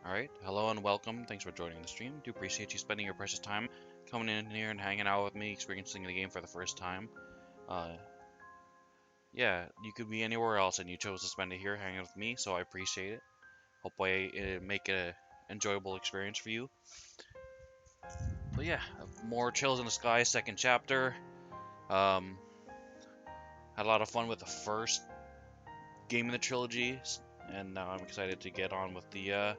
Alright, hello and welcome. Thanks for joining the stream. Do appreciate you spending your precious time coming in here and hanging out with me, experiencing the game for the first time. Uh, yeah, you could be anywhere else and you chose to spend it here hanging with me, so I appreciate it. Hope I make it an enjoyable experience for you. But yeah, more Chills in the Sky, second chapter. Um, had a lot of fun with the first game in the trilogy, and now I'm excited to get on with the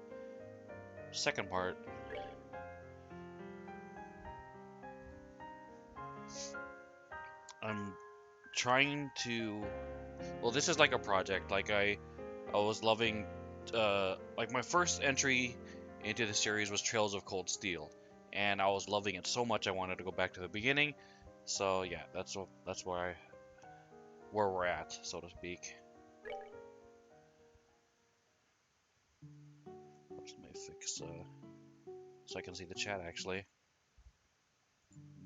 second part. I'm trying to. Well, this is like a project. I was loving. Like my first entry into the series was Trails of Cold Steel, and I was loving it so much I wanted to go back to the beginning. So yeah, that's where we're at, so to speak. Let me fix so I can see the chat actually.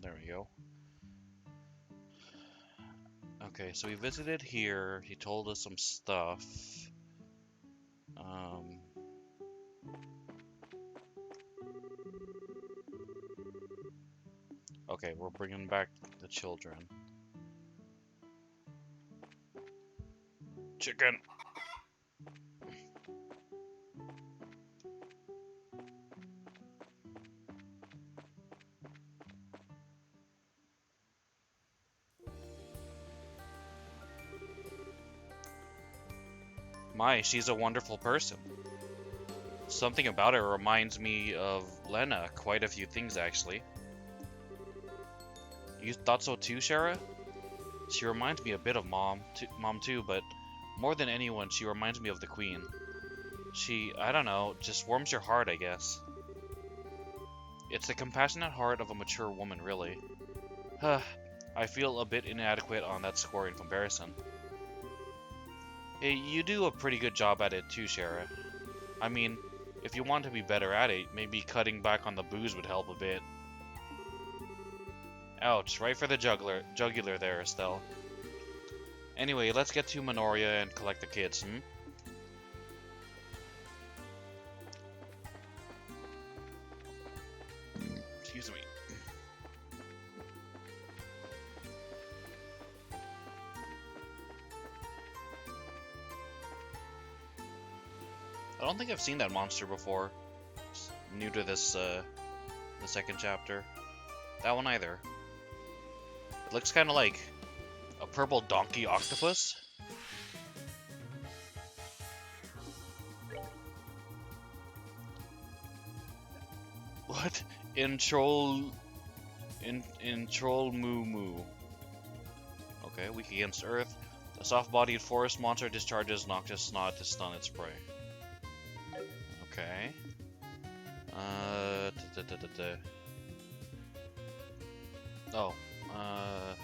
There we go. Okay, so we visited here. He told us some stuff. Um, okay, we're bringing back the children. Chicken. My, she's a wonderful person. Something about her reminds me of Lena, quite a few things actually. You thought so too, Shara? She reminds me a bit of Mom too, but more than anyone, she reminds me of the Queen. She, I don't know, just warms your heart, I guess. It's the compassionate heart of a mature woman, really. Huh, I feel a bit inadequate on that score in comparison. Hey, you do a pretty good job at it too, Shara. I mean, if you want to be better at it, maybe cutting back on the booze would help a bit. Ouch, right for the jugular there, Estelle. Anyway, let's get to Minoria and collect the kids, hmm? Excuse me. I don't think I've seen that monster before. It's new to this, the second chapter. That one either. It looks kind of like a purple donkey octopus. What? In Troll... In Troll Moo Moo. Okay, weak against Earth. A soft-bodied forest monster discharges noxious snot to stun its prey. Okay. Da, da, da, da. Oh. Uh...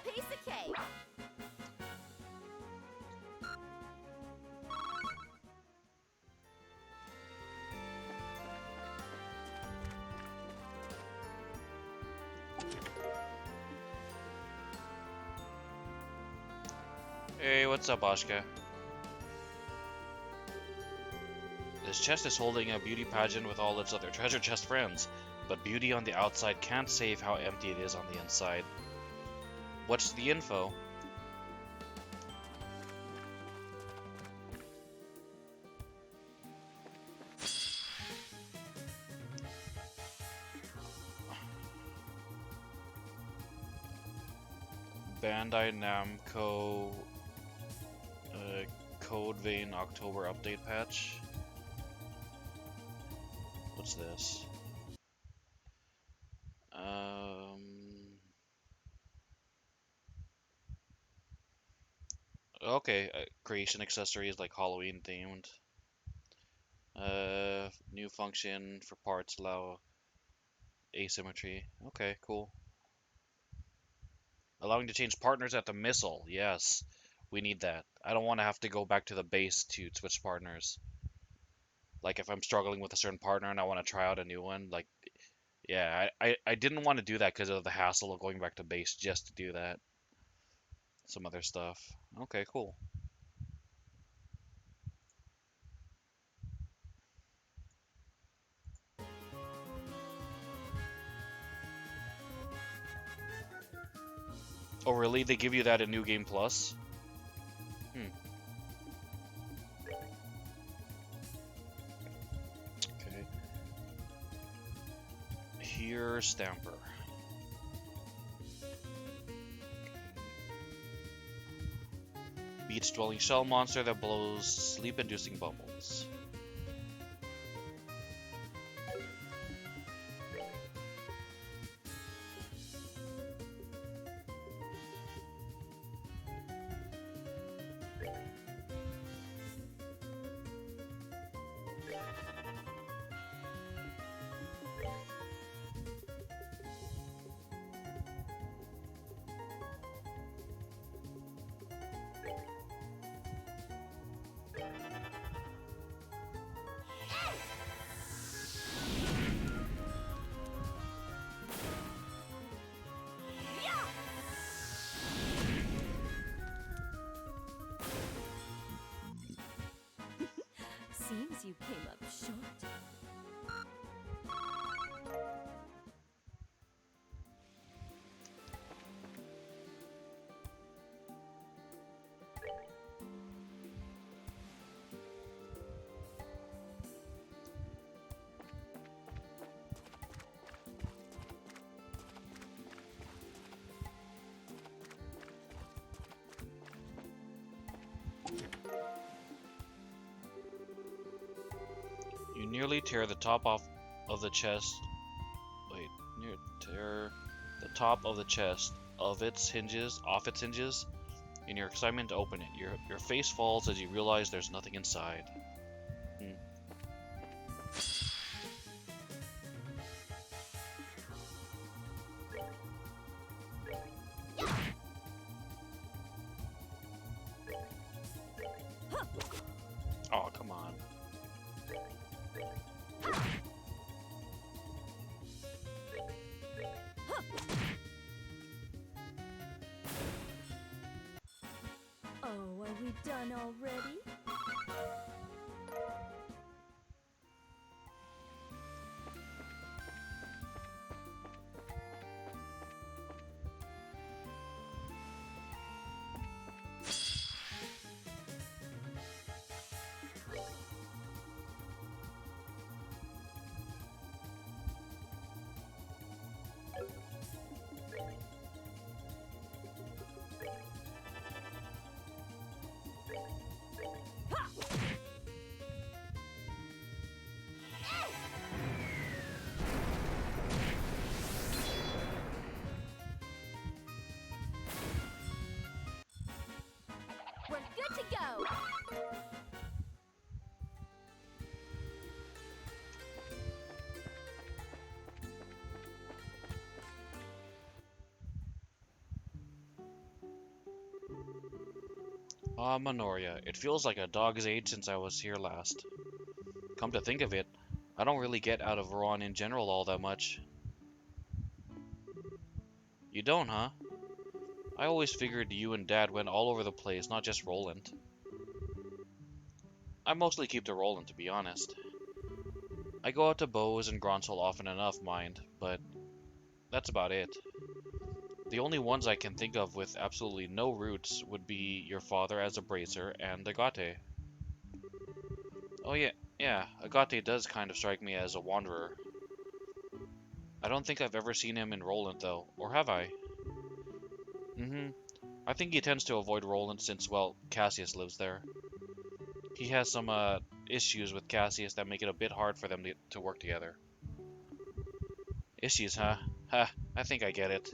Piece of cake. Hey, what's up, Ashka? This chest is holding a beauty pageant with all its other treasure chest friends, but beauty on the outside can't save how empty it is on the inside. What's the info? Bandai Namco Code Vein October update patch. What's this? Okay, creation accessories like Halloween themed. New function for parts allow asymmetry. Okay, cool. Allowing to change partners at the missile. Yes, we need that. I don't want to have to go back to the base to switch partners. Like if I'm struggling with a certain partner and I want to try out a new one, like yeah, I didn't want to do that because of the hassle of going back to base just to do that. Some other stuff. Okay, cool. Oh really? They give you that in New Game Plus? Hmm. Okay. Here, Stamper. Beach dwelling shell monster that blows sleep-inducing bubbles. Seems you came up short. You nearly tear the top off of the chest. Wait, near tear the top of the chest of its hinges, off its hinges. In your excitement to open it, your face falls as you realize there's nothing inside. Hmm. Oh, come on. Oh, are we done already? We're good to go! Ah, Minoria. It feels like a dog's age since I was here last. Come to think of it, I don't really get out of Rouen in general all that much. You don't, huh? I always figured you and Dad went all over the place, not just Roland. I mostly keep to Roland, to be honest. I go out to Bose and Gronsel often enough, mind, but that's about it. The only ones I can think of with absolutely no roots would be your father as a bracer and Agate. Oh yeah, Agate does kind of strike me as a wanderer. I don't think I've ever seen him in Roland though, or have I? I think he tends to avoid Roland since, well, Cassius lives there. He has some, issues with Cassius that make it a bit hard for them to work together. Issues, huh? Ha, I think I get it.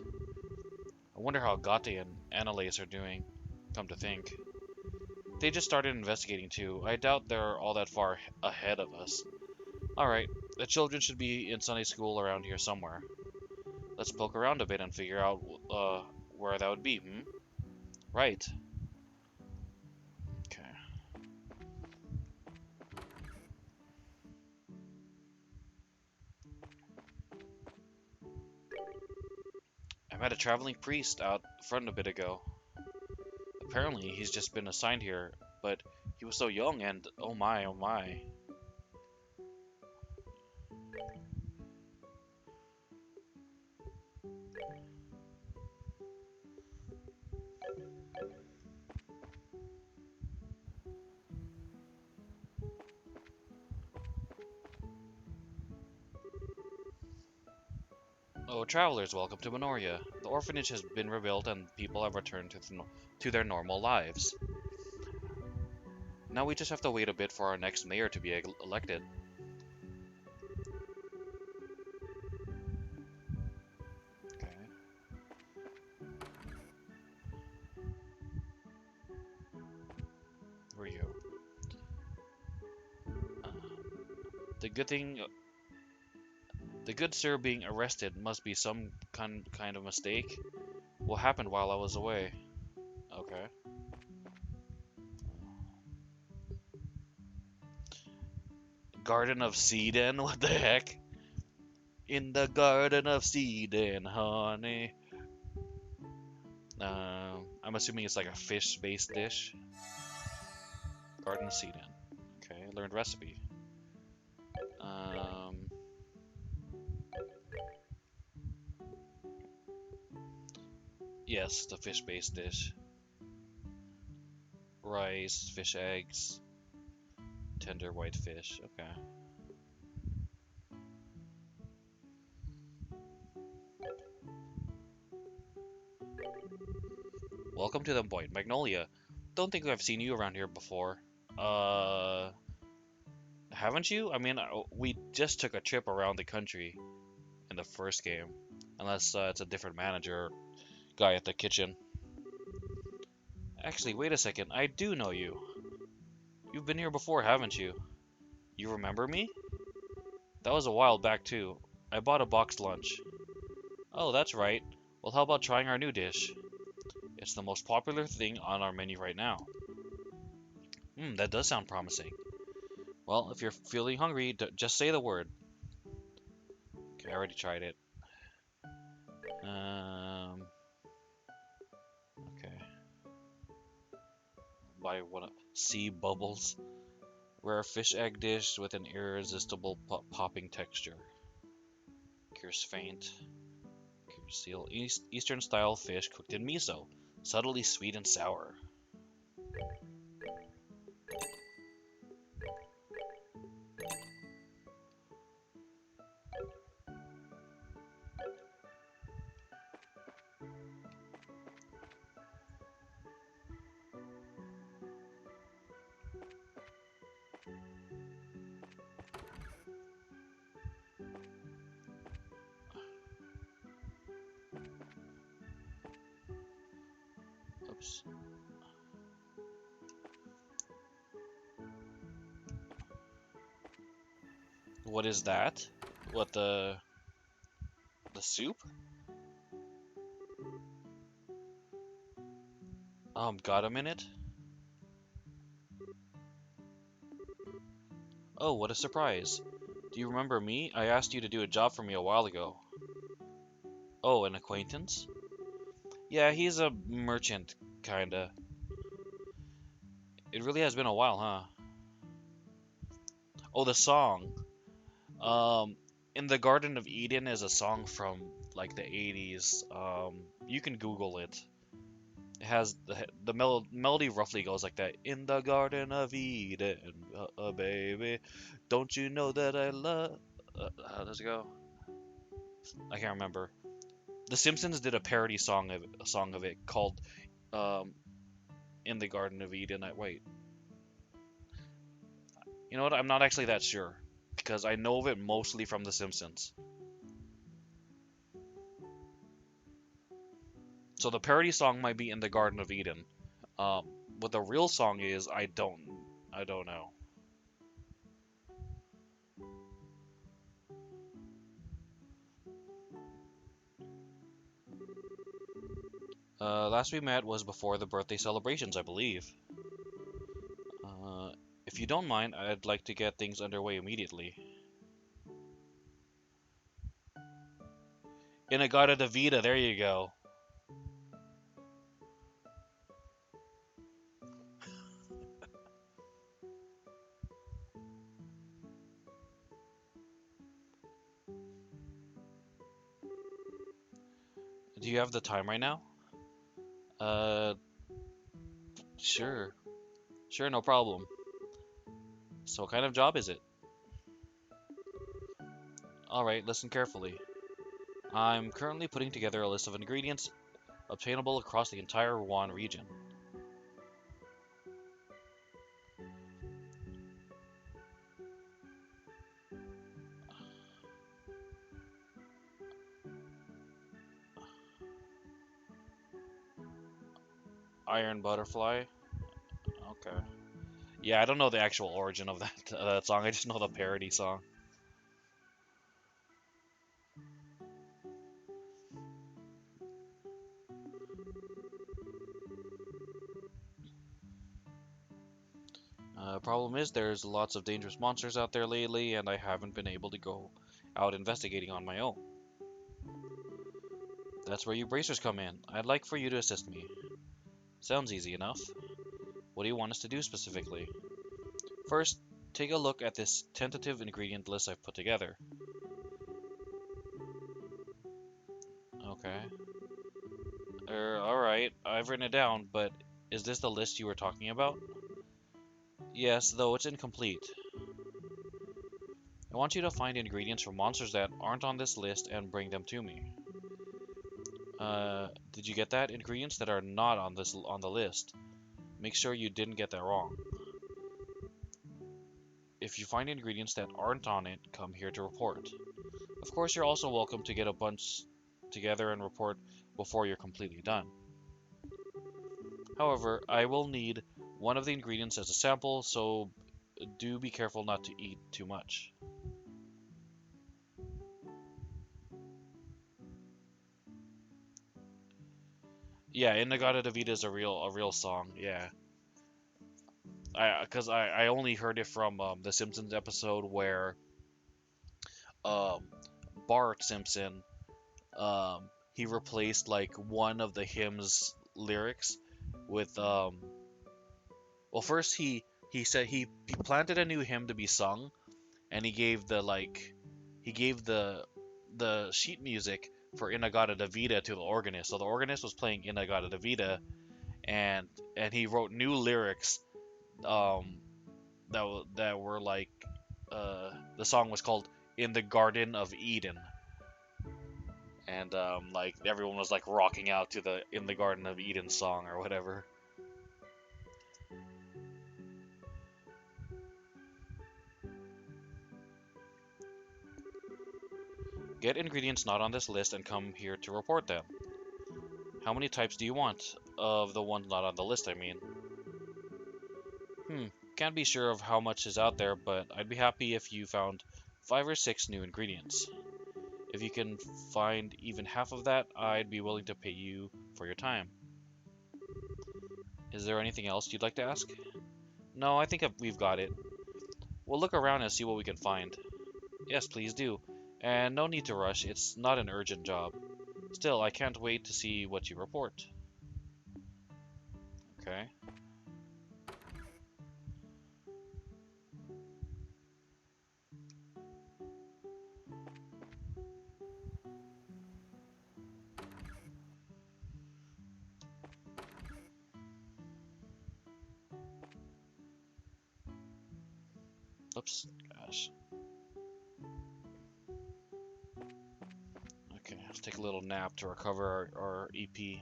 I wonder how Agate and Annalise are doing, come to think. They just started investigating too. I doubt they're all that far ahead of us. Alright, the children should be in Sunday school around here somewhere. Let's poke around a bit and figure out where that would be, Right. Okay. I met a traveling priest out front a bit ago. Apparently, he's just been assigned here, but he was so young and oh my, oh my. Oh, travelers, welcome to Minoria. The orphanage has been rebuilt and people have returned to their normal lives. Now we just have to wait a bit for our next mayor to be elected. Okay. Where are you? Uh, the good thing, the good sir being arrested must be some kind of mistake. What happened while I was away? Okay. Garden of Seeden? What the heck? In the Garden of Seeden, honey. I'm assuming it's like a fish-based dish. Garden of Seeden. Okay, learned recipe. Um, yes, the fish-based dish. Rice, fish eggs, tender white fish. Okay. Welcome to the White Magnolia. Don't think I've seen you around here before. Uh, haven't you? I mean, we just took a trip around the country in the first game. Unless it's a different manager guy at the kitchen. Actually, wait a second. I do know you. You've been here before, haven't you? You remember me? That was a while back, too. I bought a boxed lunch. Oh, that's right. Well, how about trying our new dish? It's the most popular thing on our menu right now. That does sound promising. Well, if you're feeling hungry, just say the word. Okay, I already tried it. Okay. Buy one sea bubbles. Rare fish egg dish with an irresistible popping texture. Cures faint. Cures seal. Eastern style fish cooked in miso. Subtly sweet and sour. Oops. What is that? What the soup? Got a minute? Oh, what a surprise. Do you remember me? I asked you to do a job for me a while ago. Oh, an acquaintance? Yeah, he's a merchant, kinda. It really has been a while, huh? Oh, the song. Um, In the Garden of Eden is a song from like the 80s. You can Google it. It has the melody roughly goes like that. In the Garden of Eden, baby, don't you know that I love? How does it go? I can't remember. The Simpsons did a parody song of it called um, "In the Garden of Eden." Wait, you know what? I'm not actually that sure because I know of it mostly from The Simpsons. So the parody song might be "In the Garden of Eden." Um, what the real song is, I don't know. Last we met was before the birthday celebrations, I believe. If you don't mind, I'd like to get things underway immediately. Inagata Davida, there you go. Do you have the time right now? Uh, sure. Sure, no problem. So what kind of job is it? Alright, listen carefully. I'm currently putting together a list of ingredients obtainable across the entire Rouen region. Iron Butterfly? Okay. Yeah, I don't know the actual origin of that song, I just know the parody song. Problem is, there's lots of dangerous monsters out there lately, and I haven't been able to go out investigating on my own. That's where you bracers come in. I'd like for you to assist me. Sounds easy enough. What do you want us to do specifically? First, take a look at this tentative ingredient list I've put together. Okay. Alright, I've written it down, but is this the list you were talking about? Yes, though it's incomplete. I want you to find ingredients for monsters that aren't on this list and bring them to me. Did you get that? Ingredients that are not on the list. Make sure you didn't get that wrong. If you find ingredients that aren't on it, come here to report. Of course, you're also welcome to get a bunch together and report before you're completely done. However, I will need one of the ingredients as a sample, so do be careful not to eat too much. Yeah, Inagata Davida is a real song. Yeah, I only heard it from the Simpsons episode where um, Bart Simpson he replaced like one of the hymn's lyrics with well, first he said he planted a new hymn to be sung, and he gave the sheet music for Inagata Davida to the organist. So the organist was playing Inagata Davida, and he wrote new lyrics um that were like the song was called "In the Garden of Eden," and like everyone was like rocking out to the "In the Garden of Eden" song or whatever. Get ingredients not on this list and come here to report them. How many types do you want? Of the ones not on the list, I mean. Can't be sure of how much is out there, but I'd be happy if you found 5 or 6 new ingredients. If you can find even half of that, I'd be willing to pay you for your time. Is there anything else you'd like to ask? No, I think we've got it. We'll look around and see what we can find. Yes, please do. And no need to rush, it's not an urgent job. Still, I can't wait to see what you report. Okay. Oops, gosh. Okay, let's take a little nap to recover our EP.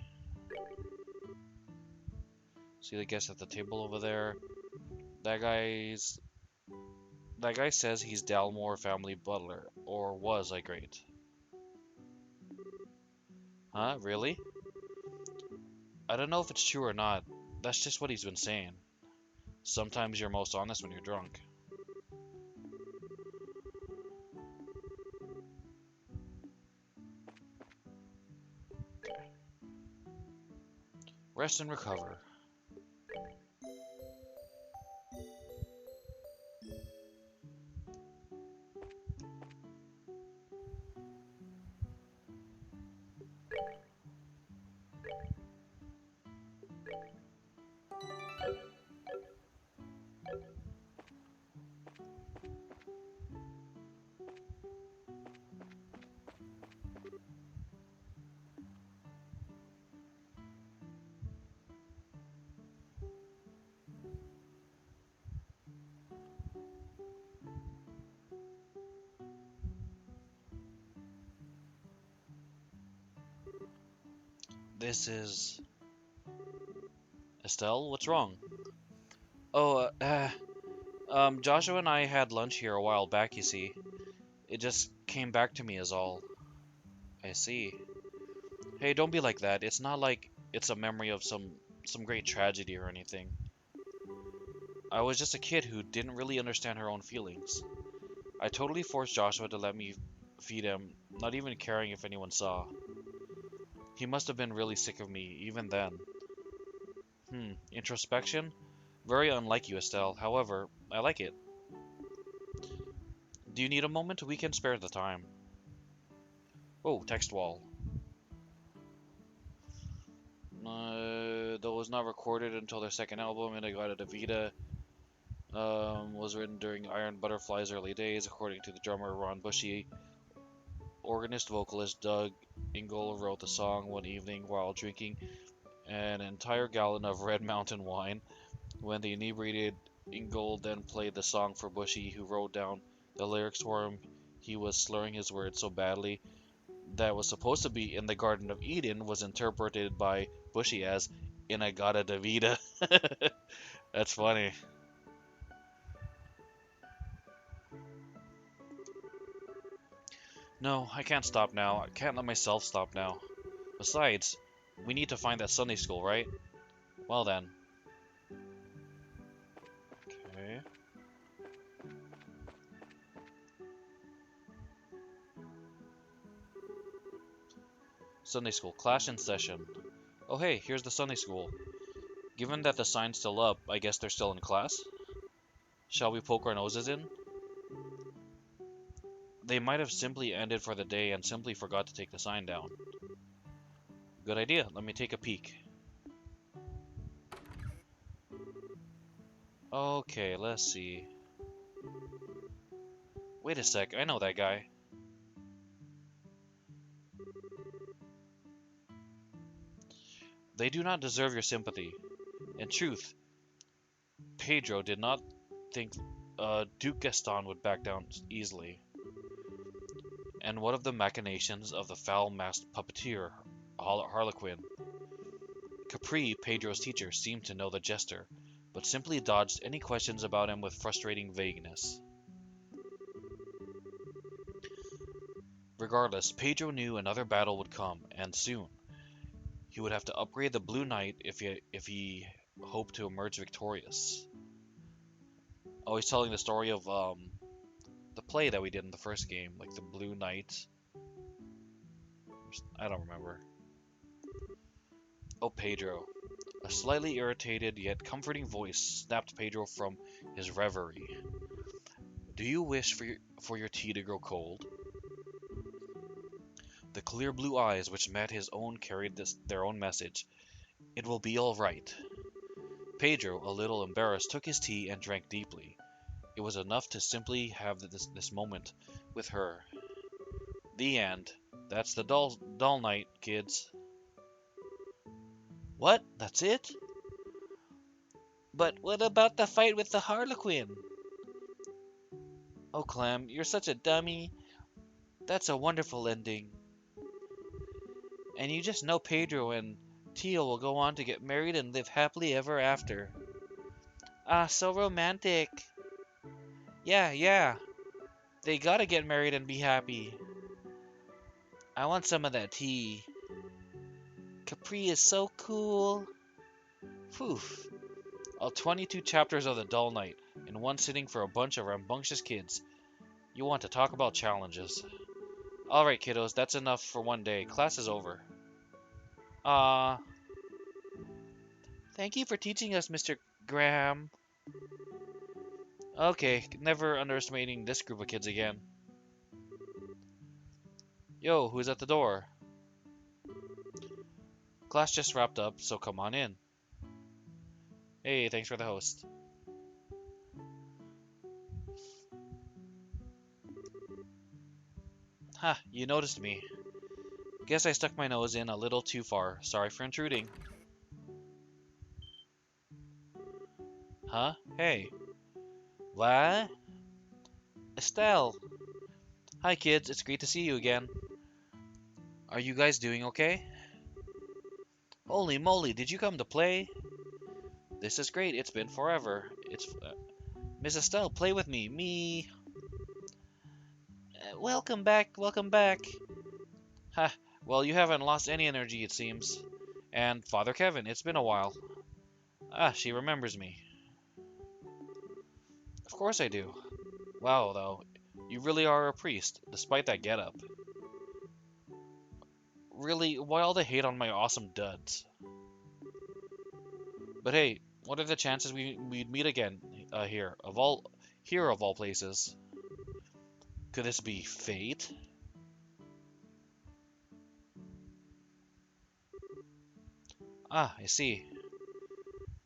See the guest at the table over there? That guy's... That guy says he's Dalmore family butler, or was, I great. Huh? Really? I don't know if it's true or not. That's just what he's been saying. Sometimes you're most honest when you're drunk. Rest and recover. This is... Estelle, what's wrong? Oh, Joshua and I had lunch here a while back, you see. It just came back to me is all. I see. Hey, don't be like that. It's not like it's a memory of some great tragedy or anything. I was just a kid who didn't really understand her own feelings. I totally forced Joshua to let me feed him, not even caring if anyone saw. He must have been really sick of me, even then. Introspection? Very unlike you, Estelle. However, I like it. Do you need a moment? We can spare the time. Oh, text wall. That was not recorded until their second album, In-A-Gadda-Da-Vida, was written during Iron Butterfly's early days, according to the drummer Ron Bushy. Organist-vocalist Doug Ingle wrote the song one evening while drinking an entire gallon of Red Mountain wine. When the inebriated Ingle then played the song for Bushy, who wrote down the lyrics for him, he was slurring his words so badly that was supposed to be in the Garden of Eden was interpreted by Bushy as In-A-Gadda-Da-Vida. That's funny. No, I can't stop now. I can't let myself stop now. Besides, we need to find that Sunday school, right? Well then. Okay. Sunday school, class in session. Oh hey, here's the Sunday school. Given that the sign's still up, I guess they're still in class? Shall we poke our noses in? They might have simply ended for the day and simply forgot to take the sign down. Good idea, let me take a peek. Okay, let's see. Wait a sec, I know that guy. They do not deserve your sympathy. In truth, Pedro did not think Duke Gaston would back down easily. And what of the machinations of the foul-masked puppeteer, Harlequin? Capri, Pedro's teacher, seemed to know the jester, but simply dodged any questions about him with frustrating vagueness. Regardless, Pedro knew another battle would come, and soon. He would have to upgrade the Blue Knight if he hoped to emerge victorious. Oh, he's telling the story of the play that we did in the first game, like the Blue Knight. I don't remember. Oh, Pedro. A slightly irritated yet comforting voice snapped Pedro from his reverie. Do you wish for your tea to grow cold? The clear blue eyes which met his own carried their own message. It will be all right. Pedro, a little embarrassed, took his tea and drank deeply. It was enough to simply have this moment with her. The end. That's the dull night, kids. What? That's it? But what about the fight with the Harlequin? Oh, Clem, you're such a dummy. That's a wonderful ending. And you just know Pedro and Teal will go on to get married and live happily ever after. Ah, so romantic. Yeah. They gotta get married and be happy. I want some of that tea. Capri is so cool. Phew. All 22 chapters of The Dull Night in one sitting for a bunch of rambunctious kids. You want to talk about challenges. Alright, kiddos, that's enough for one day. Class is over. Ah. Thank you for teaching us, Mr. Graham. Okay, never underestimating this group of kids again. Yo, who's at the door? Class just wrapped up, so come on in. Hey, thanks for the host. Ha, you noticed me. Guess I stuck my nose in a little too far. Sorry for intruding. Huh? Hey. What? Estelle. Hi, kids. It's great to see you again. Are you guys doing okay? Holy moly, did you come to play? This is great. It's been forever. Miss Estelle, play with me. Me. Welcome back. Welcome back. Ha. Well, you haven't lost any energy, it seems. And Father Kevin, it's been a while. Ah, she remembers me. Of course I do. Wow, though, you really are a priest, despite that getup. Really, why all the hate on my awesome duds? But hey, what are the chances we'd meet again here of all places? Could this be fate? Ah, I see.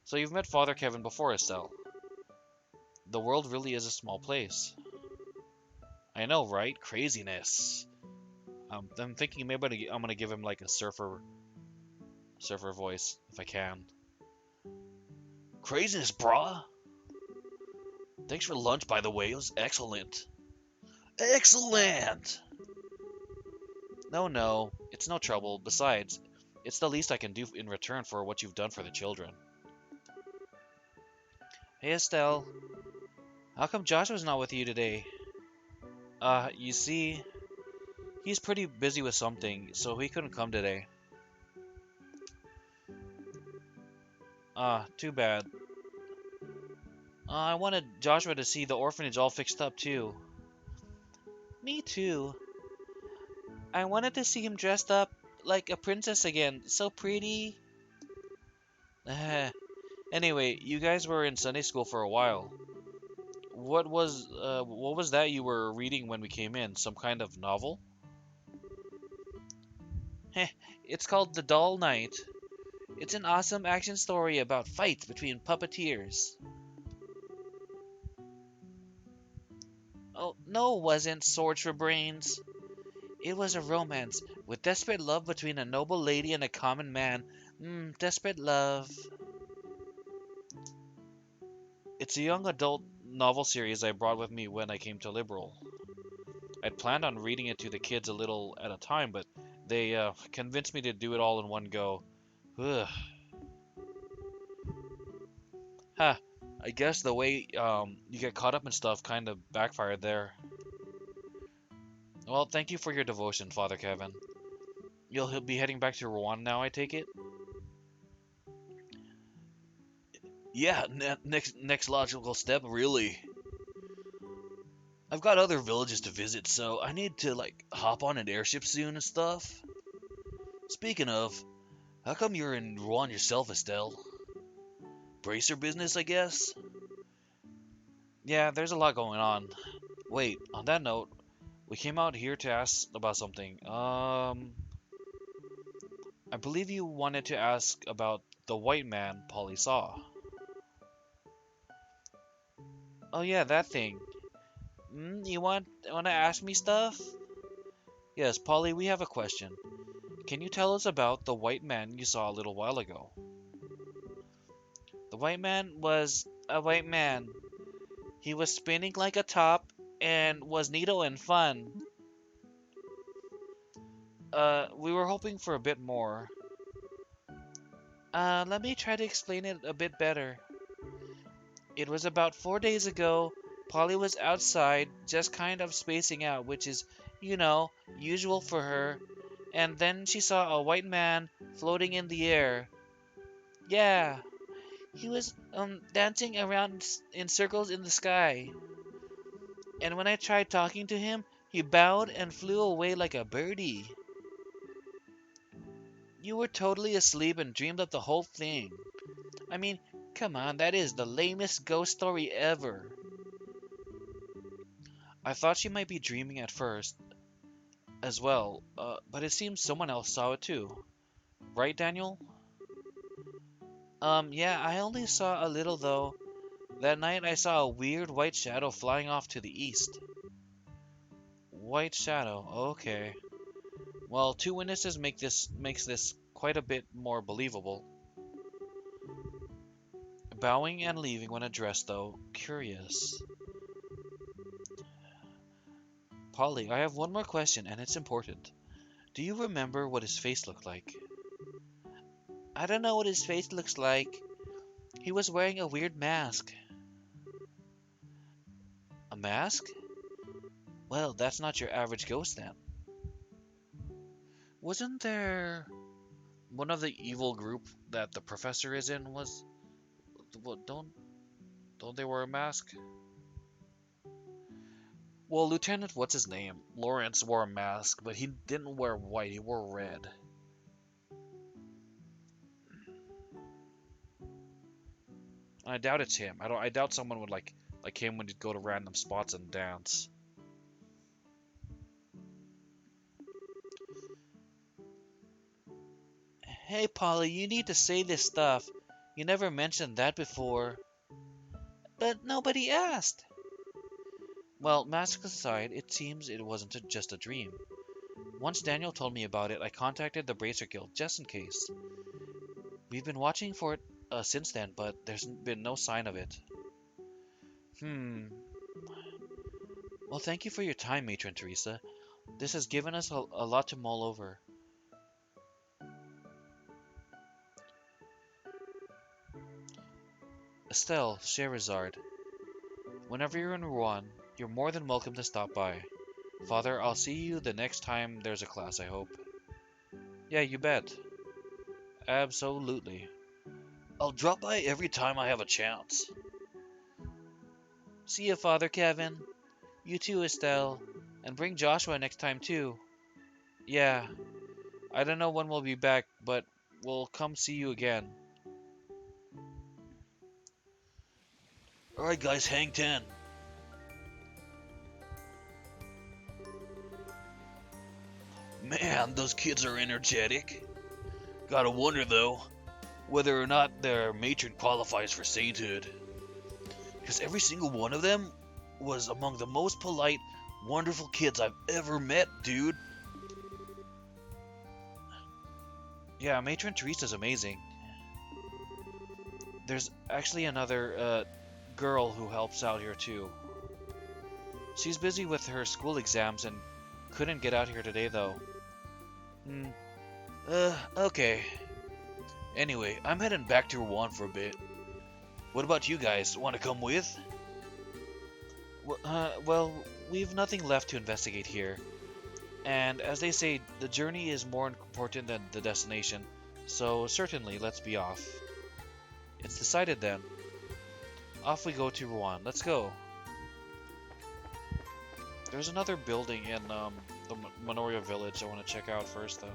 So you've met Father Kevin before, Estelle. The world really is a small place. I know, right? Craziness. I'm thinking maybe I'm gonna give him like a surfer voice if I can. Craziness, brah. Thanks for lunch, by the way. It was excellent. Excellent. No, it's no trouble. Besides, it's the least I can do in return for what you've done for the children. Hey, Estelle. How come Joshua's not with you today? You see, he's pretty busy with something, so he couldn't come today. Too bad. I wanted Joshua to see the orphanage all fixed up, too. Me too. I wanted to see him dressed up like a princess again. So pretty. Anyway, you guys were in Sunday school for a while. What was that you were reading when we came in? Some kind of novel? Heh, it's called The Dull Knight. It's an awesome action story about fights between puppeteers. Oh, no, it wasn't Swords for Brains. It was a romance with desperate love between a noble lady and a common man. Desperate love. It's a young adult novel series I brought with me when I came to Liberal. I'd planned on reading it to the kids a little at a time, but they convinced me to do it all in one go. Ugh. Ha, I guess the way you get caught up in stuff kind of backfired there. Well, thank you for your devotion, Father Kevin. You'll be heading back to Rwanda now, I take it? Yeah, next logical step, really. I've got other villages to visit, so I need to, like, hop on an airship soon and stuff. Speaking of, how come you're in Rouen yourself, Estelle? Bracer business, I guess? Yeah, there's a lot going on. Wait, on that note, we came out here to ask about something. I believe you wanted to ask about the white man Polly saw. Oh yeah, that thing. You wanna ask me stuff? Yes, Polly, we have a question. Can you tell us about the white man you saw a little while ago? The white man was a white man. He was spinning like a top and was neato and fun. We were hoping for a bit more. Let me try to explain it a bit better. It was about 4 days ago. Polly was outside, just kind of spacing out, which is, usual for her. And then she saw a white man floating in the air. Yeah, he was dancing around in circles in the sky. And when I tried talking to him, he bowed and flew away like a birdie. You were totally asleep and dreamed up the whole thing. I mean, come on, that is the lamest ghost story ever. I thought she might be dreaming at first as well, but it seems someone else saw it too. Right, Daniel? Yeah, I only saw a little though. That night I saw a weird white shadow flying off to the east. White shadow, okay. Well, two witnesses makes this quite a bit more believable. Bowing and leaving when addressed though, curious. Polly, I have one more question and it's important. Do you remember what his face looked like? I don't know what his face looks like. He was wearing a weird mask. A mask? Well, that's not your average ghost then. Wasn't there one of the evil group that the professor is in was what don't they wear a mask? Well, Lieutenant what's his name? Lawrence wore a mask, but he didn't wear white, he wore red. I doubt it's him. I doubt someone would like him when he'd go to random spots and dance. Hey, Polly, you need to say this stuff. You never mentioned that before. But nobody asked. Well, masks aside, it seems it wasn't just a dream. Once Daniel told me about it, I contacted the Bracer Guild just in case. We've been watching for it since then, but there's been no sign of it. Well, thank you for your time, Matron Teresa. This has given us a lot to mull over. Estelle, Scheherazade, whenever you're in Rouen, you're more than welcome to stop by. Father, I'll see you the next time there's a class, I hope. Yeah, you bet. Absolutely. I'll drop by every time I have a chance. See you, Father Kevin. You too, Estelle. And bring Joshua next time, too. Yeah, I don't know when we'll be back, but we'll come see you again. Alright, guys, hang 10. Man, those kids are energetic. Gotta wonder, though, whether or not their matron qualifies for sainthood. Because every single one of them was among the most polite, wonderful kids I've ever met, dude. Yeah, Matron Teresa's amazing. There's actually another girl who helps out here too. She's busy with her school exams and couldn't get out here today though. Okay. Anyway, I'm heading back to Rouen for a bit. What about you guys? Want to come with? Well, we've nothing left to investigate here. And as they say, the journey is more important than the destination, so certainly let's be off. It's decided then. Off we go to Rouen. Let's go. There's another building in the Minoria village I want to check out first, though.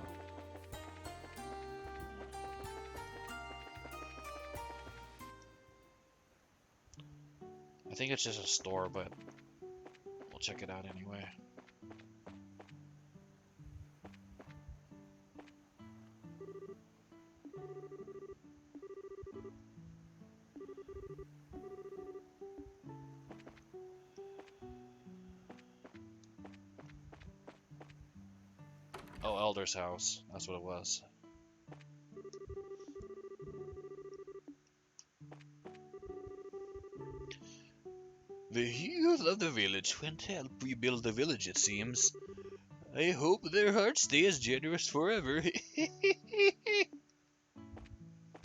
I think it's just a store, but we'll check it out anyway. Oh, Elder's house. That's what it was. The youth of the village went to help rebuild the village, it seems. I hope their hearts stay as generous forever.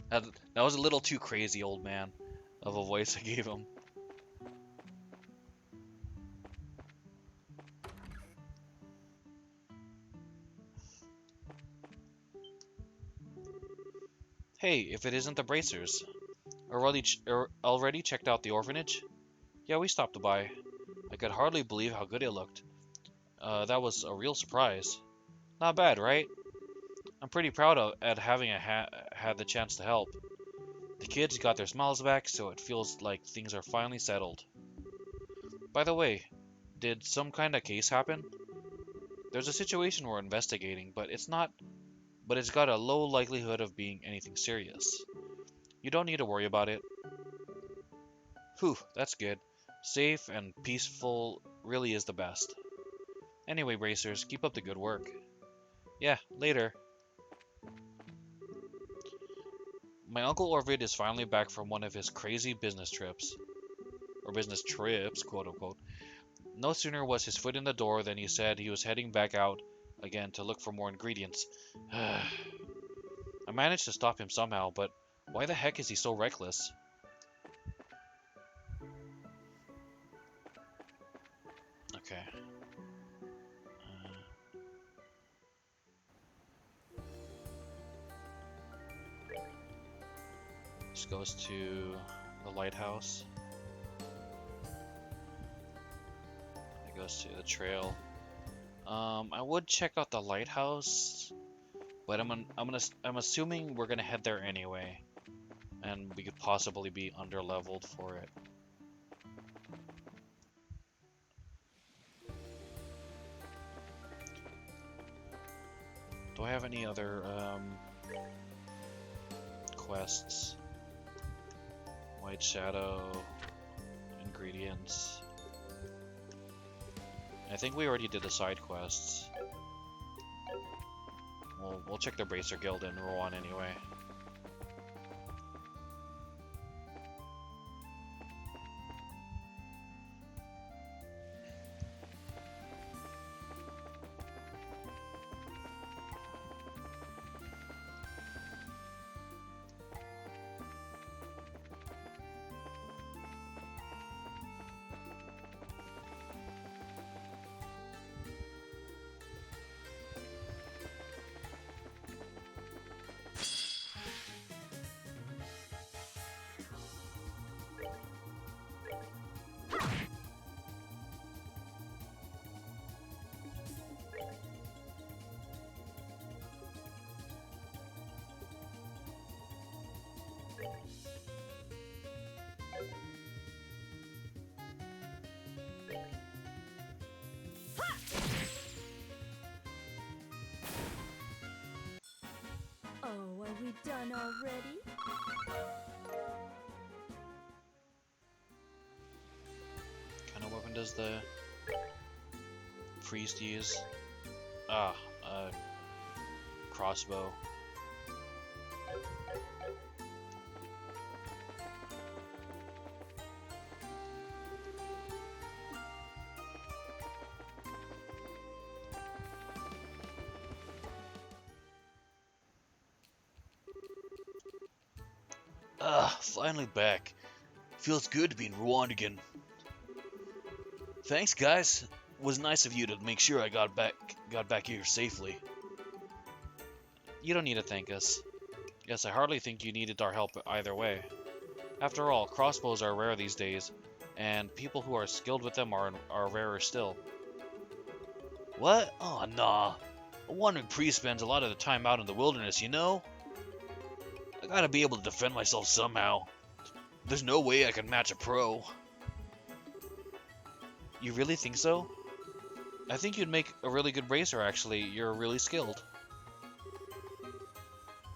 That was a little too crazy, old man, of a voice I gave him. Hey, if it isn't the Bracers. Already checked out the orphanage? Yeah, we stopped by. I could hardly believe how good it looked. That was a real surprise. Not bad, right? I'm pretty proud at having had the chance to help. The kids got their smiles back, so it feels like things are finally settled. By the way, did some kind of case happen? There's a situation we're investigating, but it's got a low likelihood of being anything serious. You don't need to worry about it. Whew, that's good. Safe and peaceful really is the best. Anyway, racers, keep up the good work. Yeah, later. My Uncle Orvid is finally back from one of his crazy business trips. Or business trips, quote unquote. No sooner was his foot in the door than he said he was heading back out again to look for more ingredients. I managed to stop him somehow, but why the heck is he so reckless? Okay. This goes to the lighthouse. It goes to the trail. I would check out the lighthouse, but I'm assuming we're gonna head there anyway, and we could possibly be underleveled for it. Do I have any other quests? White Shadow, ingredients. I think we already did the side quests. We'll check the Bracer Guild in Rouen anyway. Oh, are we done already? What kind of weapon does the priest use? Crossbow. Finally back. Feels good to be in Rouen again. Thanks, guys. It was nice of you to make sure I got back here safely. You don't need to thank us. Yes, I hardly think you needed our help either way. After all, crossbows are rare these days, and people who are skilled with them are rarer still. What? Oh, nah. A wandering priest spends a lot of the time out in the wilderness, you know? I gotta be able to defend myself somehow. There's no way I can match a pro. You really think so? I think you'd make a really good racer, actually. You're really skilled.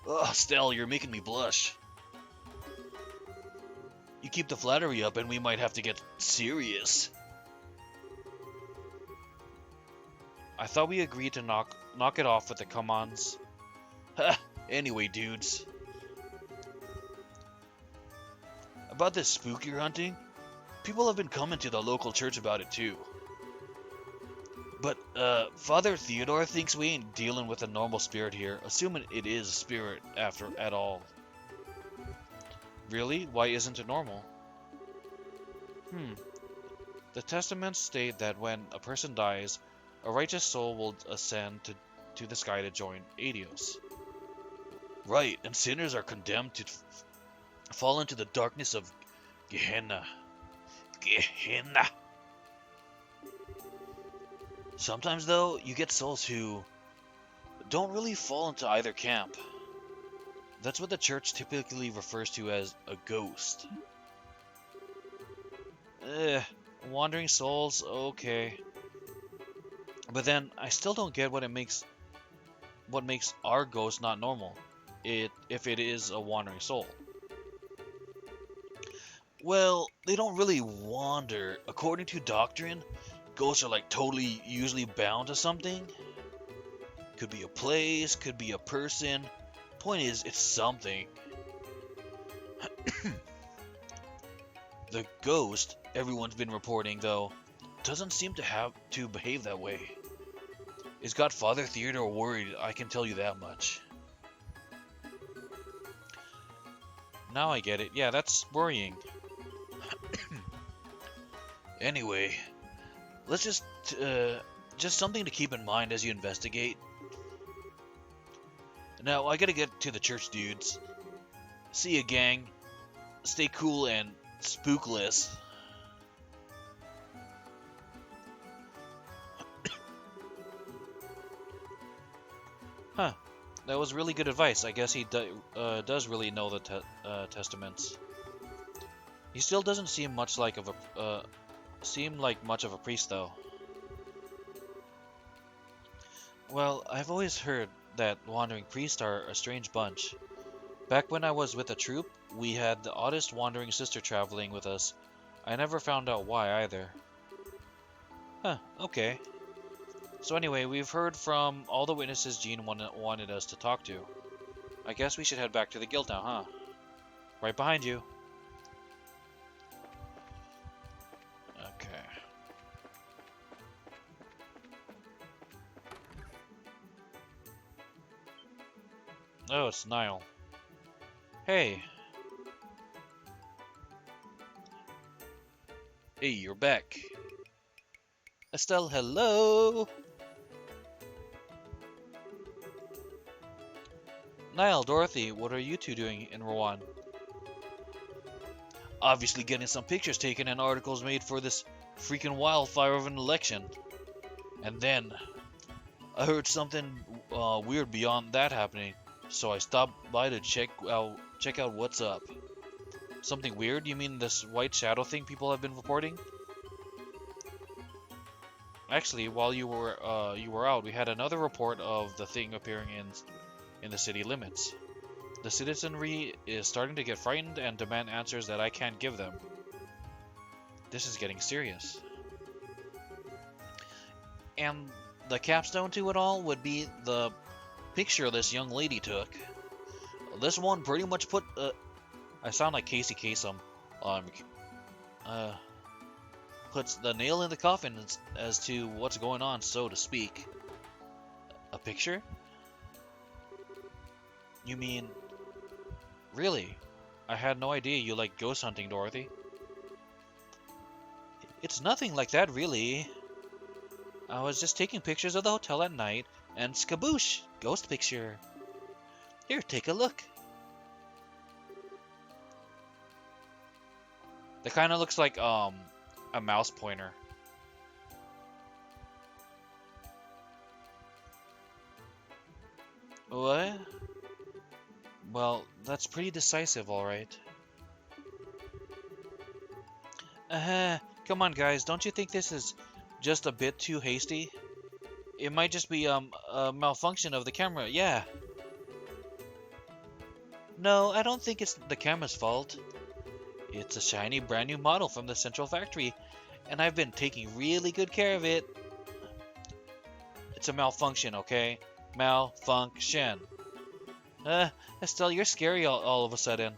Ugh, Stell, you're making me blush. You keep the flattery up and we might have to get serious. I thought we agreed to knock it off with the come-ons. Ha! Anyway, dudes. About this spook you're hunting, people have been coming to the local church about it too. But, Father Theodore thinks we ain't dealing with a normal spirit here, assuming it is a spirit at all. Really? Why isn't it normal? The testaments state that when a person dies, a righteous soul will ascend to the sky to join Adios. Right, and sinners are condemned to fall into the darkness of Gehenna. Gehenna! Sometimes, though, you get souls who don't really fall into either camp. That's what the church typically refers to as a ghost. Wandering souls, okay. But then I still don't get what makes our ghost not normal. If it is a wandering soul. Well, they don't really wander. According to doctrine, ghosts are like totally usually bound to something. Could be a place, could be a person. Point is, it's something. The ghost everyone's been reporting, though, doesn't seem to have to behave that way. It's got Father Theodore worried, I can tell you that much. Now I get it. Yeah, that's worrying. Anyway, let's just something to keep in mind as you investigate. Now, I gotta get to the church, dudes. See ya, gang. Stay cool and spookless. Huh. That was really good advice. I guess he does really know the testaments. He still doesn't seem much like much of a priest, though. Well, I've always heard that wandering priests are a strange bunch. Back when I was with a troop, we had the oddest wandering sister traveling with us. I never found out why either. Huh, okay. So anyway, we've heard from all the witnesses Jean wanted us to talk to. I guess we should head back to the guild now, huh? Right behind you. Okay. Oh, it's Niall. Hey. Hey, you're back. Estelle, hello! Niall, Dorothy, what are you two doing in Rouen? Obviously getting some pictures taken and articles made for this freaking wildfire of an election. And then, I heard something weird beyond that happening, so I stopped by to check out what's up. Something weird? You mean this white shadow thing people have been reporting? Actually, while you were out, we had another report of the thing appearing in the city limits. The citizenry is starting to get frightened and demand answers that I can't give them. This is getting serious. And the capstone to it all would be the picture this young lady took. This one pretty much put I sound like Casey Kasem. Puts the nail in the coffin as to what's going on, so to speak. A picture? You mean... Really? I had no idea you liked ghost hunting, Dorothy. It's nothing like that, really. I was just taking pictures of the hotel at night, and skaboosh! Ghost picture. Here, take a look. That kind of looks like, a mouse pointer. What? Well, that's pretty decisive, alright. Come on guys, don't you think this is just a bit too hasty? It might just be, a malfunction of the camera, yeah. No, I don't think it's the camera's fault. It's a shiny brand new model from the central factory, and I've been taking really good care of it. It's a malfunction, okay? Malfunction. Estelle, you're scary all of a sudden.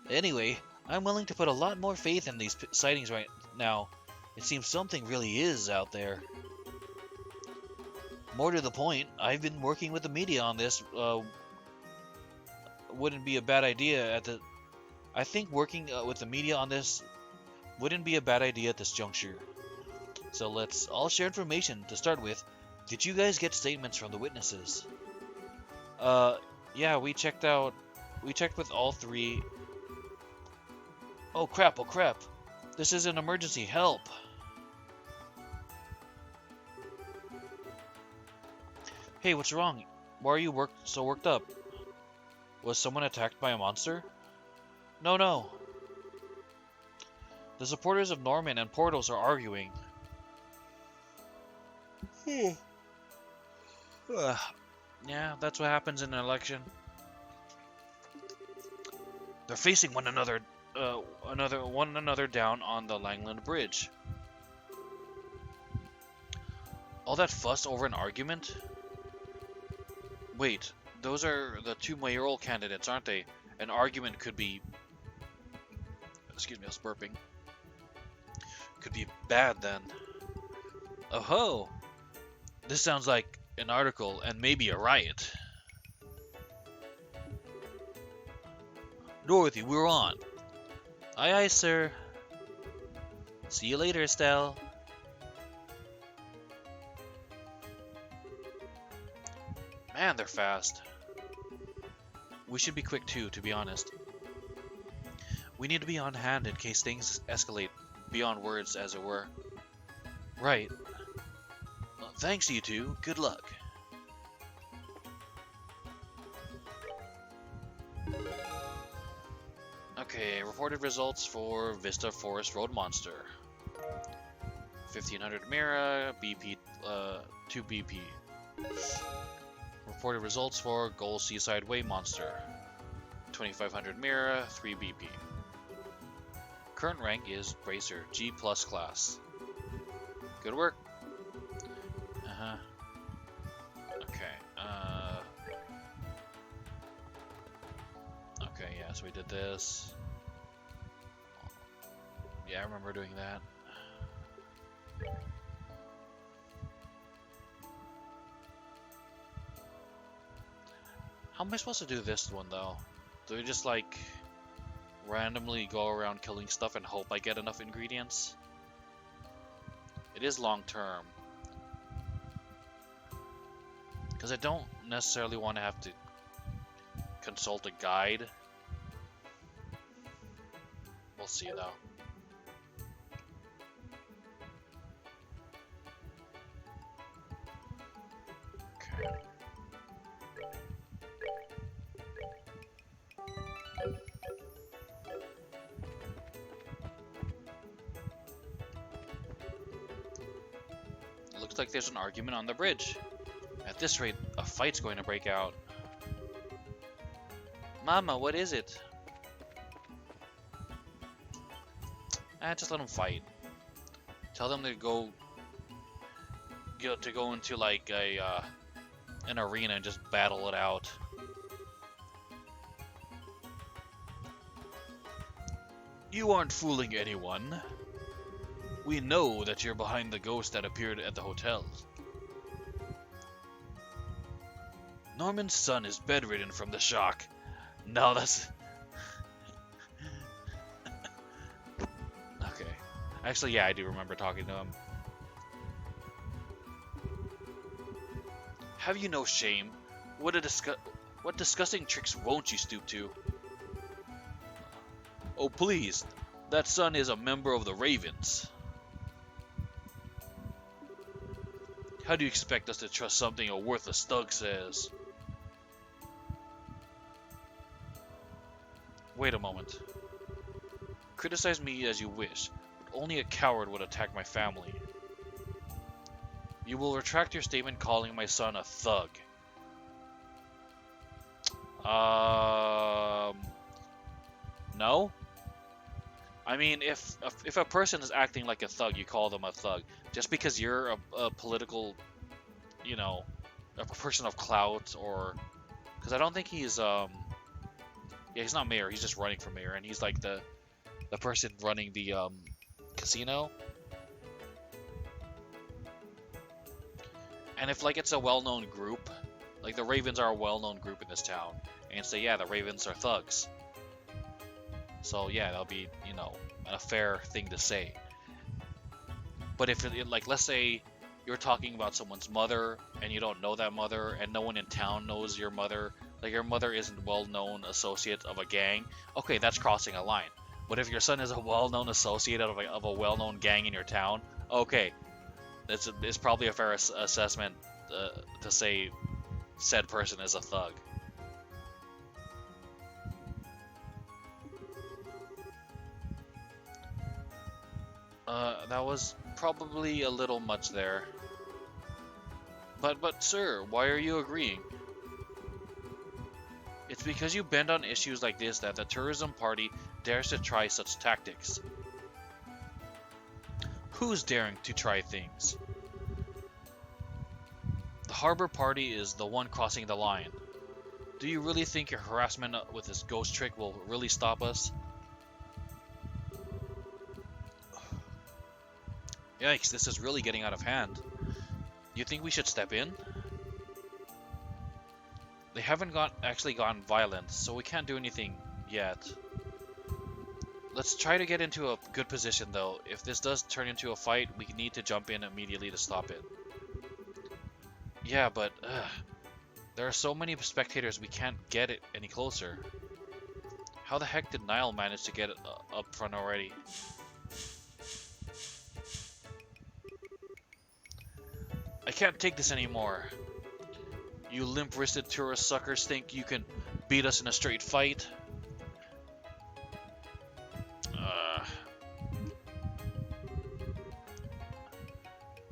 Anyway, I'm willing to put a lot more faith in these sightings right now. It seems something really is out there. More to the point, I've been working with the media on this. Wouldn't be a bad idea I think working with the media on this wouldn't be a bad idea at this juncture. So let's all share information. To start with, did you guys get statements from the witnesses? Yeah, we checked with all three. Oh crap, oh crap. This is an emergency, help. Hey, what's wrong? Why are you so worked up? Was someone attacked by a monster? No, no. The supporters of Norman and Portals are arguing. Yeah, that's what happens in an election. They're facing one another down on the Langland Bridge. All that fuss over an argument? Wait, those are the two mayoral candidates, aren't they? An argument could be... Excuse me, I was burping. Could be bad then. Oh ho! This sounds like an article and maybe a riot. Dorothy, we're on. Aye aye, sir. See you later, Estelle. Man, they're fast. We should be quick too, to be honest. We need to be on hand in case things escalate beyond words, as it were. Right. Well, thanks, you two. Good luck. Okay, reported results for Vista Forest Road Monster. 1500 Mira, BP, 2 BP. Reported results for Gold Seaside Way Monster. 2500 Mira, 3 BP. Current rank is Bracer, G+ class. Good work. Okay, okay, yeah, so we did this. Yeah, I remember doing that. How am I supposed to do this one, though? Do we just, like, randomly go around killing stuff and hope I get enough ingredients? It is long term. Because I don't necessarily want to have to consult a guide. We'll see, though. Okay. Looks like there's an argument on the bridge. At this rate, a fight's going to break out. Mama, what is it? Just let them fight. Tell them to go into like an arena and just battle it out. You aren't fooling anyone. We know that you're behind the ghost that appeared at the hotel. Norman's son is bedridden from the shock. No, that's... Okay. Actually, yeah, I do remember talking to him. Have you no shame? What disgusting tricks won't you stoop to? Oh, please. That son is a member of the Ravens. How do you expect us to trust something a worthless thug says? Wait a moment. Criticize me as you wish, but only a coward would attack my family. You will retract your statement calling my son a thug. No? I mean, if a person is acting like a thug, you call them a thug. Just because you're a political, you know, a person of clout, or... Because I don't think he's, yeah, he's not mayor, he's just running for mayor, and he's like the person running the, casino. And if, like, it's a well-known group, like, the Ravens are a well-known group in this town, and say, yeah, the Ravens are thugs. So, yeah, that'll be, you know, a fair thing to say. But if, like, let's say you're talking about someone's mother, and you don't know that mother, and no one in town knows your mother, like, your mother isn't a well-known associate of a gang, okay, that's crossing a line. But if your son is a well-known associate of a well-known gang in your town, okay, it's probably a fair assessment to say said person is a thug. That was probably a little much there. But sir, why are you agreeing? It's because you bend on issues like this that the tourism party dares to try such tactics. Who's daring to try things? The harbor party is the one crossing the line. Do you really think your harassment with this ghost trick will really stop us? Yikes, this is really getting out of hand. You think we should step in? They haven't actually gone violent, so we can't do anything yet. Let's try to get into a good position though. If this does turn into a fight, we need to jump in immediately to stop it. Yeah, but there are so many spectators we can't get it any closer. How the heck did Niall manage to get up front already? I can't take this anymore. You limp-wristed tourist suckers think you can beat us in a straight fight?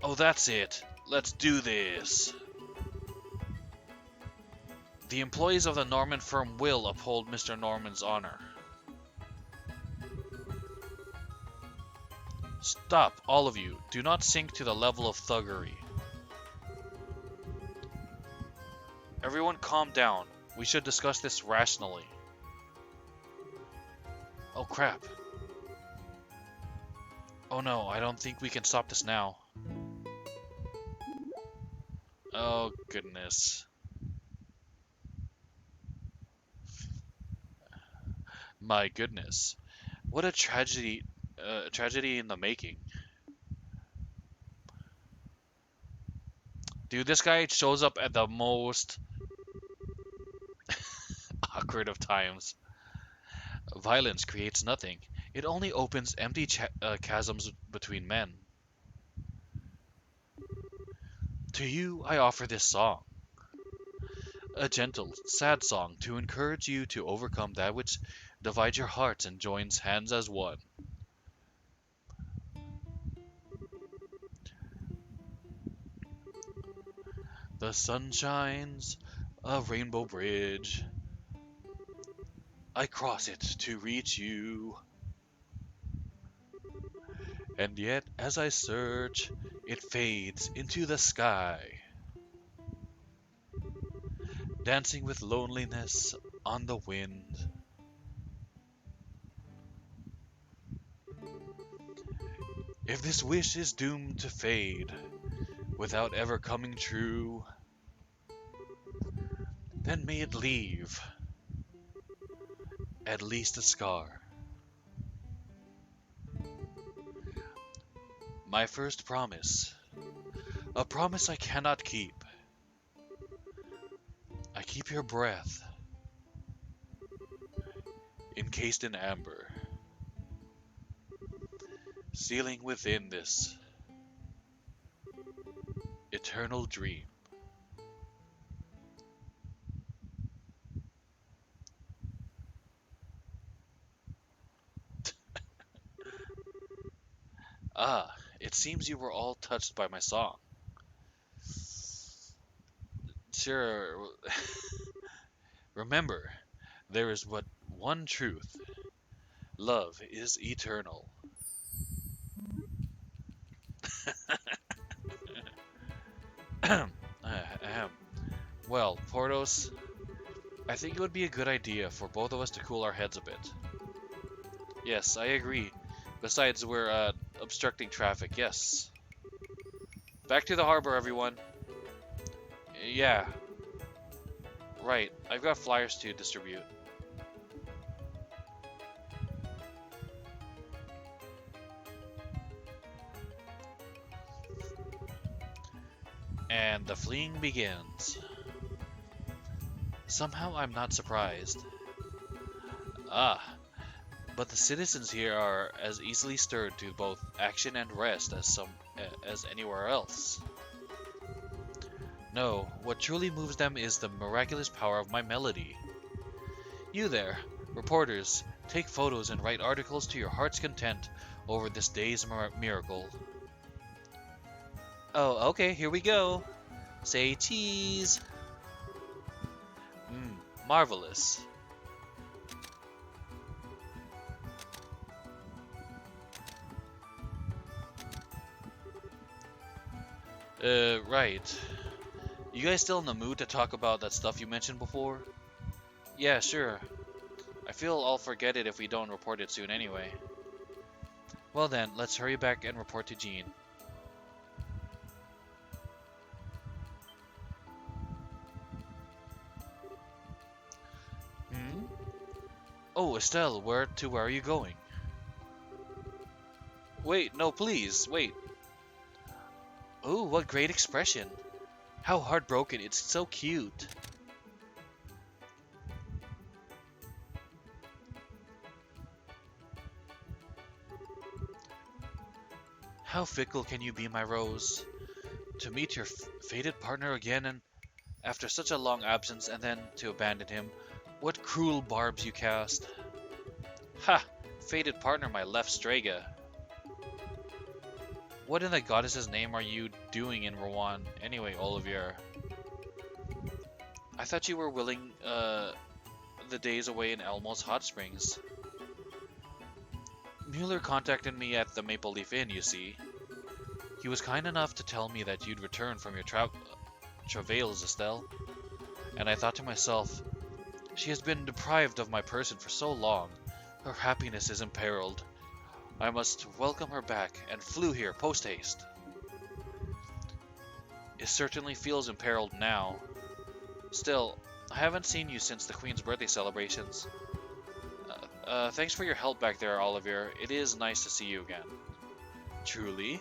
Oh, that's it. Let's do this. The employees of the Norman firm will uphold Mr. Norman's honor. Stop, all of you. Do not sink to the level of thuggery. Everyone calm down. We should discuss this rationally. Oh crap. Oh no, I don't think we can stop this now. Oh goodness. My goodness. What a tragedy in the making. Dude, this guy shows up at the most awkward of times. Violence creates nothing. It only opens empty chasms between men. To you, I offer this song. A gentle, sad song to encourage you to overcome that which divides your hearts and joins hands as one. The sun shines, a rainbow bridge. I cross it to reach you. And yet, as I search, it fades into the sky. Dancing with loneliness on the wind. If this wish is doomed to fade without ever coming true, then may it leave at least a scar. My first promise, a promise I cannot keep. I keep your breath, encased in amber, sealing within this eternal dream. Ah, it seems you were all touched by my song. Sure. Remember, there is but one truth. Love is eternal. Well, Portos, I think it would be a good idea for both of us to cool our heads a bit. Yes, I agree. Besides, we're obstructing traffic, yes. Back to the harbor, everyone. Yeah. Right, I've got flyers to distribute. And the fleeing begins. Somehow I'm not surprised. Ah, but the citizens here are as easily stirred to both action and rest as anywhere else. No, what truly moves them is the miraculous power of my melody. You there, reporters, take photos and write articles to your heart's content over this day's miracle. Oh, okay, here we go. Say cheese. Mmm, marvelous. Right. You guys still in the mood to talk about that stuff you mentioned before? Yeah, sure. I feel I'll forget it if we don't report it soon anyway. Well then, let's hurry back and report to Jean. Hmm? Oh, Estelle, where are you going? Wait, no, please, wait. Oh, what great expression. How heartbroken, it's so cute. How fickle can you be, my Rose? To meet your fated partner again and after such a long absence and then to abandon him. What cruel barbs you cast. Ha! Fated partner, my left Strega. What in the goddess's name are you doing in Rouen? Anyway, Olivier. I thought you were willing, the days away in Elmo's Hot Springs. Mueller contacted me at the Maple Leaf Inn, you see. He was kind enough to tell me that you'd returned from your travails, Estelle. And I thought to myself, she has been deprived of my person for so long. Her happiness is imperiled. I must welcome her back, and flew here post-haste. It certainly feels imperiled now. Still, I haven't seen you since the Queen's birthday celebrations. Thanks for your help back there, Olivier. It is nice to see you again. Truly?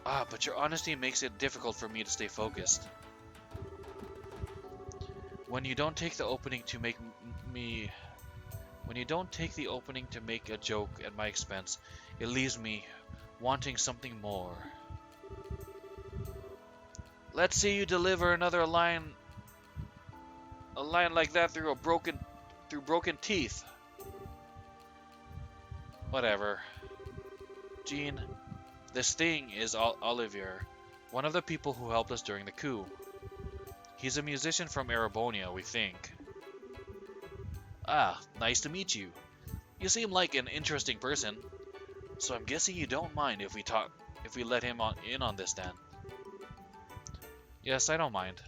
Ah, but your honesty makes it difficult for me to stay focused. When you don't take the opening to make a joke at my expense, it leaves me wanting something more. Let's see you deliver another line like that through broken teeth. Whatever. Jean, this thing is Olivier, one of the people who helped us during the coup. He's a musician from Erebonia, we think. Ah, nice to meet you. You seem like an interesting person, so I'm guessing you don't mind if we let him in on this then. Yes, I don't mind.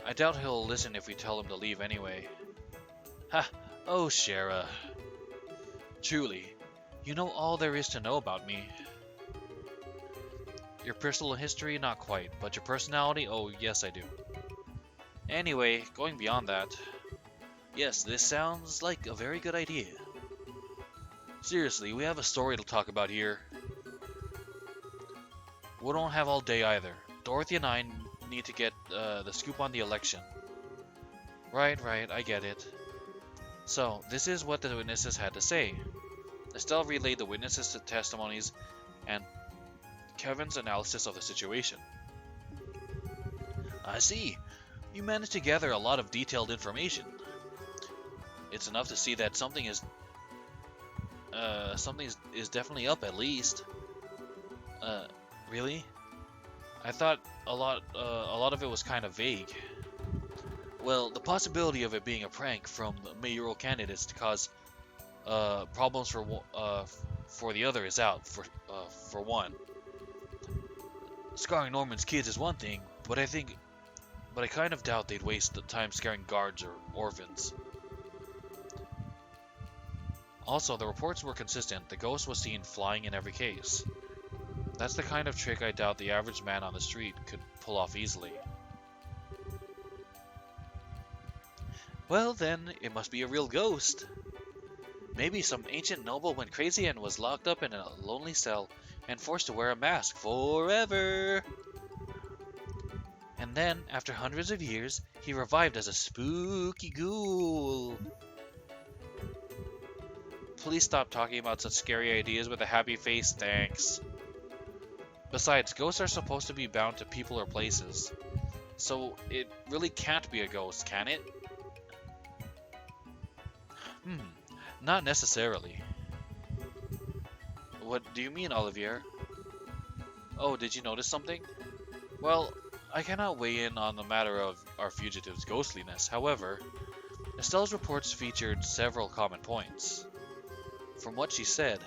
I doubt he'll listen if we tell him to leave anyway. Ha! Oh, Shara. Truly, you know all there is to know about me. Your personal history, not quite, but your personality, oh yes I do. Anyway, going beyond that, yes, this sounds like a very good idea. Seriously, we have a story to talk about here. We don't have all day either. Dorothy and I need to get the scoop on the election. Right, I get it. So, this is what the witnesses had to say. Estelle relayed the witnesses' testimonies and Kevin's analysis of the situation. I see. You managed to gather a lot of detailed information. It's enough to see that something is definitely up at least. Really? I thought a lot of it was kind of vague. Well, the possibility of it being a prank from the mayoral candidates to cause problems for the other is out for one. Scarring Norman's kids is one thing, but I kind of doubt they'd waste the time scaring guards or orphans. Also, the reports were consistent. The ghost was seen flying in every case. That's the kind of trick I doubt the average man on the street could pull off easily. Well then, it must be a real ghost. Maybe some ancient noble went crazy and was locked up in a lonely cell and forced to wear a mask forever. And then, after hundreds of years, he revived as a spooky ghoul. Please stop talking about such scary ideas with a happy face, thanks. Besides, ghosts are supposed to be bound to people or places, so it really can't be a ghost, can it? Not necessarily. What do you mean, Olivier? Oh, did you notice something? Well, I cannot weigh in on the matter of our fugitive's ghostliness. However, Estelle's reports featured several common points. From what she said,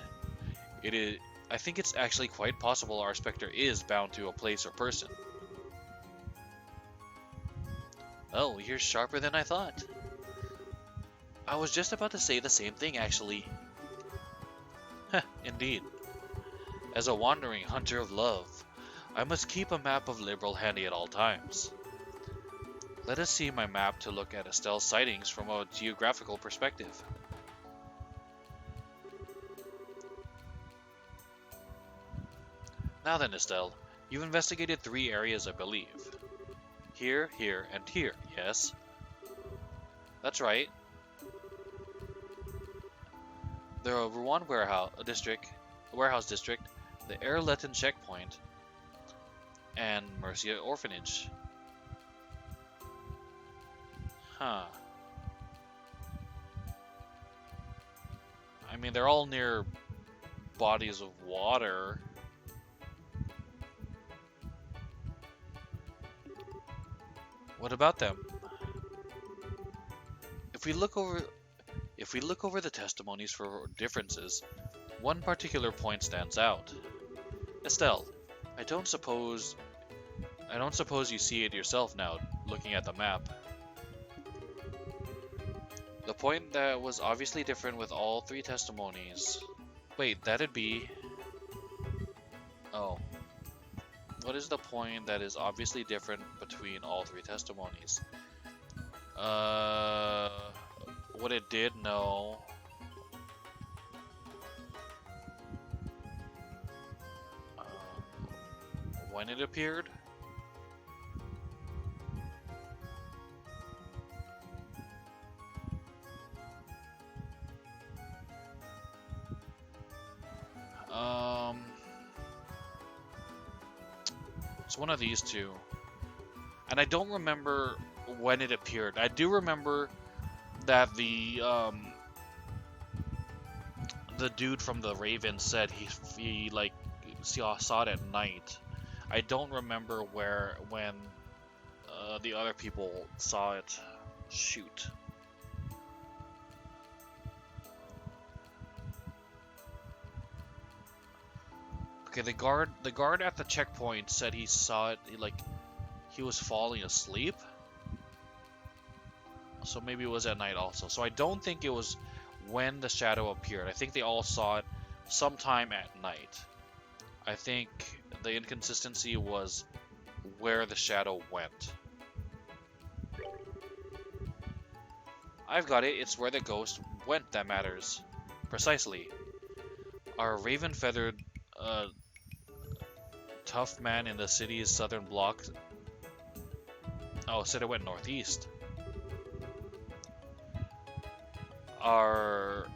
I think it's actually quite possible our specter is bound to a place or person. Oh, you're sharper than I thought. I was just about to say the same thing, actually. Heh, indeed. As a wandering hunter of love, I must keep a map of Liberl handy at all times. Let us see my map to look at Estelle's sightings from a geographical perspective. Now then, Estelle, you've investigated 3 areas, I believe. Here, here, and here, yes? That's right. The Rouen warehouse district, the Erletten checkpoint, and Mercia orphanage. Huh. I mean, they're all near bodies of water. What about them? If we look over the testimonies for differences, one particular point stands out. Estelle, I don't suppose you see it yourself now, looking at the map. The point that was obviously different with all 3 testimonies. Wait, that'd be... Oh. What is the point that is obviously different between all 3 testimonies? What it did, no. When it appeared? It's one of these 2. And I don't remember when it appeared. I do remember that the dude from the Raven said he like saw it at night. I don't remember when the other people saw it. Shoot. Okay, the guard at the checkpoint said he saw it, he was falling asleep. So maybe it was at night also. So I don't think it was when the shadow appeared. I think they all saw it sometime at night. I think the inconsistency was where the shadow went. I've got it. It's where the ghost went that matters. Precisely. Our raven-feathered tough man in the city's southern block said it went northeast. Our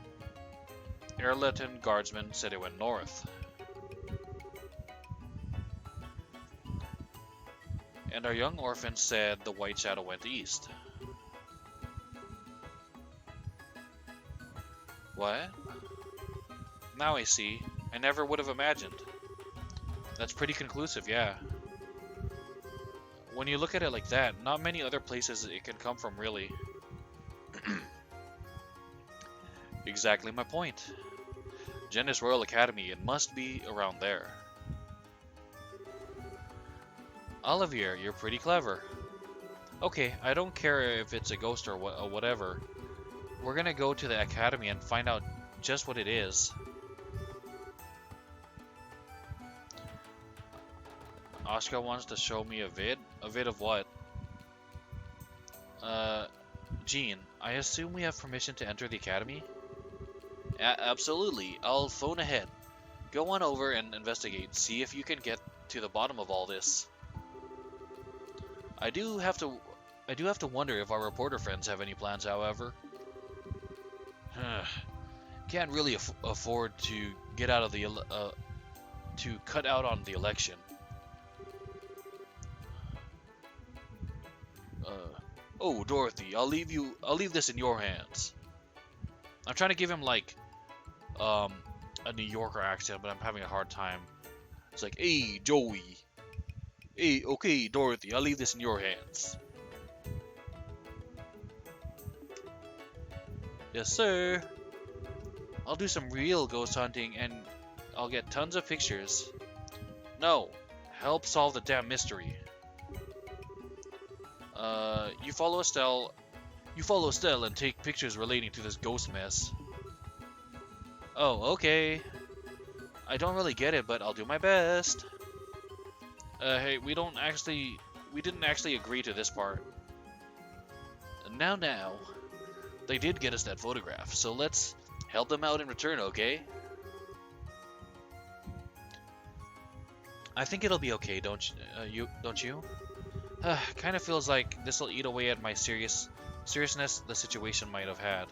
Erletten guardsman said it went north. And our young orphan said the white shadow went east. What? Now I see. I never would have imagined. That's pretty conclusive, yeah. When you look at it like that, not many other places it can come from, really. Exactly my point. Genis Royal Academy, it must be around there. Olivier, you're pretty clever. Okay, I don't care if it's a ghost or whatever. We're gonna go to the academy and find out just what it is. Oscar wants to show me a vid? A vid of what? Jean, I assume we have permission to enter the academy? Absolutely. I'll phone ahead. Go on over and investigate. See if you can get to the bottom of all this. I do have to wonder if our reporter friends have any plans, however. Can't really afford to get out of the to cut out on the election. Oh, Dorothy, I'll leave this in your hands. I'm trying to give him like a New Yorker accent, but I'm having a hard time. It's like, hey, Joey. Hey, okay, Dorothy, I'll leave this in your hands. Yes, sir. I'll do some real ghost hunting and I'll get tons of pictures. No, help solve the damn mystery. You follow Estelle. You follow Estelle and take pictures relating to this ghost mess. Oh, okay. I don't really get it, but I'll do my best. Hey, we didn't actually agree to this part. Now. They did get us that photograph, so let's help them out in return, okay? I think it'll be okay, don't you? Don't you? Kind of feels like this will eat away at my seriousness the situation might have had.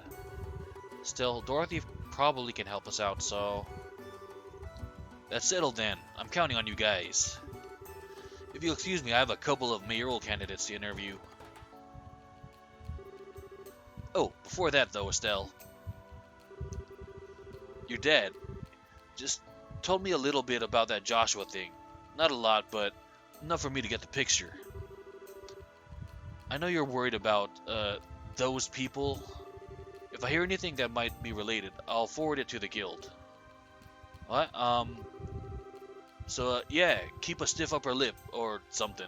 Still, Dorothy probably can help us out, so that's settled then. I'm counting on you guys. If you'll excuse me, I have a couple of mayoral candidates to interview. Oh, before that though, Estelle. Your dad just told me a little bit about that Joshua thing. Not a lot, but enough for me to get the picture. I know you're worried about, those people. If I hear anything that might be related, I'll forward it to the guild. What? So, yeah, keep a stiff upper lip, or something.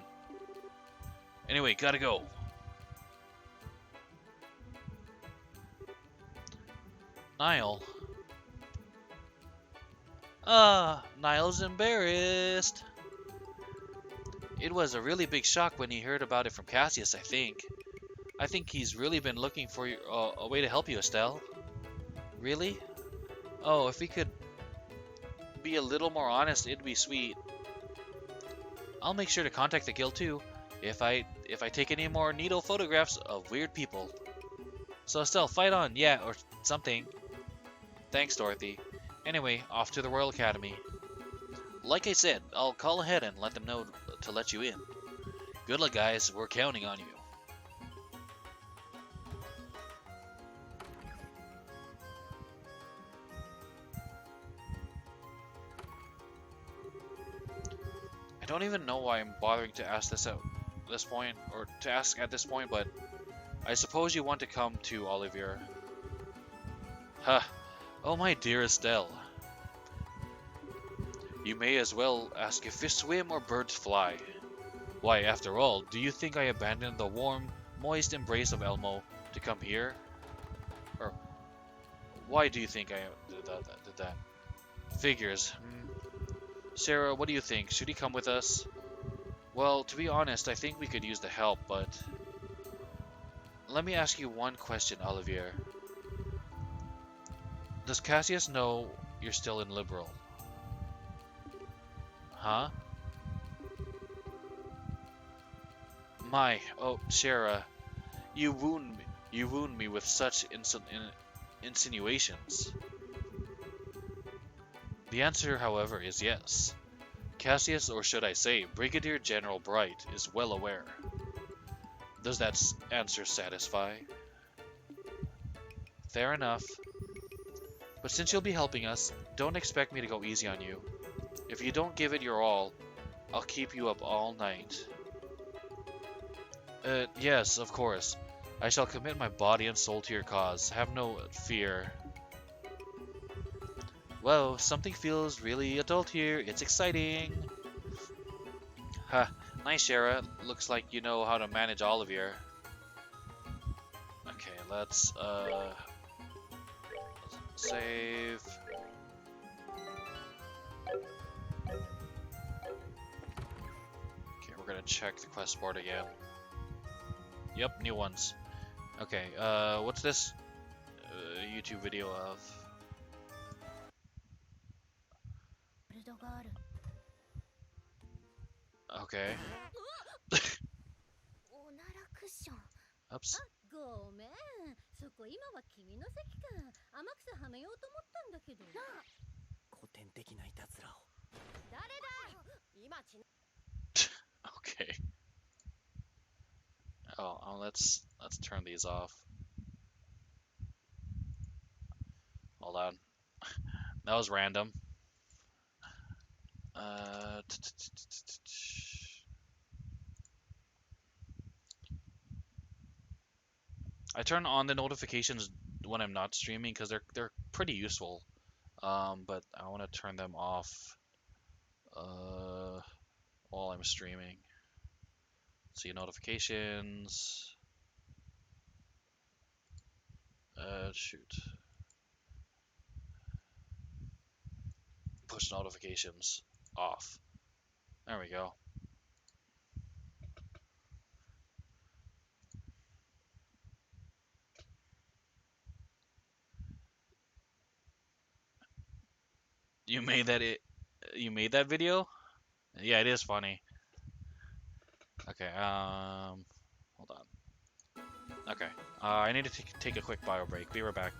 Anyway, gotta go. Niall. Niall's embarrassed. It was a really big shock when he heard about it from Cassius, I think. I think he's really been looking for a way to help you, Estelle. Really? Oh, if we could be a little more honest, it'd be sweet. I'll make sure to contact the guild too, if I take any more needle photographs of weird people. So Estelle, fight on, yeah, or something. Thanks, Dorothy. Anyway, off to the Royal Academy. Like I said, I'll call ahead and let them know to let you in. Good luck, guys. We're counting on you. I don't even know why I'm bothering to ask this at this point, but I suppose you want to come to Olivier. Huh. Oh, my dear Estelle. You may as well ask if fish swim or birds fly. Why, after all, do you think I abandoned the warm, moist embrace of Elmo to come here? Or why do you think I did that? Figures. Sarah, what do you think? Should he come with us? Well, to be honest, I think we could use the help, but... Let me ask you one question, Olivier. Does Cassius know you're still in Liberal? Huh? Oh, Sarah, you wound me with such insinuations. The answer, however, is yes. Cassius, or should I say, Brigadier General Bright, is well aware. Does that answer satisfy? Fair enough. But since you'll be helping us, don't expect me to go easy on you. If you don't give it your all, I'll keep you up all night. Yes, of course. I shall commit my body and soul to your cause. Have no fear. Whoa, something feels really adult here. It's exciting. Ha, nice, Shara. Looks like you know how to manage Olivier. Okay, let's, save. Okay, we're gonna check the quest board again. Yep, new ones. Okay, what's this YouTube video of? Okay. Oops. ごめん、そこ今は君の席か。天草はめようと思ったんだけど。古典的ないたずらを。誰だ？今ち。Okay. Oh, let's let's turn these off. Hold on. That was random. I turn on the notifications when I'm not streaming because they're pretty useful. But I want to turn them off while I'm streaming. See notifications. Shoot. Push notifications off. There we go. You made that you made that video? Yeah, it is funny. Okay, hold on. Okay. I need to take a quick bio break. Be right back.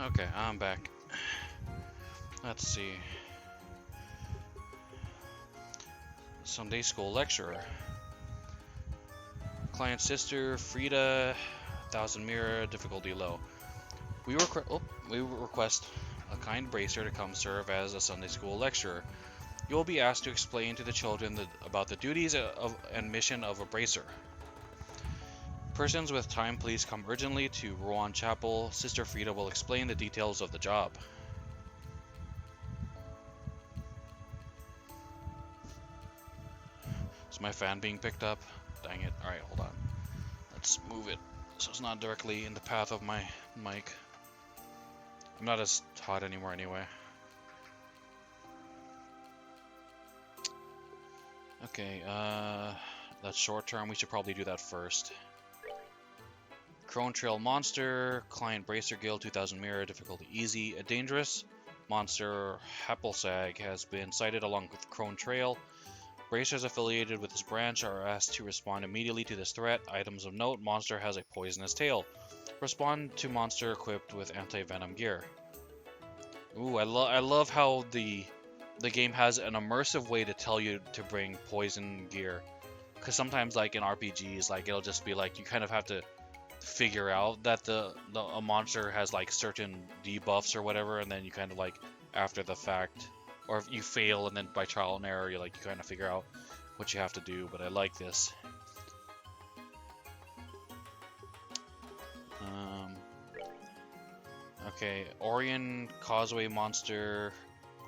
Okay, I'm back. Let's see. Sunday school lecturer. Client sister, Frida, 1000 Mirror, difficulty low. We request a kind bracer to come serve as a Sunday school lecturer. You will be asked to explain to the children about the duties and mission of a bracer. Persons with time, please come urgently to Rowan Chapel. Sister Frida will explain the details of the job. Is my fan being picked up? Dang it. Alright, hold on. Let's move it so it's not directly in the path of my mic. I'm not as hot anymore anyway. Okay, that's short term. We should probably do that first. Crone Trail Monster, Client Bracer Guild, 2000 Mirror, difficulty easy. A dangerous monster, Happelsag, has been sighted along with Crone Trail. Bracers affiliated with this branch are asked to respond immediately to this threat. Items of note: monster has a poisonous tail. Respond to monster equipped with anti-venom gear. Ooh, I love how the game has an immersive way to tell you to bring poison gear. Because sometimes, like in RPGs, like it'll just be like you kind of have to figure out that a monster has like certain debuffs or whatever, and then you kind of like after the fact, or if you fail and then by trial and error, you kind of figure out what you have to do. But I like this. Okay, Orion Causeway Monster,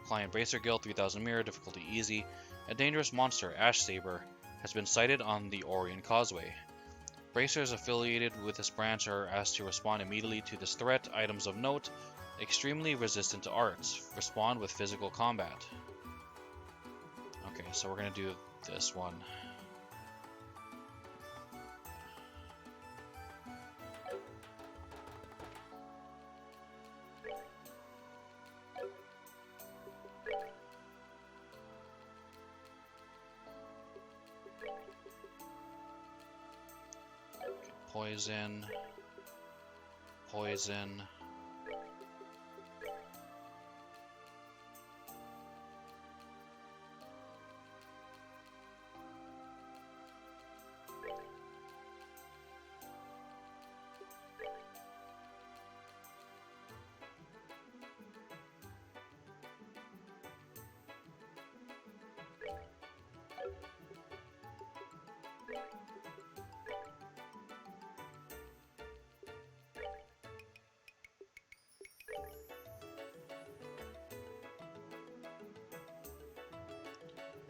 Client Bracer Guild, 3000 Mirror, difficulty easy. A dangerous monster, Ash Saber, has been sighted on the Orion Causeway. Bracers affiliated with this branch are asked to respond immediately to this threat. Items of note: extremely resistant to arts. Respond with physical combat. Okay, so we're gonna do this one. Poison. Poison.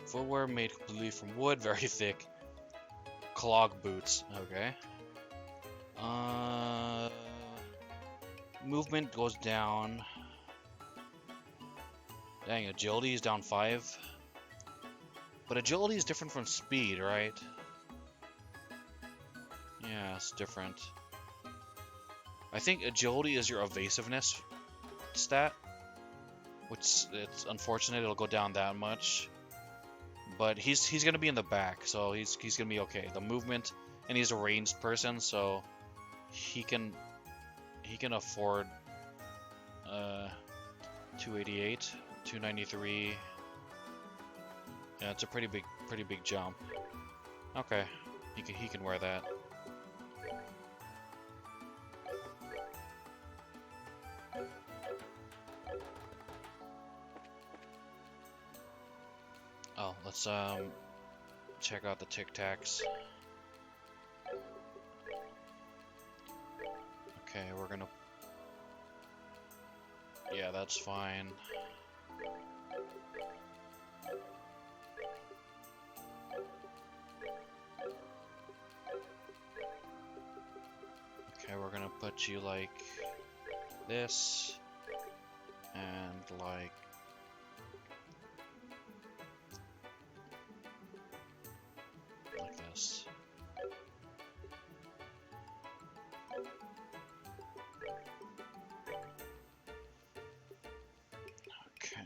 Footwear made completely from wood, very thick. Clog boots, okay. Movement goes down. Dang, agility is down 5. But agility is different from speed, right? Yeah, it's different. I think agility is your evasiveness stat, which it's unfortunate it'll go down that much. But he's gonna be in the back, so he's gonna be okay. The movement, and he's a ranged person, so he can afford 288, 293. Yeah, it's a pretty big jump. Okay, he can wear that. Oh, let's check out the Tic Tacs. Okay, we're gonna. Yeah, that's fine. Okay, we're gonna put you like this, and like this. Okay.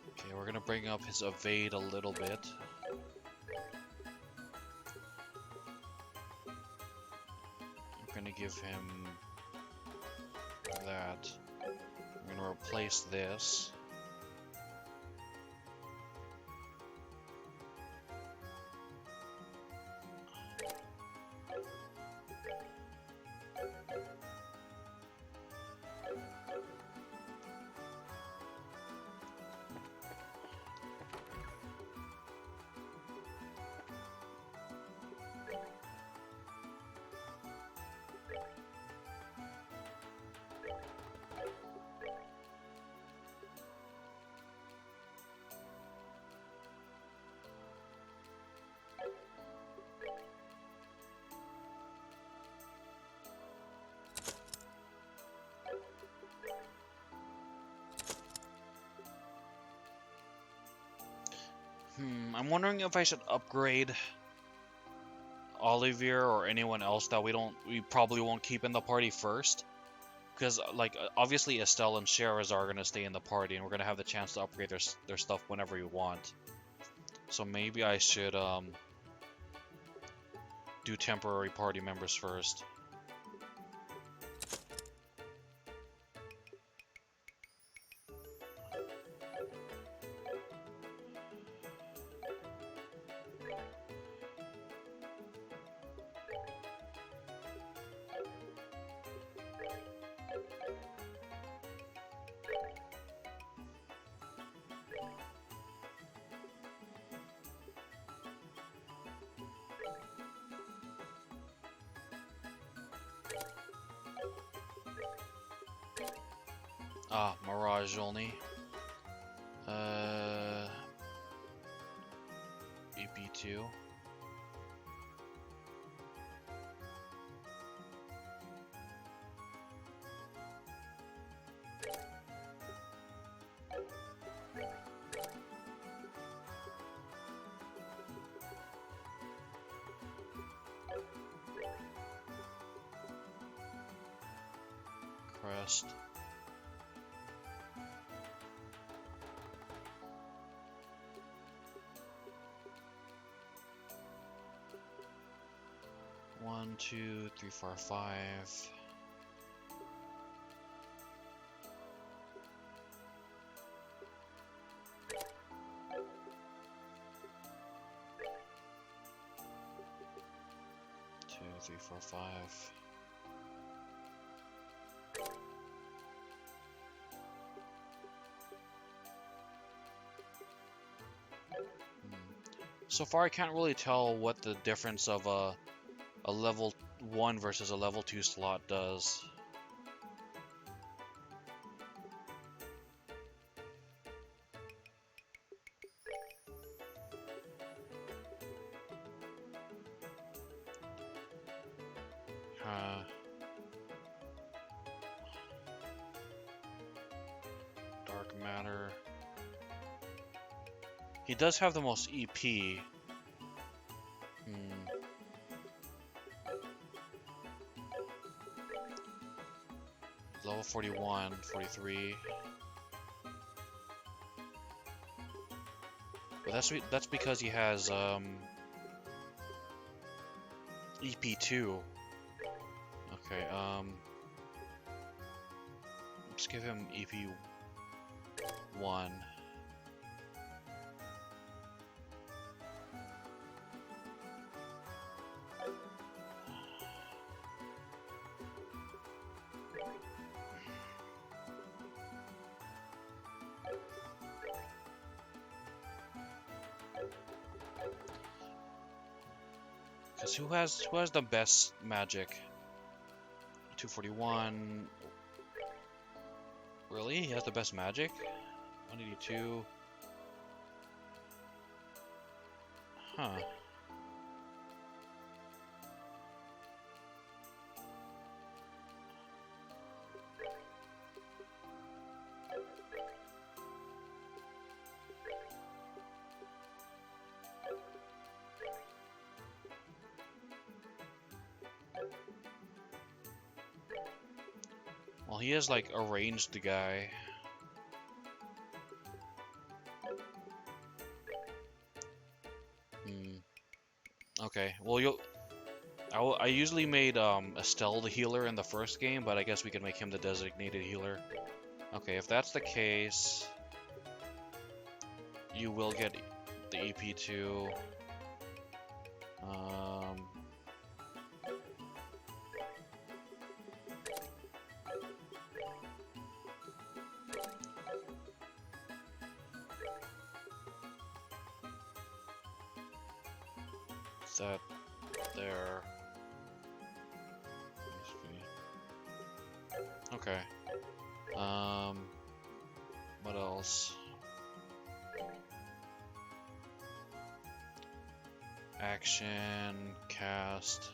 Okay, we're gonna bring up his evade a little bit. I'm gonna give him that. I'm gonna replace this. I'm wondering if I should upgrade Olivier or anyone else that we probably won't keep in the party first. Because, like, obviously Estelle and Sherazar are going to stay in the party, and we're going to have the chance to upgrade their stuff whenever we want. So maybe I should, do temporary party members first. Ah, Mirage only. EP2. Crest. One, two, three, four, five. Two, three, four, five. So far, I can't really tell what the difference of a level 1 versus a level 2 slot does. Dark matter. He does have the most EP. Level 41, 43. But that's because he has EP2. Okay, let's give him EP1. Cause who has the best magic? 241. Really? He has the best magic? 182. Huh. Well, he is like a ranged guy. Okay. Well, I usually made Estelle the healer in the first game, but I guess we can make him the designated healer. Okay, if that's the case, you will get the EP2. That there. Okay. What else? Action, cast.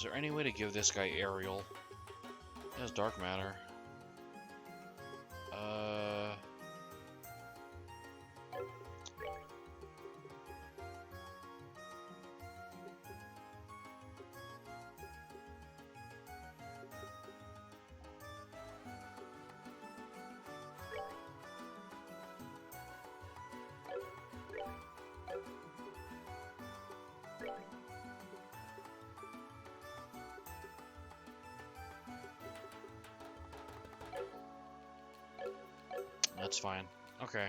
there any way to give this guy aerial? He has dark matter. That's fine. Okay.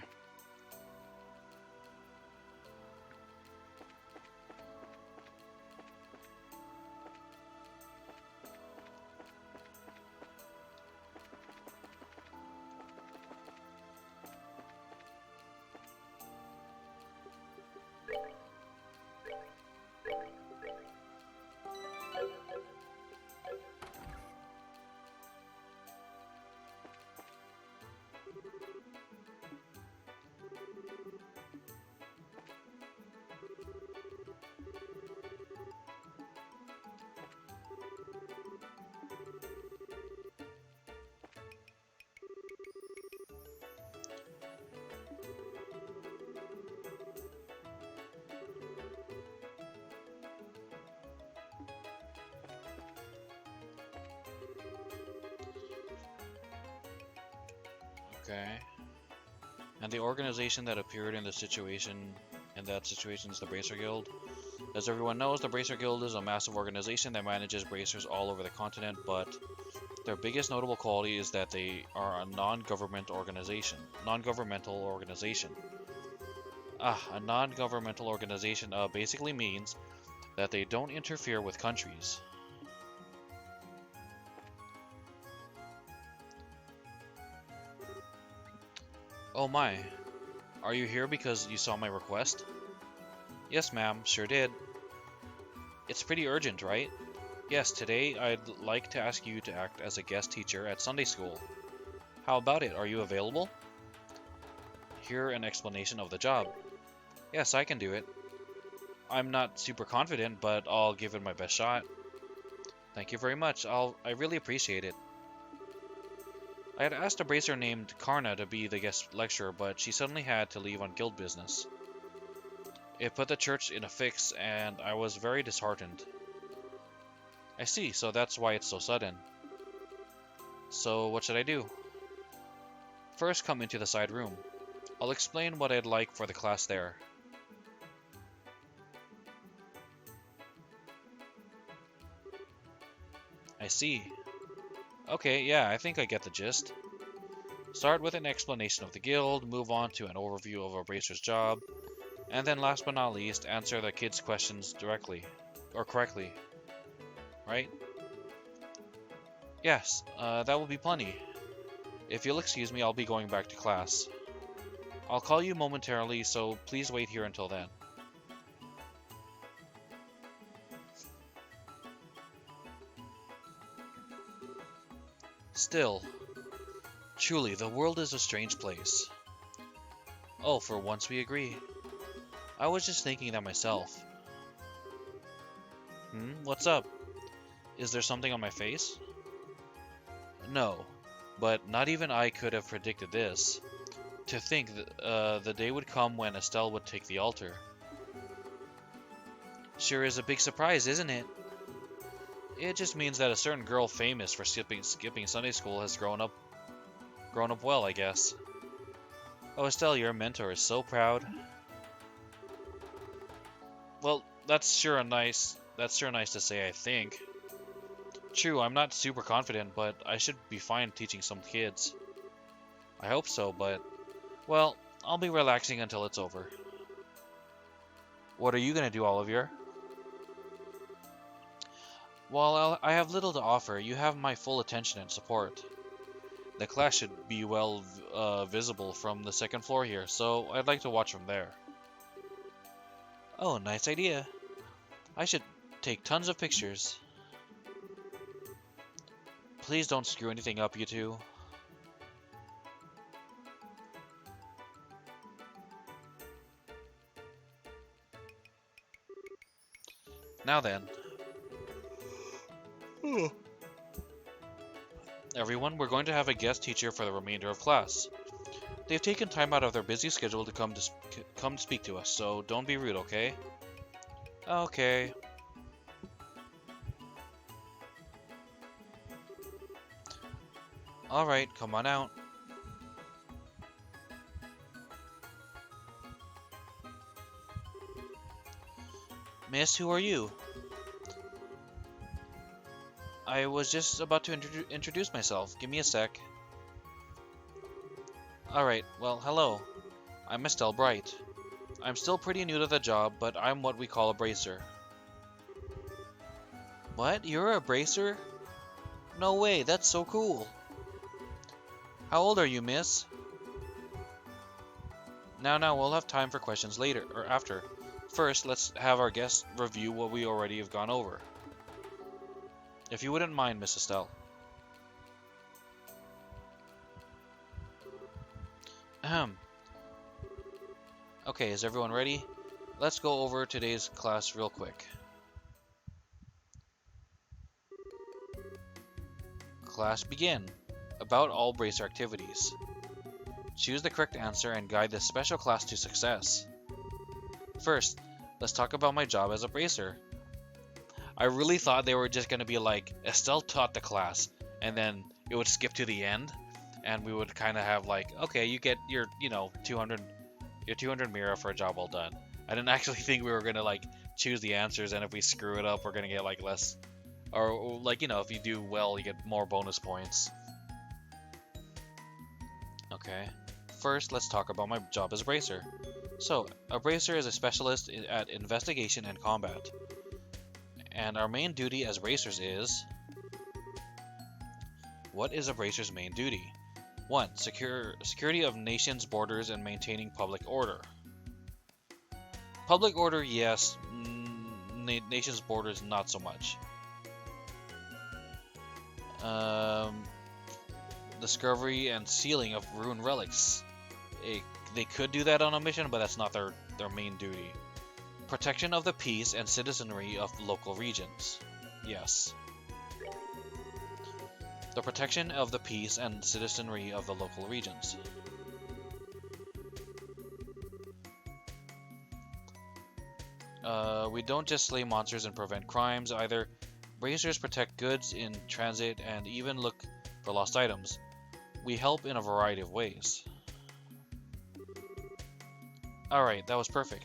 Okay. And the organization that appeared in that situation is the Bracer Guild. As everyone knows, the Bracer Guild is a massive organization that manages bracers all over the continent, but their biggest notable quality is that they are a non-governmental organization. A non-governmental organization basically means that they don't interfere with countries. Oh my, are you here because you saw my request? Yes, ma'am, sure did. It's pretty urgent, right? Yes, today I'd like to ask you to act as a guest teacher at Sunday school. How about it? Are you available? Hear an explanation of the job. Yes, I can do it. I'm not super confident, but I'll give it my best shot. Thank you very much. I really appreciate it. I had asked a bracer named Karna to be the guest lecturer, but she suddenly had to leave on guild business. It put the church in a fix, and I was very disheartened. I see, so that's why it's so sudden. So what should I do? First, come into the side room. I'll explain what I'd like for the class there. I see. Okay, yeah, I think I get the gist. Start with an explanation of the guild, move on to an overview of a bracer's job, and then last but not least, answer the kids' questions directly, or correctly. Right? Yes, that will be plenty. If you'll excuse me, I'll be going back to class. I'll call you momentarily, so please wait here until then. Still, truly, the world is a strange place. Oh, for once we agree. I was just thinking that myself. What's up? Is there something on my face? No, but not even I could have predicted this. To think that the day would come when Estelle would take the altar. Sure is a big surprise, isn't it? It just means that a certain girl famous for skipping Sunday school has grown up well, I guess. Oh, Estelle, your mentor is so proud. Well, that's sure nice to say, I think. True, I'm not super confident, but I should be fine teaching some kids. I hope so, but well, I'll be relaxing until it's over. What are you gonna do, Olivier? While I have little to offer, you have my full attention and support. The class should be well visible from the second floor here, so I'd like to watch from there. Oh, nice idea. I should take tons of pictures. Please don't screw anything up, you two. Now then. Everyone, we're going to have a guest teacher for the remainder of class. They've taken time out of their busy schedule to come to speak to us, so don't be rude, okay? Okay. Alright, come on out. Miss, who are you? I was just about to introduce myself. Give me a sec. Alright, well, hello. I'm Estelle Bright. I'm still pretty new to the job, but I'm what we call a bracer. What? You're a bracer? No way, that's so cool. How old are you, miss? Now, we'll have time for questions later, or after. First, let's have our guests review what we already have gone over. If you wouldn't mind, Miss Estelle. Ahem. Okay, is everyone ready? Let's go over today's class real quick. Class begin. About all bracer activities. Choose the correct answer and guide this special class to success. First, let's talk about my job as a bracer. I really thought they were just going to be like, Estelle taught the class, and then it would skip to the end, and we would kind of have like, okay, you get your, 200 Mira for a job well done. I didn't actually think we were going to like choose the answers, and if we screw it up, we're going to get like less, or like, if you do well, you get more bonus points. Okay, first let's talk about my job as a bracer. So, a bracer is a specialist at investigation and combat. And our main duty as bracers is... What is a bracer's main duty? 1. Security of nations' borders and maintaining public order. Public order, yes. Nations' borders, not so much. Discovery and sealing of ruined relics. They could do that on a mission, but that's not their main duty. Protection of the peace and citizenry of local regions. Yes. The protection of the peace and citizenry of the local regions. We don't just slay monsters and prevent crimes either. Bracers protect goods in transit and even look for lost items. We help in a variety of ways. Alright, that was perfect.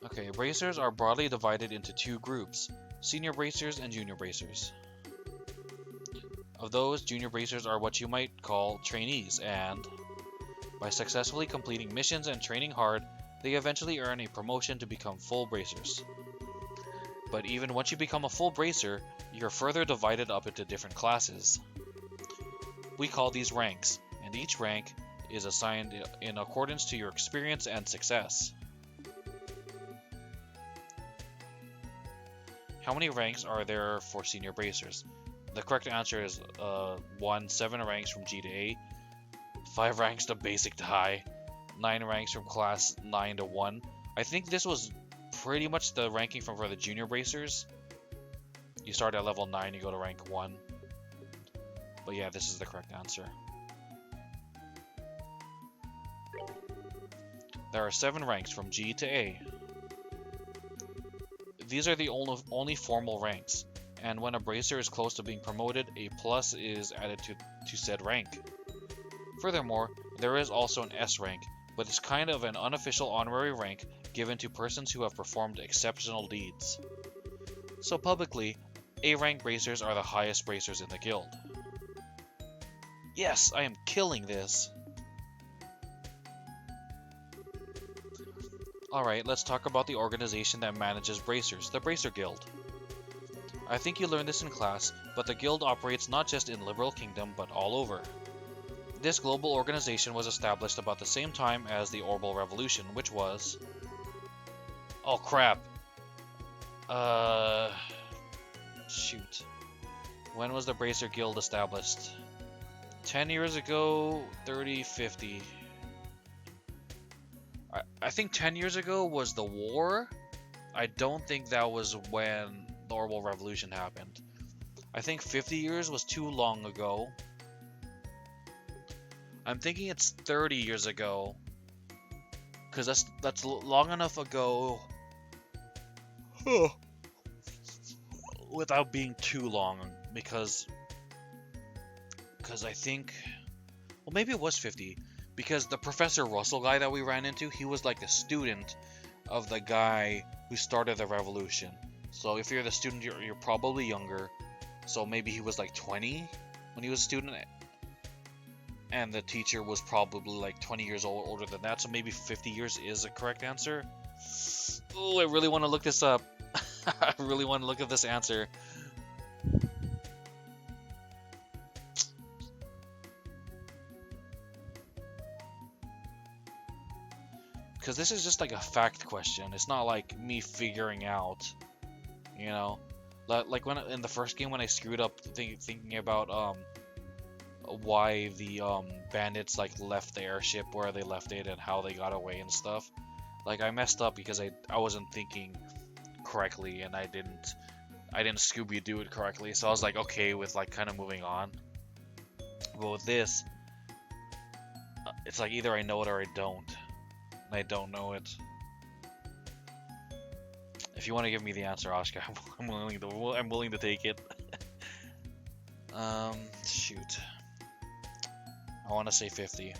Okay, bracers are broadly divided into two groups, senior bracers and junior bracers. Of those, junior bracers are what you might call trainees, and by successfully completing missions and training hard, they eventually earn a promotion to become full bracers. But even once you become a full bracer, you're further divided up into different classes. We call these ranks, and each rank is assigned in accordance to your experience and success. How many ranks are there for senior bracers? The correct answer is 1, 7 ranks from G to A, 5 ranks to basic to high, 9 ranks from class 9 to 1. I think this was pretty much the ranking for the junior bracers. You start at level 9, you go to rank 1. But yeah, this is the correct answer. There are 7 ranks from G to A. These are the only formal ranks, and when a bracer is close to being promoted, a plus is added to said rank. Furthermore, there is also an S rank, but it's kind of an unofficial honorary rank given to persons who have performed exceptional deeds. So publicly, A rank bracers are the highest bracers in the guild. Yes, I am killing this! Alright, let's talk about the organization that manages bracers, the Bracer Guild. I think you learned this in class, but the guild operates not just in Liberl Kingdom, but all over. This global organization was established about the same time as the Orbital Revolution, which was... Oh crap! Shoot. When was the Bracer Guild established? 10 years ago, 30, 50... I think 10 years ago was the war. I don't think that was when the Orbital Revolution happened. I think 50 years was too long ago. I'm thinking it's 30 years ago, because that's long enough ago without being too long, because I think, well, maybe it was 50, because the Professor Russell guy that we ran into, he was like a student of the guy who started the revolution. So if you're the student, you're probably younger. So maybe he was like 20 when he was a student, and the teacher was probably like 20 years older than that. So maybe 50 years is a correct answer. Oh, I really want to look this up. I really want to look at this answer. Because this is just like a fact question. It's not like me figuring out, you know, like when in the first game when I screwed up thinking about why the bandits like left the airship where they left it and how they got away and stuff. Like I messed up because I wasn't thinking correctly, and I didn't Scooby-Doo it correctly. So I was like okay with like kind of moving on. But with this, it's like either I know it or I don't. And I don't know it. If you want to give me the answer, Oscar, I'm willing to take it. Shoot. I want to say 50.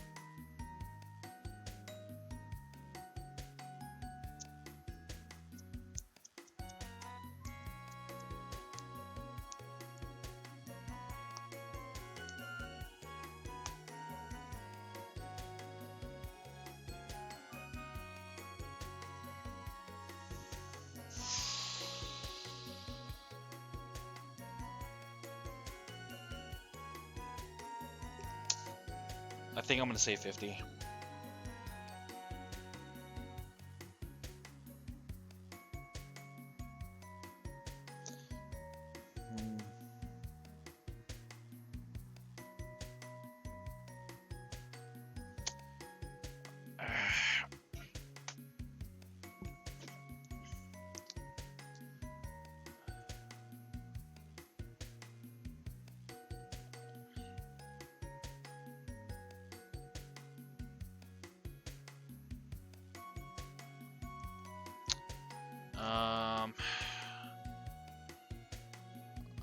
I think I'm gonna say 50.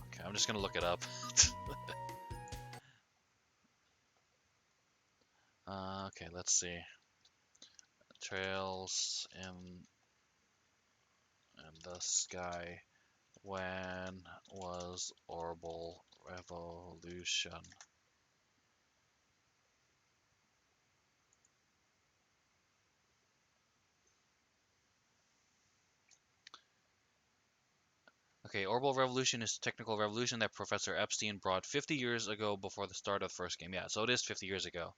Okay, I'm just gonna look it up. Okay, let's see. Trails in the sky. When was Orbital Revolution? Okay, Orbital Revolution is a technical revolution that Professor Epstein brought 50 years ago before the start of the first game. Yeah, so it is 50 years ago.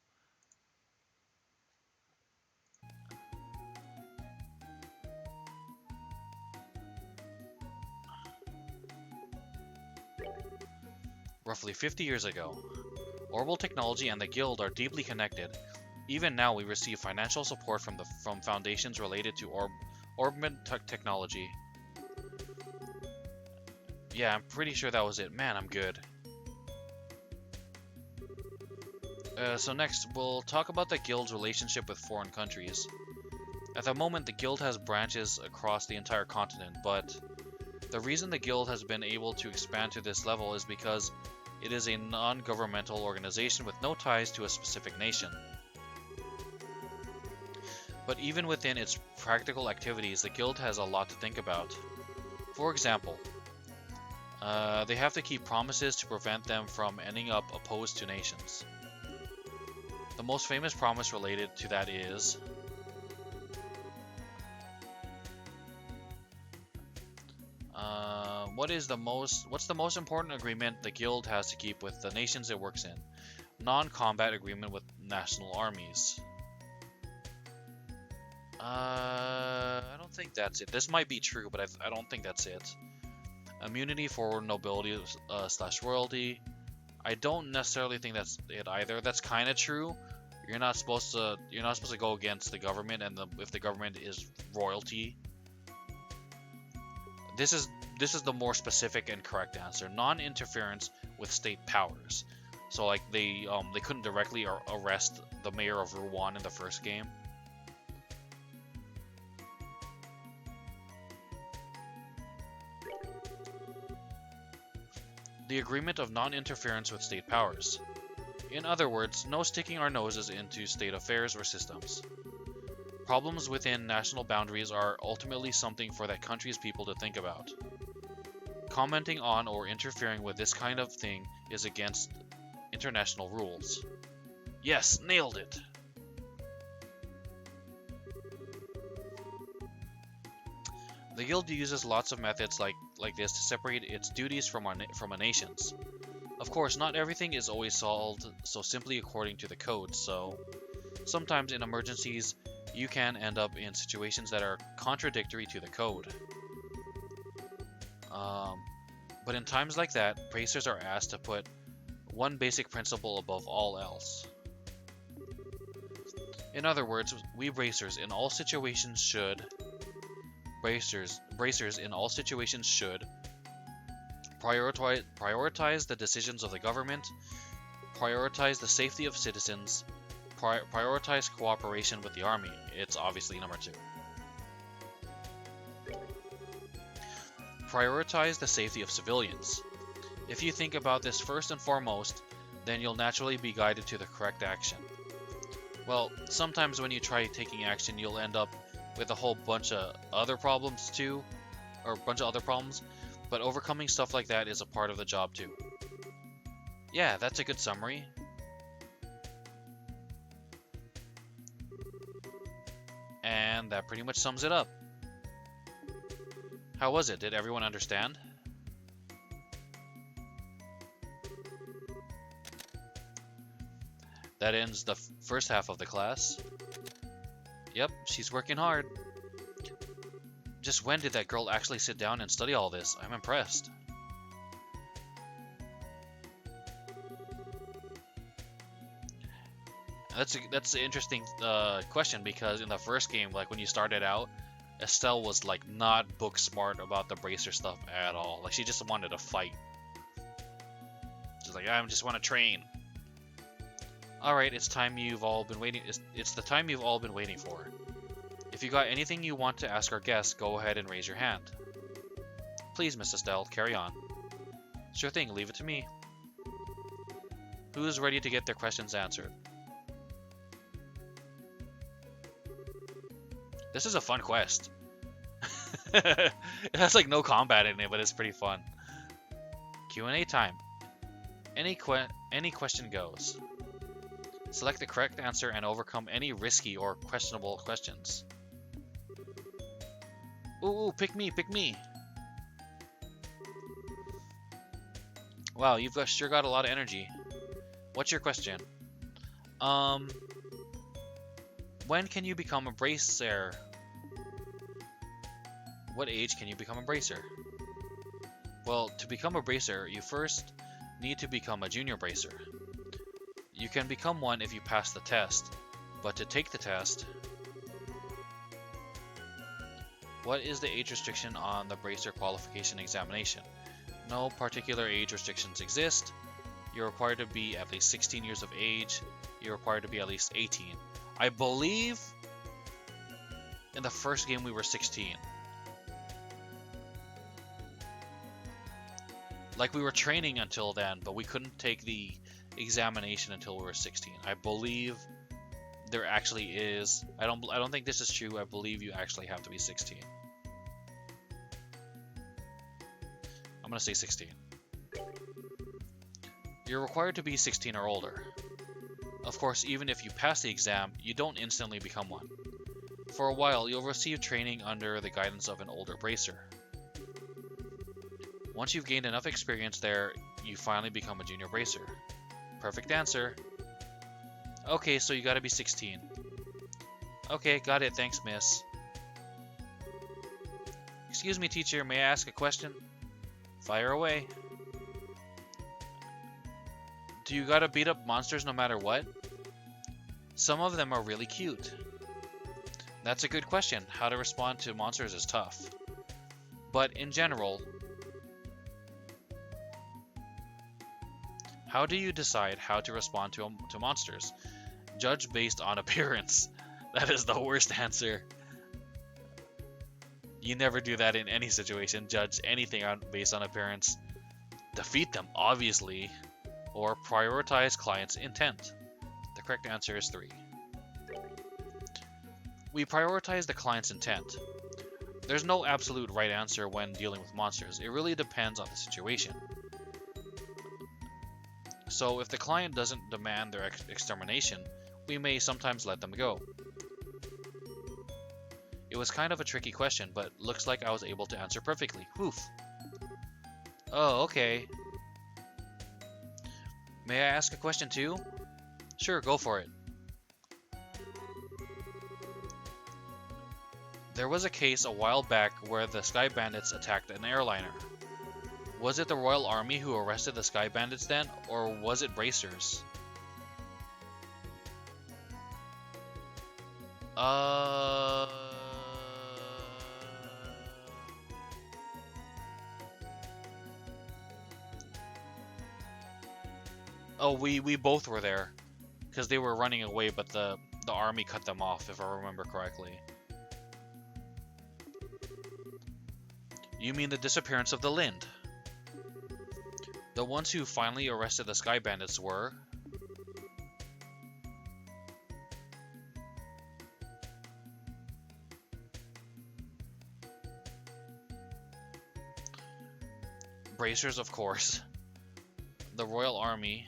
Roughly 50 years ago. Orbital technology and the Guild are deeply connected. Even now, we receive financial support from foundations related to orbital technology. Yeah, I'm pretty sure that was it. Man, I'm good. So next, we'll talk about the Guild's relationship with foreign countries. At the moment, the Guild has branches across the entire continent, but the reason the Guild has been able to expand to this level is because it is a non-governmental organization with no ties to a specific nation. But even within its practical activities, the Guild has a lot to think about. For example, they have to keep promises to prevent them from ending up opposed to nations. The most famous promise related to that is what's the most important agreement the Guild has to keep with the nations it works in? Non-combat agreement with national armies. I don't think that's it. This might be true, but I don't think that's it. Immunity for nobility slash royalty. I don't necessarily think that's it either. That's kind of true. You're not supposed to go against the government, and if the government is royalty, This is the more specific and correct answer. Non-interference with state powers. So like they couldn't directly arrest the mayor of Rouen in the first game. The agreement of non-interference with state powers. In other words, no sticking our noses into state affairs or systems. Problems within national boundaries are ultimately something for that country's people to think about. Commenting on or interfering with this kind of thing is against international rules. Yes, nailed it! The guild uses lots of methods like this to separate its duties from a nation's. Of course, not everything is always solved so simply according to the code, so sometimes in emergencies, you can end up in situations that are contradictory to the code. But in times like that, bracers are asked to put one basic principle above all else. In other words, we bracers in all situations should prioritize the decisions of the government, prioritize the safety of citizens, prioritize cooperation with the army. It's obviously number 2. Prioritize the safety of civilians. If you think about this first and foremost, then you'll naturally be guided to the correct action. Well, sometimes when you try taking action, you'll end up with a whole bunch of other problems too, or a bunch of other problems, but overcoming stuff like that is a part of the job too. Yeah, that's a good summary. And that pretty much sums it up. How was it? Did everyone understand? That ends the first half of the class. Yep, she's working hard. Just when did that girl actually sit down and study all this? I'm impressed. That's an interesting question, because in the first game, like when you started out, Estelle was like not book smart about the bracer stuff at all. Like she just wanted to fight. She's like, I just want to train. Alright, it's time you've all been waiting. It's the time you've all been waiting for. If you got anything you want to ask our guests, go ahead and raise your hand. Please, Miss Estelle, carry on. Sure thing, leave it to me. Who's ready to get their questions answered? This is a fun quest. It has like no combat in it, but it's pretty fun. Q&A time. Any question goes. Select the correct answer and overcome any risky or questionable questions. Ooh, pick me, pick me. Wow, you've sure got a lot of energy. What's your question? When can you become a bracer? What age can you become a bracer? Well, to become a bracer, you first need to become a junior bracer. You can become one if you pass the test, but to take the test... What is the age restriction on the bracer qualification examination? No particular age restrictions exist. You're required to be at least 16 years of age. You're required to be at least 18. I believe in the first game we were 16. Like we were training until then, but we couldn't take the examination until we were 16. I believe there actually is. I don't think this is true. I believe you actually have to be 16. I'm gonna say 16. You're required to be 16 or older. Of course, even if you pass the exam, you don't instantly become one. For a while, you'll receive training under the guidance of an older bracer. Once you've gained enough experience there, you finally become a junior bracer. Perfect answer. Okay, so you gotta be 16. Okay, got it, thanks, miss. Excuse me, teacher, may I ask a question? Fire away. Do you gotta beat up monsters no matter what? Some of them are really cute. That's a good question. How to respond to monsters is tough. But in general, how do you decide how to respond to monsters? Judge based on appearance. That is the worst answer. You never do that in any situation. Judge anything based on appearance. Defeat them, obviously. Or prioritize client's intent. The correct answer is 3. We prioritize the client's intent. There's no absolute right answer when dealing with monsters. It really depends on the situation. So if the client doesn't demand their extermination, we may sometimes let them go. It was kind of a tricky question, but looks like I was able to answer perfectly. Woof. Oh, okay. May I ask a question too? Sure, go for it. There was a case a while back where the Sky Bandits attacked an airliner. Was it the Royal Army who arrested the Sky Bandits then, or was it Bracers? Oh, we both were there, because they were running away, but the army cut them off, if I remember correctly. You mean the disappearance of the Lind? The ones who finally arrested the Sky Bandits were... Bracers, of course. The Royal Army.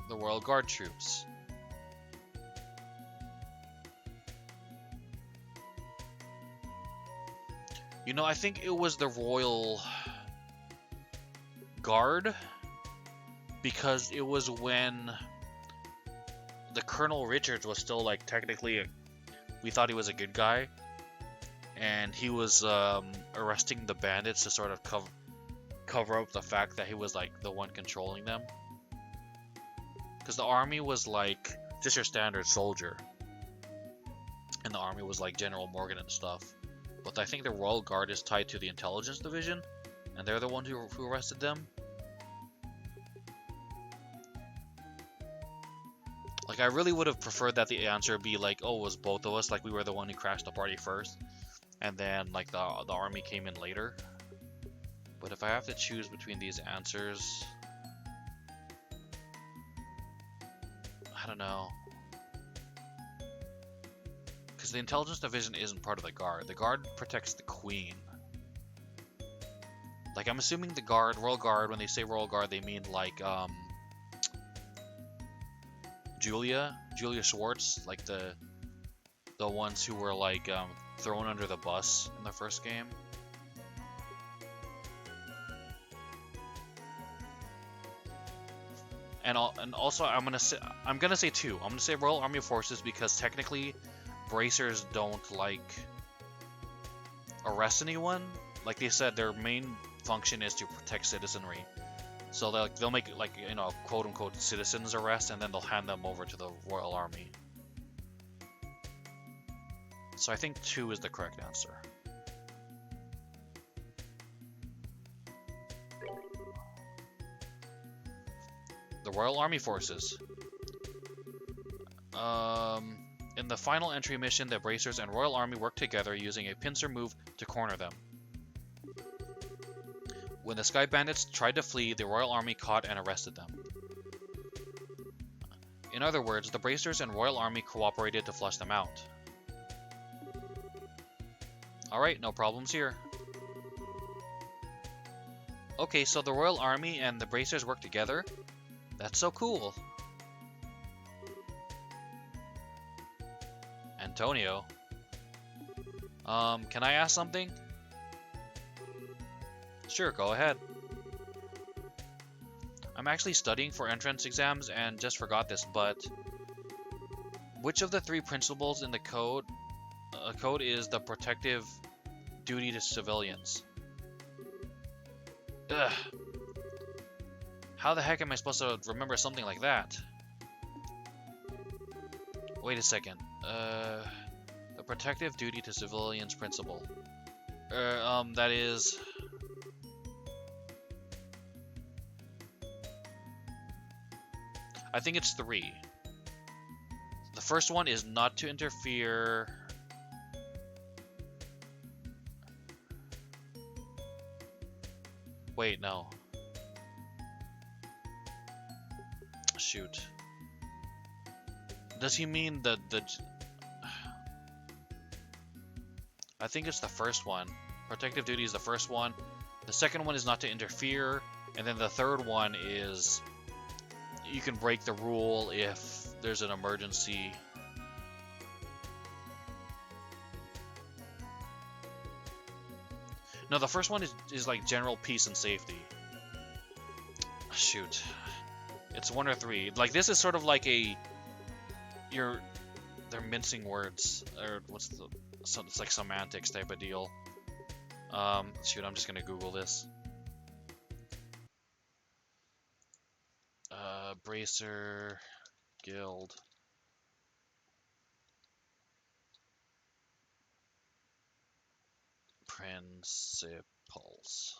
The Royal Guard troops. You know, I think it was the Royal Guard, because it was when the Colonel Richards was still, like, technically we thought he was a good guy, and he was arresting the bandits to sort of cover up the fact that he was, like, the one controlling them. Because the army was, like, just your standard soldier, and the army was, like, General Morgan and stuff. But I think the Royal Guard is tied to the Intelligence Division, and they're the ones who arrested them. Like, I really would have preferred that the answer be like, oh, it was both of us, like we were the one who crashed the party first, and then like the army came in later. But if I have to choose between these answers, I don't know. Because the Intelligence Division isn't part of the Guard. The Guard protects the Queen. Like, I'm assuming the Guard, Royal Guard, when they say Royal Guard, they mean like, Julia Schwartz, like the ones who were like thrown under the bus in the first game. And also I'm gonna say 2. I'm gonna say Royal Army Forces, because technically Bracers don't like arrest anyone. Like they said, their main function is to protect citizenry. So they'll make, like, you know, quote unquote citizens arrest, and then they'll hand them over to the Royal Army. So I think 2 is the correct answer. The Royal Army Forces. In the final entry mission, the Bracers and Royal Army worked together using a pincer move to corner them. When the Sky Bandits tried to flee, the Royal Army caught and arrested them. In other words, the Bracers and Royal Army cooperated to flush them out. Alright, no problems here. Okay, so the Royal Army and the Bracers work together? That's so cool. Antonio. Can I ask something? Sure, go ahead. I'm actually studying for entrance exams and just forgot this, but which of the 3 principles in the code is the protective duty to civilians? Ugh. How the heck am I supposed to remember something like that? Wait a second. The protective duty to civilians principle. That is... I think it's 3. The first one is not to interfere... Wait, no. Shoot. Does he mean the... I think it's the first one. Protective duty is the first one. The second one is not to interfere. And then the third one is... You can break the rule if there's an emergency. No, the first one is like general peace and safety. Shoot. It's 1 or 3. Like, this is sort of like a... They're mincing words. Or what's the... So it's like semantics type of deal. Shoot, I'm just gonna Google this. Bracer Guild. Principles.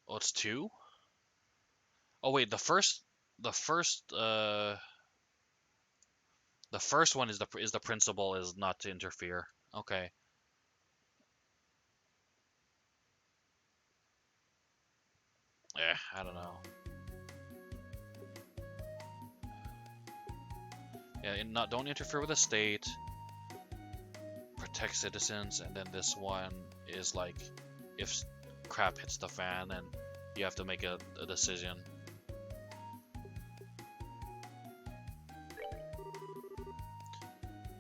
Oh, it's 2? Oh wait, the first one is the principle is not to interfere. Okay. I don't know. Yeah, don't interfere with the state. Protect citizens, and then this one is like if crap hits the fan and you have to make a decision.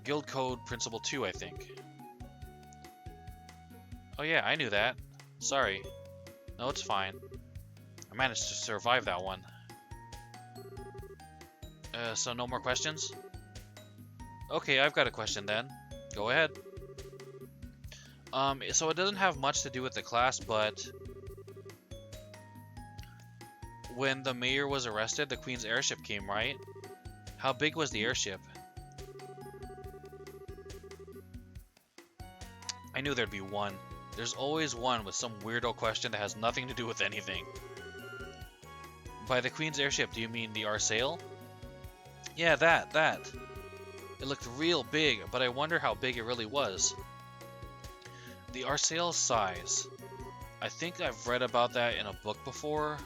Guild Code Principle 2, I think. Oh yeah, I knew that. Sorry. No, it's fine. I managed to survive that one. So no more questions? Okay, I've got a question then. Go ahead. So it doesn't have much to do with the class, but... When the mayor was arrested, the Queen's airship came, right? How big was the airship? I knew there'd be one. There's always one with some weirdo question that has nothing to do with anything. By the Queen's airship, do you mean the Arsail? Yeah, that. It looked real big, but I wonder how big it really was. The Arsail's size. I think I've read about that in a book before.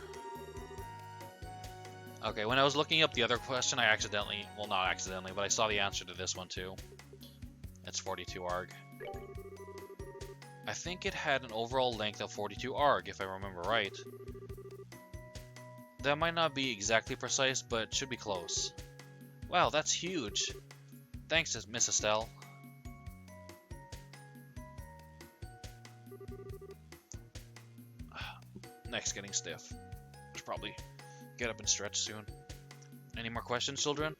Okay, when I was looking up the other question, I accidentally, well not accidentally, but I saw the answer to this one too. It's 42 arg. I think it had an overall length of 42 arg, if I remember right. That might not be exactly precise, but should be close. Wow, that's huge. Thanks, Miss Estelle. Neck's getting stiff. Should probably get up and stretch soon. Any more questions, children?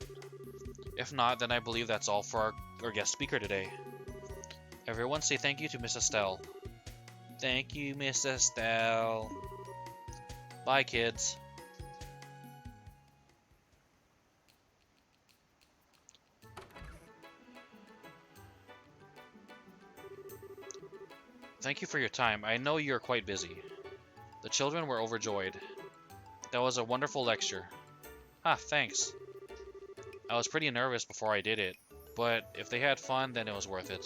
If not, then I believe that's all for our guest speaker today. Everyone say thank you to Miss Estelle. Thank you, Miss Estelle. Bye, kids. Thank you for your time. I know you're quite busy. The children were overjoyed. That was a wonderful lecture. Ah, thanks. I was pretty nervous before I did it, but if they had fun, then it was worth it.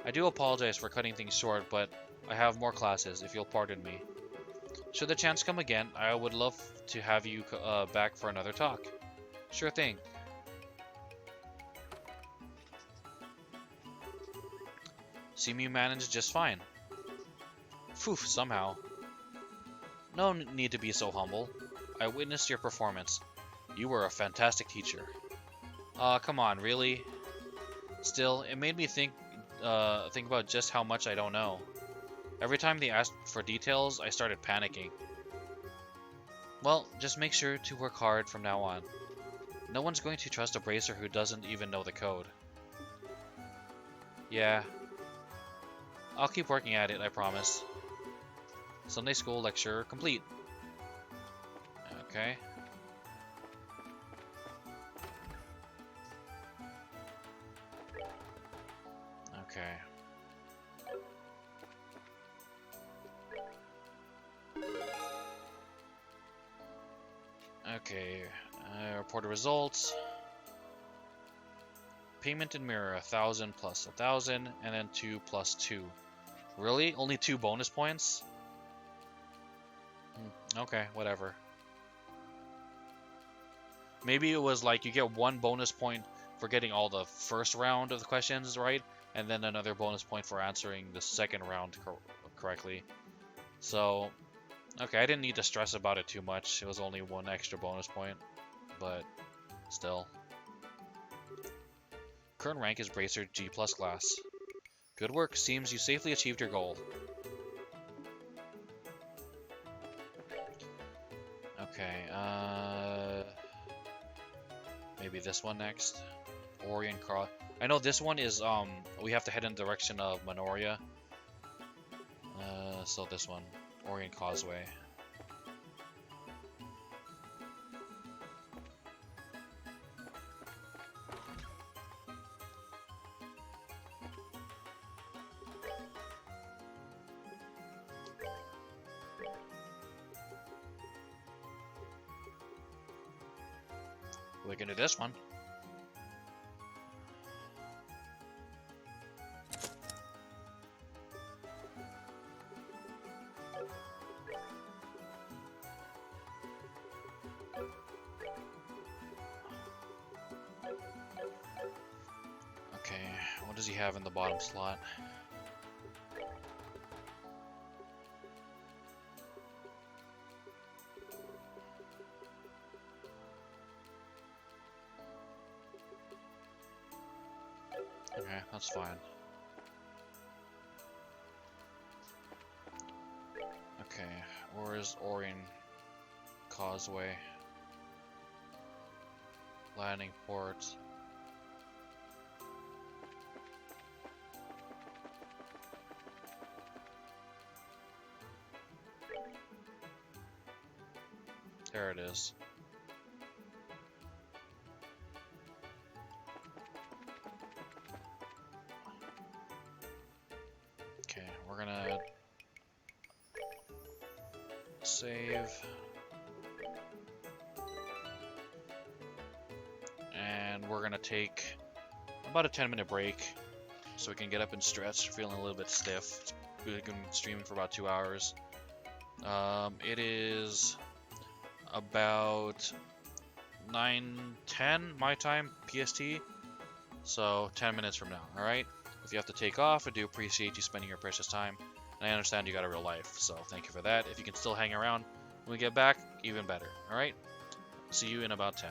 I do apologize for cutting things short, but I have more classes, if you'll pardon me. Should the chance come again, I would love to have you back for another talk. Sure thing. Seem you managed just fine. Phew, somehow. No need to be so humble. I witnessed your performance. You were a fantastic teacher. Aw, come on, really? Still, it made me think about just how much I don't know. Every time they asked for details, I started panicking. Well, just make sure to work hard from now on. No one's going to trust a bracer who doesn't even know the code. Yeah. I'll keep working at it, I promise. Sunday school lecture complete. Okay. Okay. Okay. Report the results. Payment in mirror, 1,000 plus 1,000, and then 2 plus 2. Really? Only 2 bonus points? Okay, whatever. Maybe it was like you get 1 bonus point for getting all the first round of the questions right, and then another bonus point for answering the second round correctly. So, okay, I didn't need to stress about it too much. It was only 1 extra bonus point, but still. Current rank is Bracer G+ class. Good work, seems you safely achieved your goal. Okay, maybe this one next. Orient Cross. I know this one is, we have to head in the direction of Minoria. So this one, Orient Causeway. We can do this one. Okay, what does he have in the bottom slot? Okay, that's fine. Okay, where is Orient Causeway? Landing port. There it is. Okay, we're gonna save. And we're gonna take about a 10-minute break so we can get up and stretch, feeling a little bit stiff. We've been streaming for about 2 hours. It is about 9:10 my time, PST. So 10 minutes from now, alright? If you have to take off, I do appreciate you spending your precious time. And I understand you got a real life, so thank you for that. If you can still hang around when we get back, even better, alright? See you in about 10.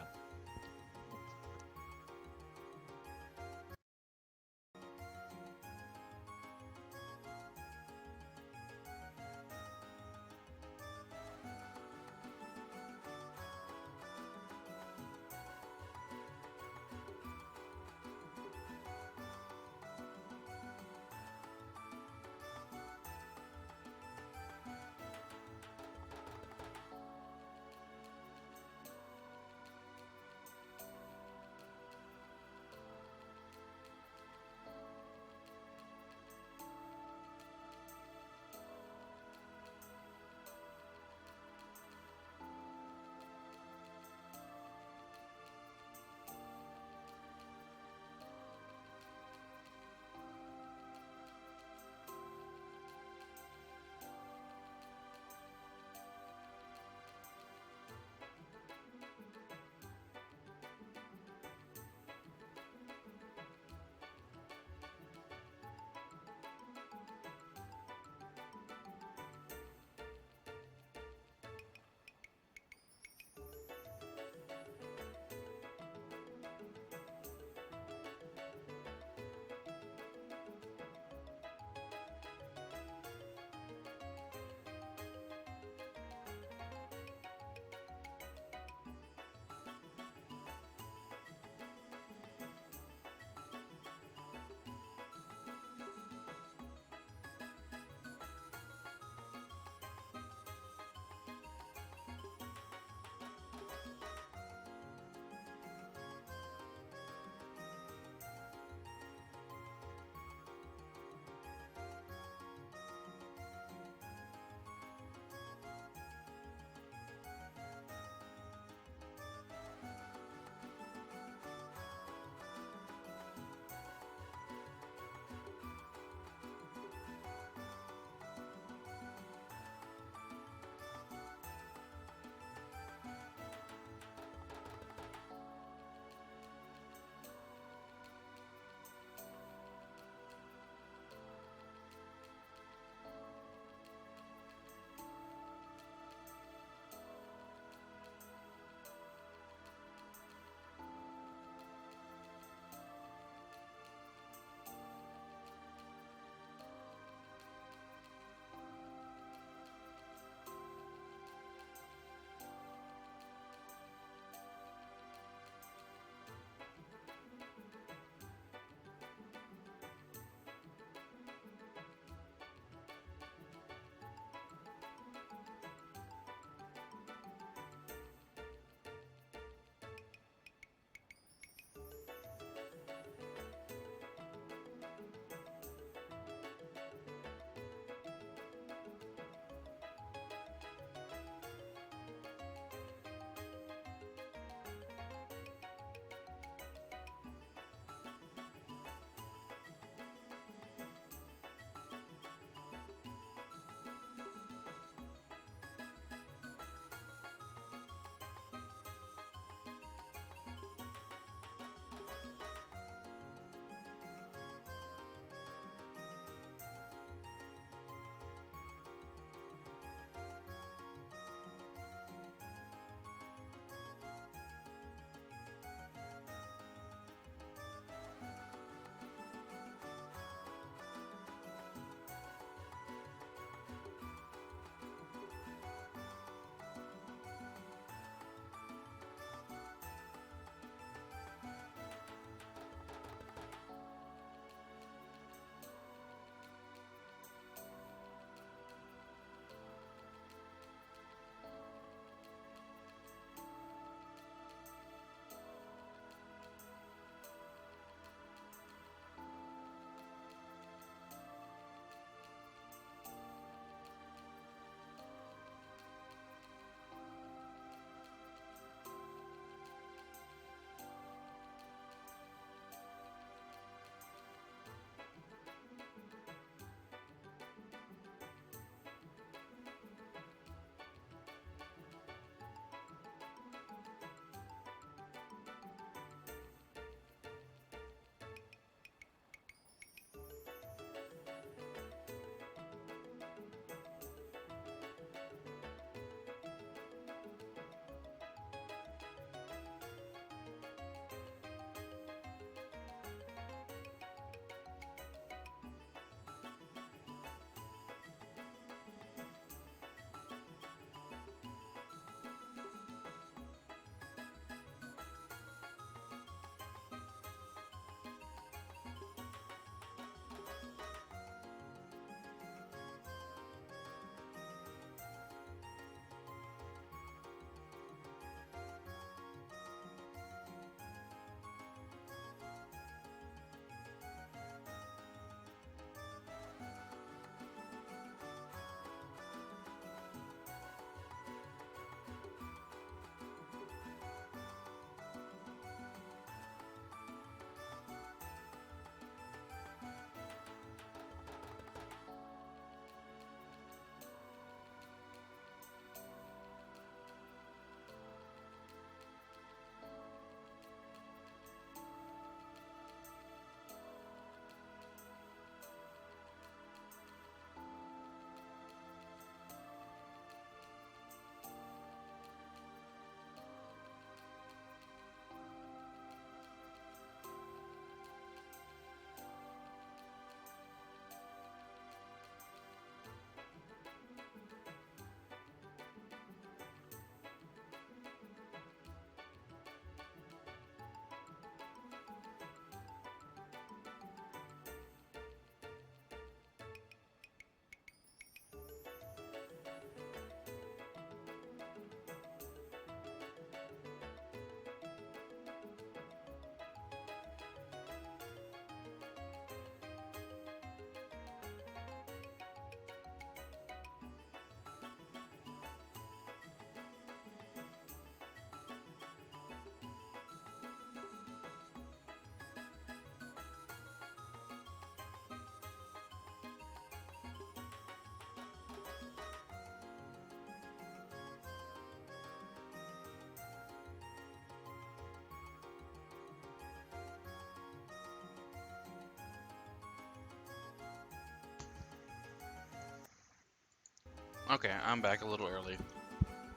Okay, I'm back a little early.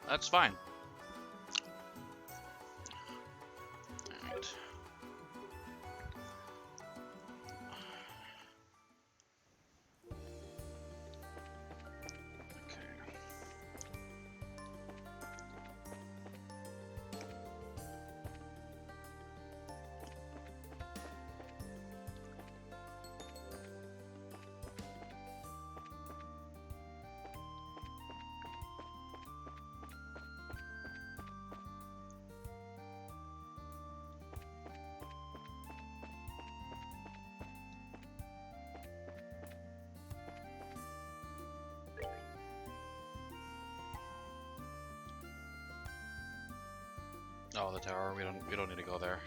That's fine. Alright. Okay. Oh, the tower. We don't need to go there.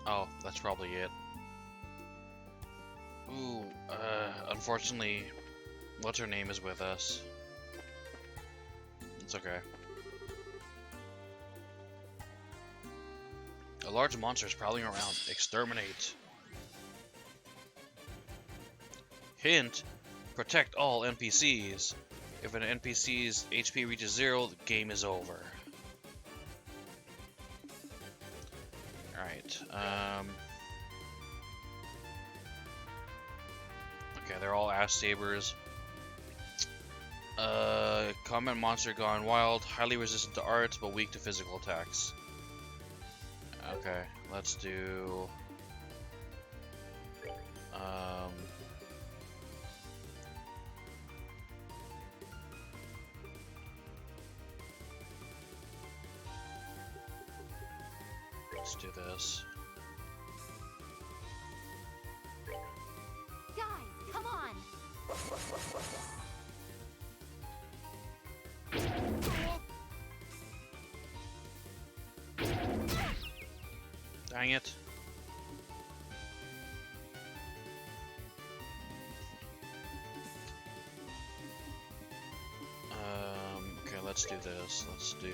Oh, that's probably it. Ooh, unfortunately, what's her name is with us. It's okay. A large monster is prowling around. Exterminate. Hint, protect all NPCs. If an NPC's HP reaches 0, the game is over. Alright, okay, they're all Ash Sabers. Combat monster gone wild, highly resistant to arts, but weak to physical attacks. Okay, let's do... let's do this. Guys, come on! Dang it. Okay, let's do this. Let's do...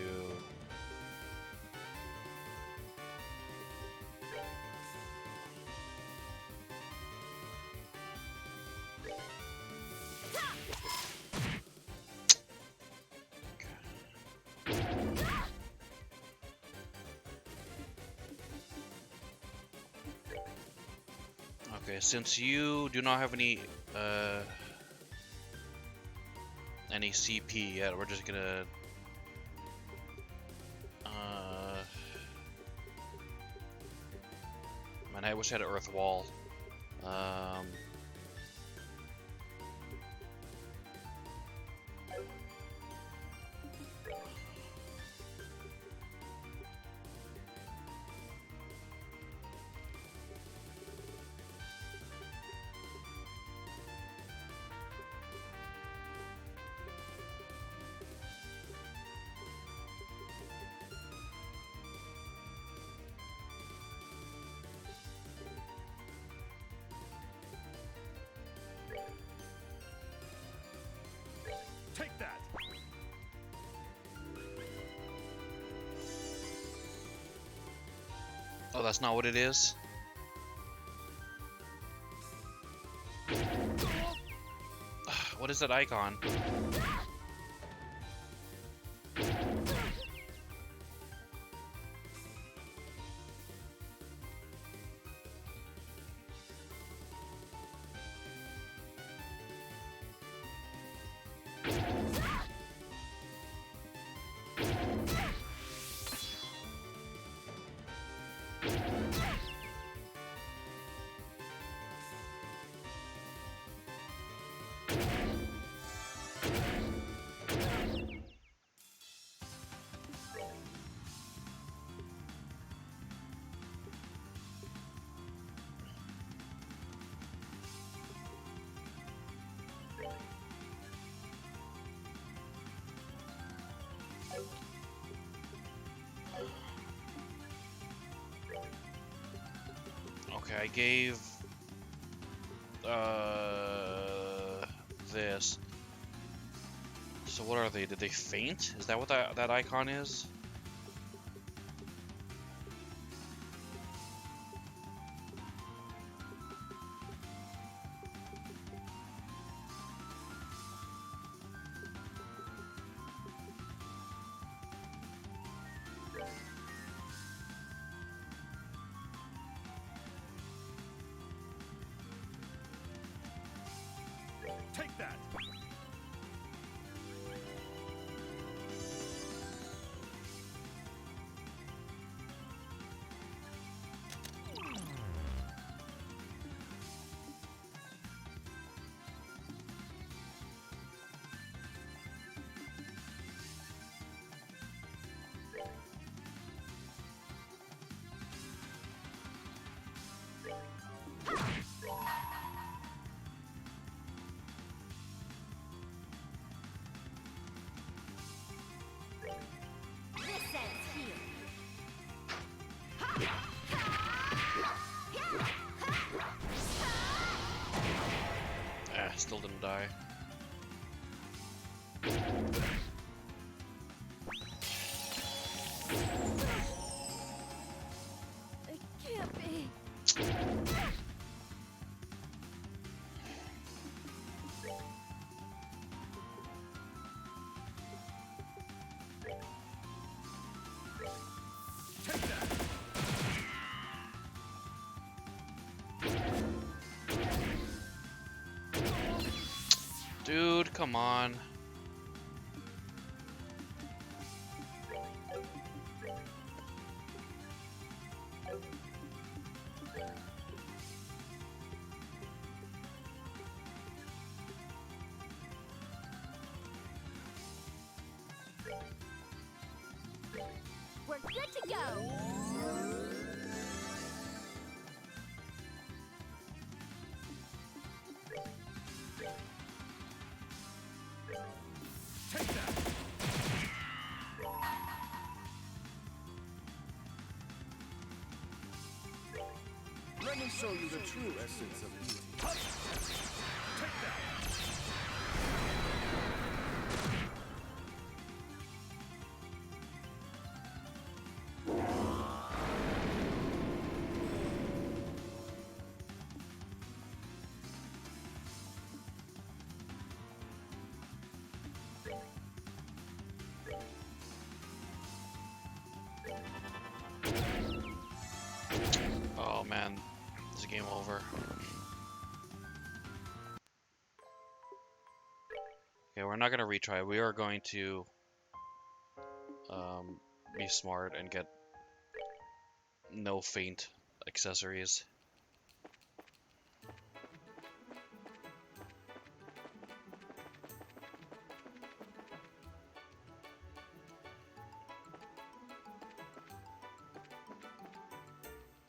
Okay, since you do not have any CP yet, we're just gonna man, I wish I had an Earth Wall. Take that! Oh, that's not what it is? What is that icon? Okay, I gave this. So what are they? Did they faint? Is that what that icon is? Take that! This ends here. Still didn't die. It can't be. Take that! Dude, come on. We're good to go. Take that! Let me show you the true essence of beauty. Take that! Oh man, this is game over. Okay, we're not gonna retry. We are going to be smart and get no faint accessories.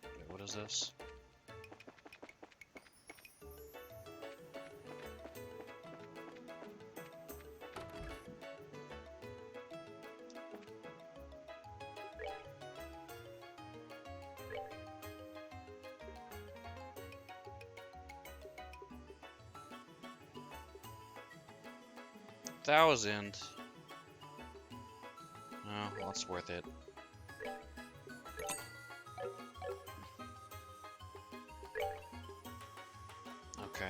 Okay, what is this? $1,000. Oh, well, it's worth it. Okay.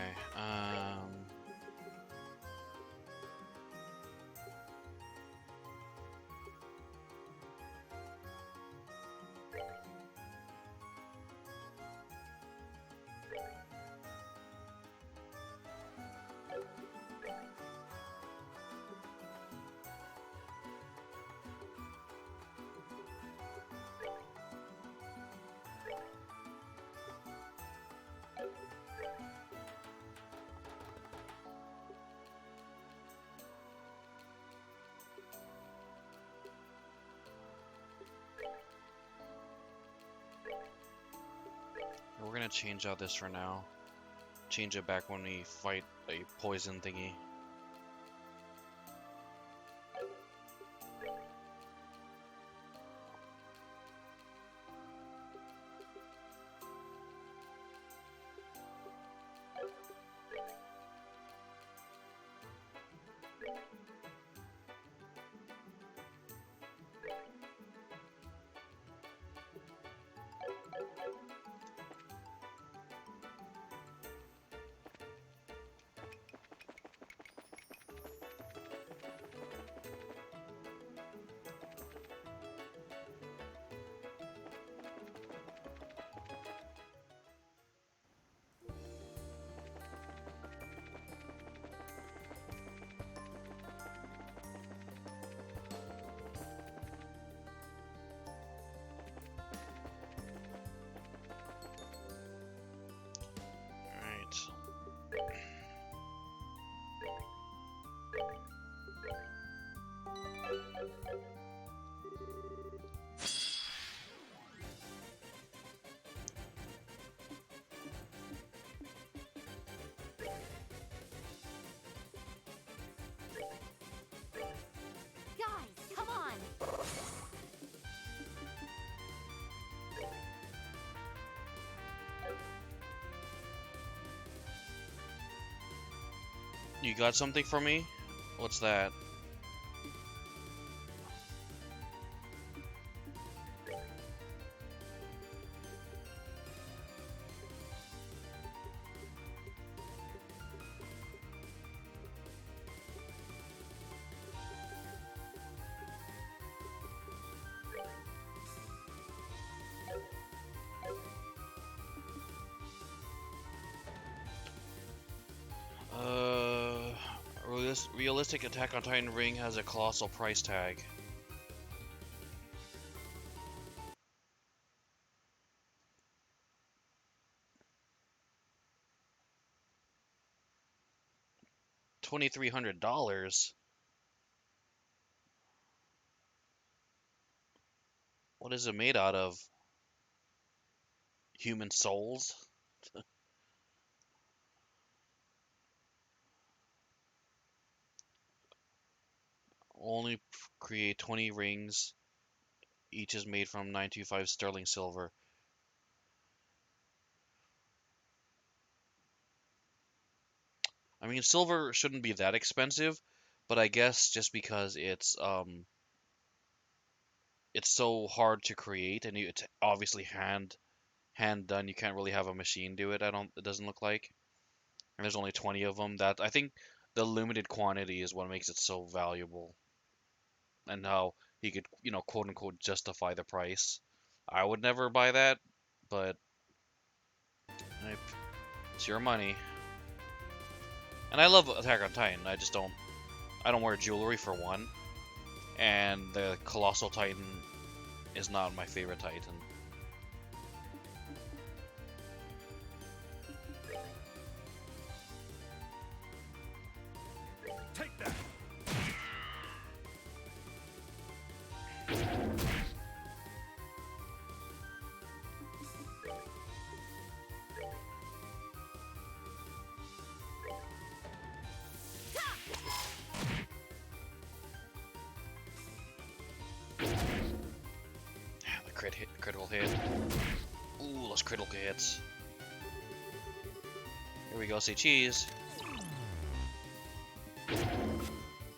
We're gonna change out this for now. Change it back when we fight a poison thingy. Guys, come on! You got something for me? What's that? Realistic Attack on Titan ring has a colossal price tag. $2,300. What is it made out of? Human souls? Only create 20 rings. Each is made from 925 sterling silver. I mean, silver shouldn't be that expensive, but I guess just because it's so hard to create and it's obviously hand done, you can't really have a machine do it. It doesn't look like. And there's only 20 of them. That I think the limited quantity is what makes it so valuable. And how he could, quote unquote justify the price. I would never buy that, but it's your money. And I love Attack on Titan. I don't wear jewelry for one, and the Colossal Titan is not my favorite Titan. Take that. Critical hit. Ooh, those critical hits. Here we go, say cheese.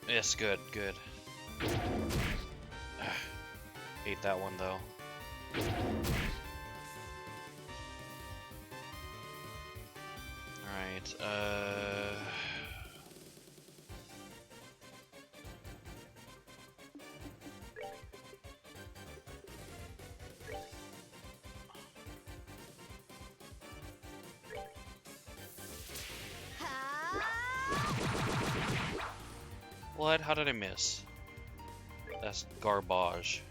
Yes, good. Hate that one though. Alright, what? How did I miss? That's garbage.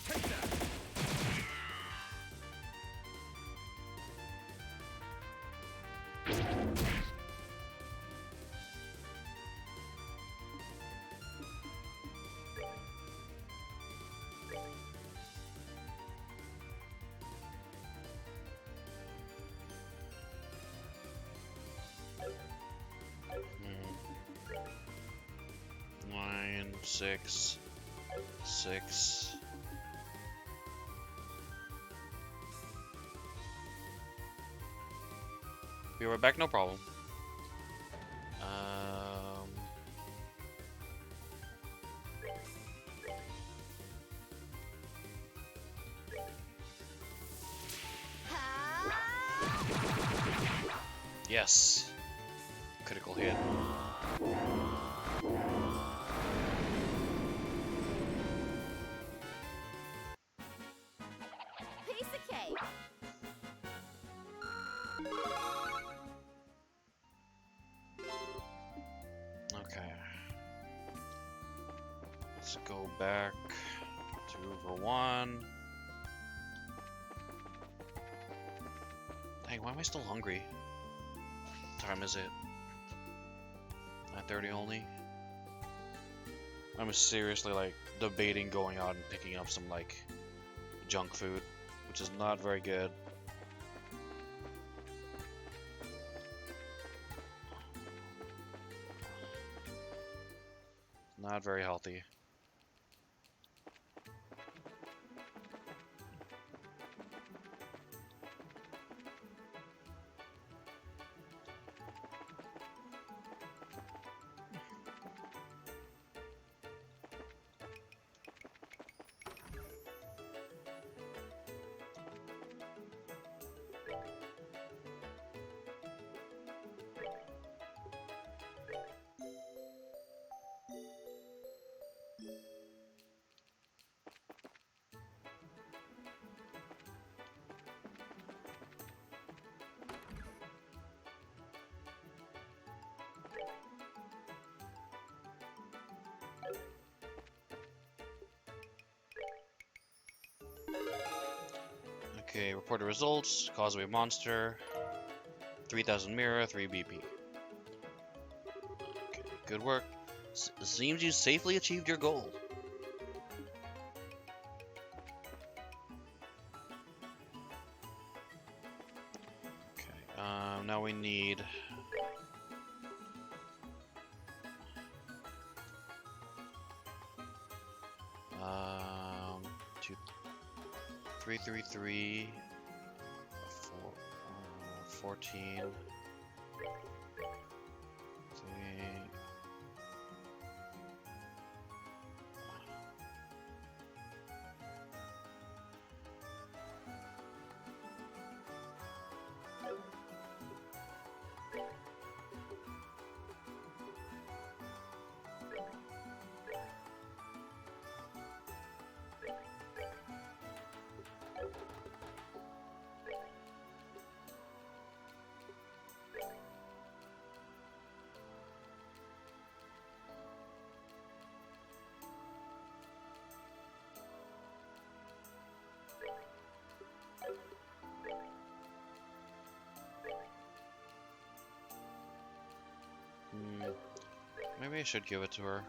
Take that. Hmm. 9, 6, 6. Be right back, no problem. Yes. Critical hit. Piece of cake! Okay. Let's go back to Rover 1. Dang, why am I still hungry? What time is it? 9:30 only? I'm seriously like debating going out and picking up some like junk food, which is not very good. Not very healthy. Okay, reported results. Causeway monster. 3000 mirror, 3 BP. Okay, good work. Seems you safely achieved your goal. Okay, now we need... two, 333, 14, 3, maybe I should give it to her.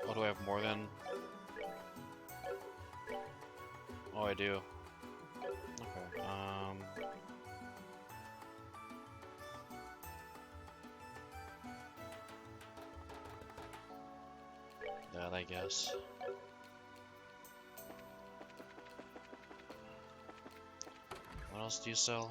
Oh, do I have more than... Oh, I do. Okay, that, I guess. What else do you sell?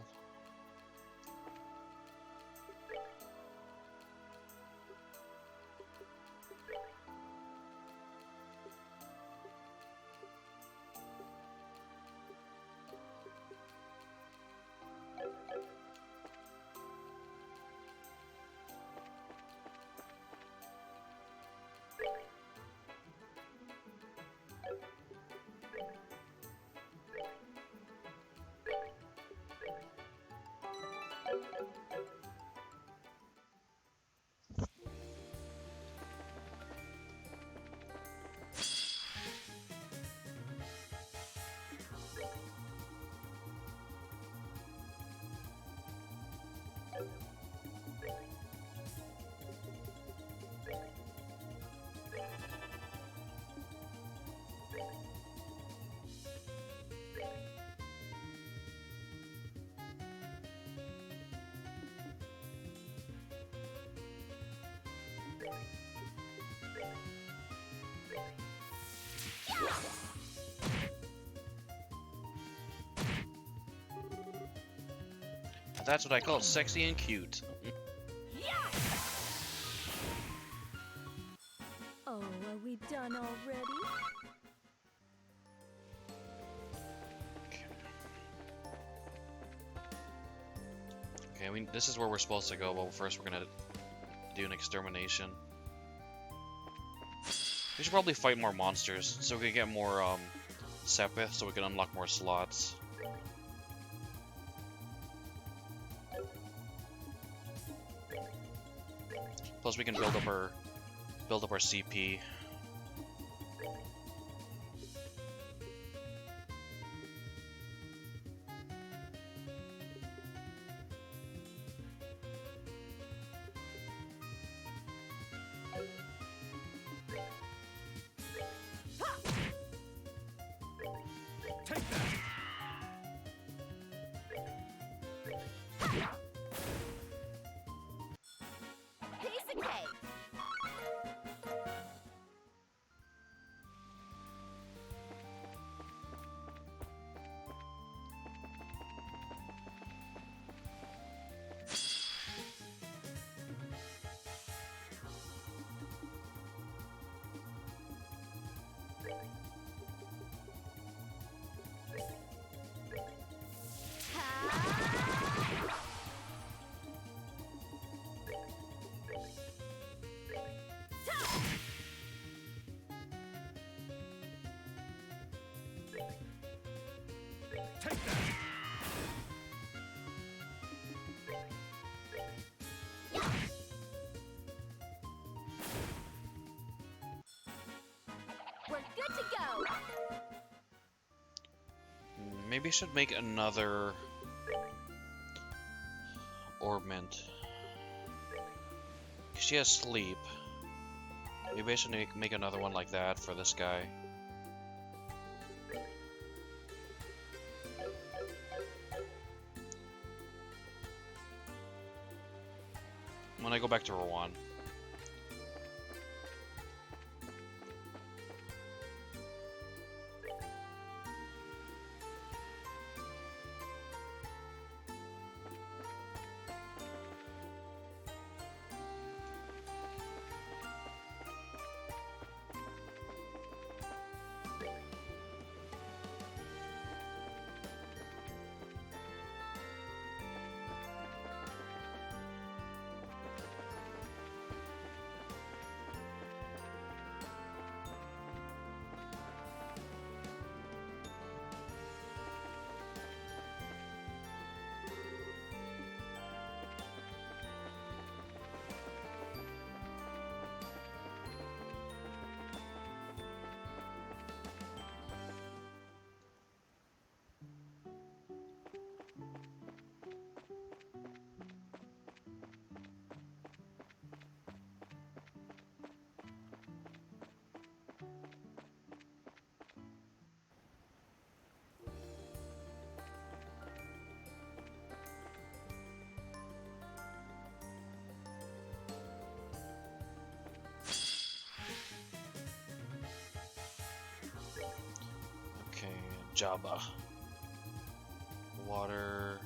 That's what I call sexy and cute. Oh, are we done already? Okay, I mean, this is where we're supposed to go, but first we're gonna do an extermination. We should probably fight more monsters, so we can get more, Sepith, so we can unlock more slots. Plus we can build up our CP. Take that! Piece of cake! Take that! We're good to go! Maybe I should make another Orbment. She has sleep. Maybe I should make another one like that for this guy. When I go back to Rouen. Okay, Jabba. Water.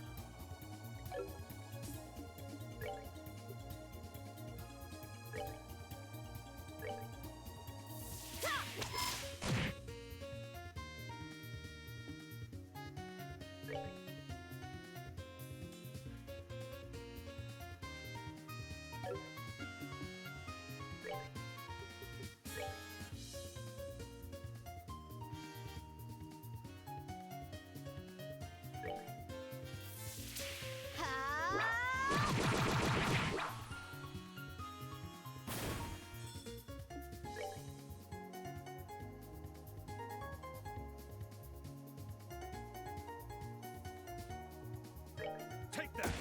Take that!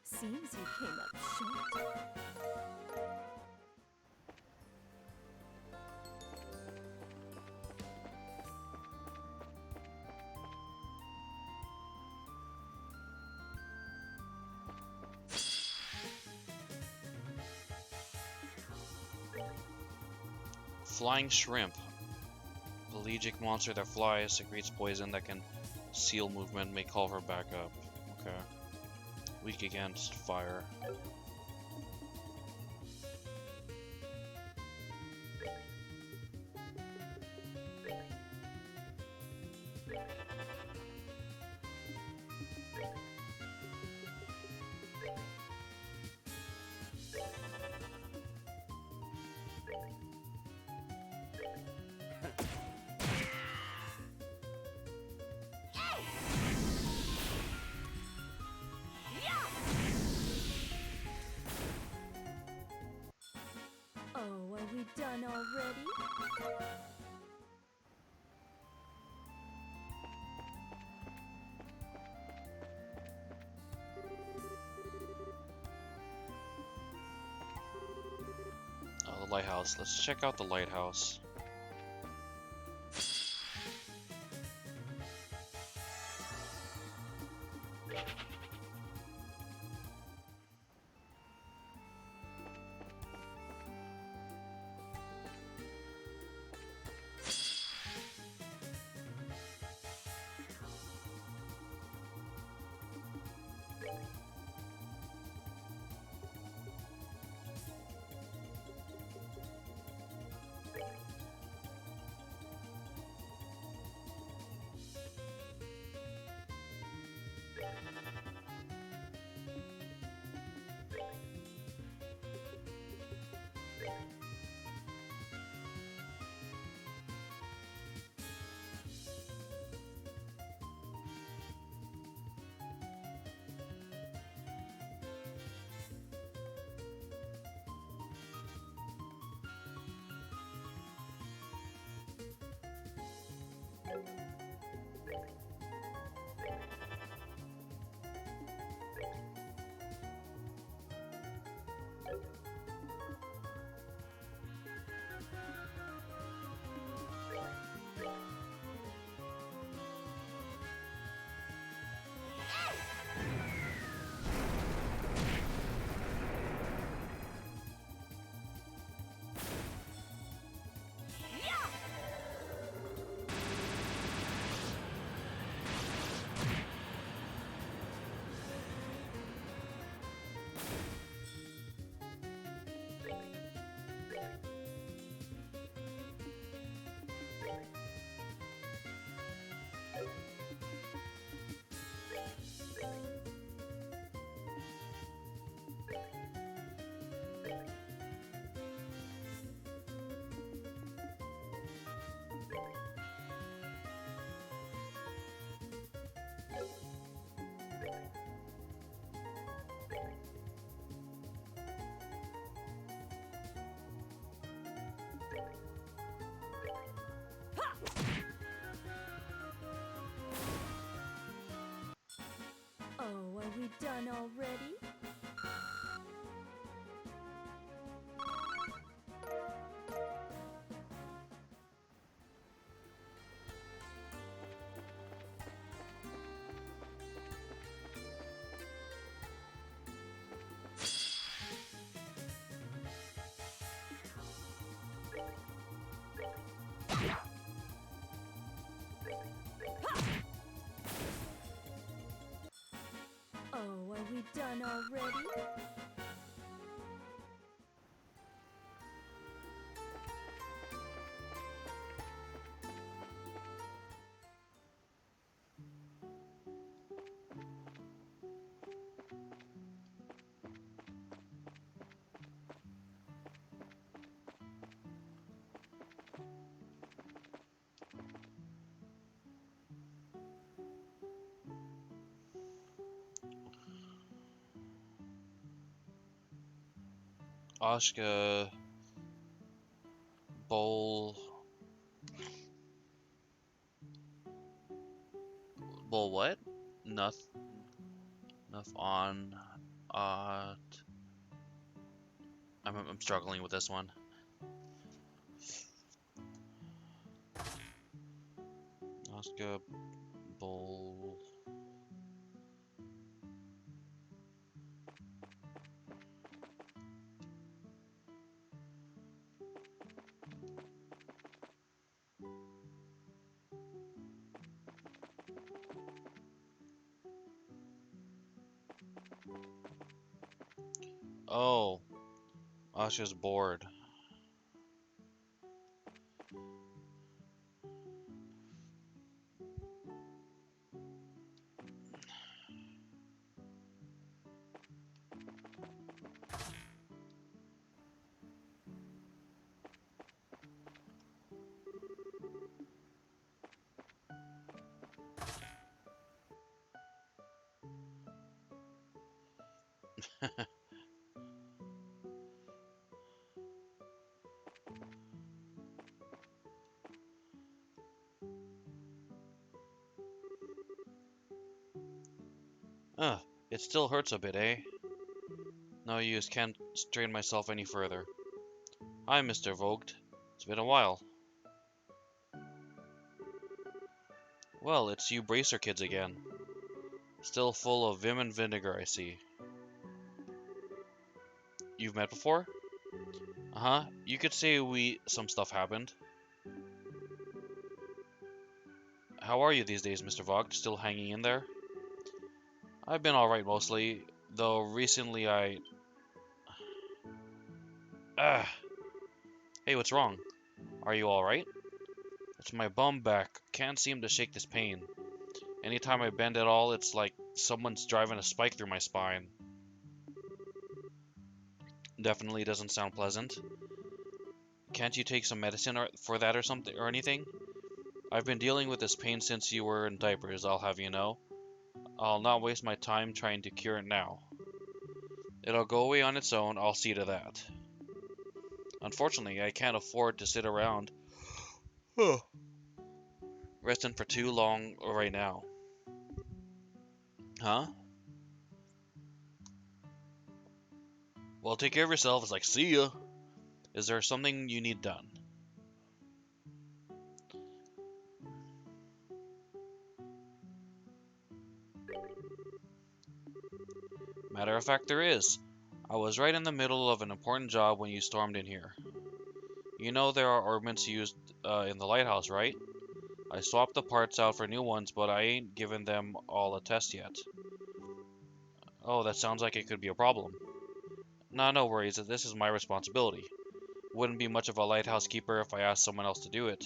Seems you came up short. Flying shrimp. Pelagic monster that flies, secretes poison that can seal movement, may call her back up. Okay. Weak against fire. Oh, are we done already? The lighthouse. Let's check out the lighthouse. Oh, are we done already? Oh, are we done already? Ashka. Bowl. Bowl what? Nuth. Nuth on. I'm struggling with this one. Ashka. Bowl. Oh, Asha's bored. Ugh, it still hurts a bit, eh? No use, can't strain myself any further. Hi, Mr. Vogt. It's been a while. Well, it's you bracer kids again. Still full of vim and vinegar, I see. You've met before? Uh-huh. You could say some stuff happened. How are you these days, Mr. Vogt? Still hanging in there? I've been alright mostly, though recently Ah! Hey, what's wrong? Are you alright? It's my bum back. Can't seem to shake this pain. Anytime I bend at all, it's like someone's driving a spike through my spine. Definitely doesn't sound pleasant. Can't you take some medicine for that or something or anything? I've been dealing with this pain since you were in diapers, I'll have you know. I'll not waste my time trying to cure it now. It'll go away on its own, I'll see to that. Unfortunately, I can't afford to sit around resting for too long right now. Huh? Well, take care of yourself. It's like, see ya. Is there something you need done? Matter of fact, there is. I was right in the middle of an important job when you stormed in here. You know there are orbits used in the lighthouse, right? I swapped the parts out for new ones, but I ain't given them all a test yet. Oh, that sounds like it could be a problem. Nah, no worries. This is my responsibility. Wouldn't be much of a lighthouse keeper if I asked someone else to do it.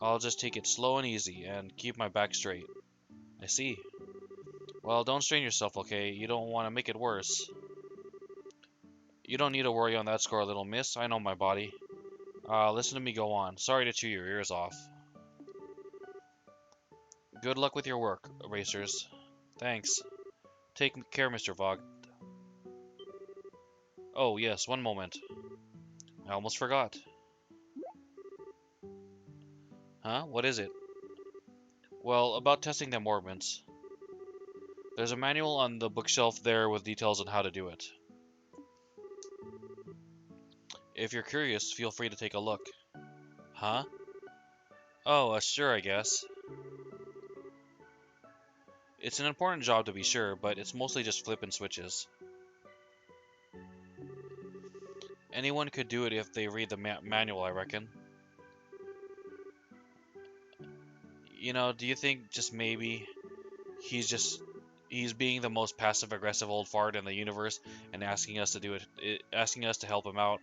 I'll just take it slow and easy, and keep my back straight. I see. Well, don't strain yourself, okay? You don't want to make it worse. You don't need to worry on that score, little miss. I know my body. Listen to me go on. Sorry to chew your ears off. Good luck with your work, racers. Thanks. Take care, Mr. Vogt. Oh, yes, one moment. I almost forgot. Huh? What is it? Well, about testing them orbits. There's a manual on the bookshelf there with details on how to do it. If you're curious, feel free to take a look. Huh? Oh, sure, I guess. It's an important job to be sure, but it's mostly just flipping switches. Anyone could do it if they read the manual, I reckon. You know, do you think just maybe he's being the most passive-aggressive old fart in the universe and asking us to do it, asking us to help him out?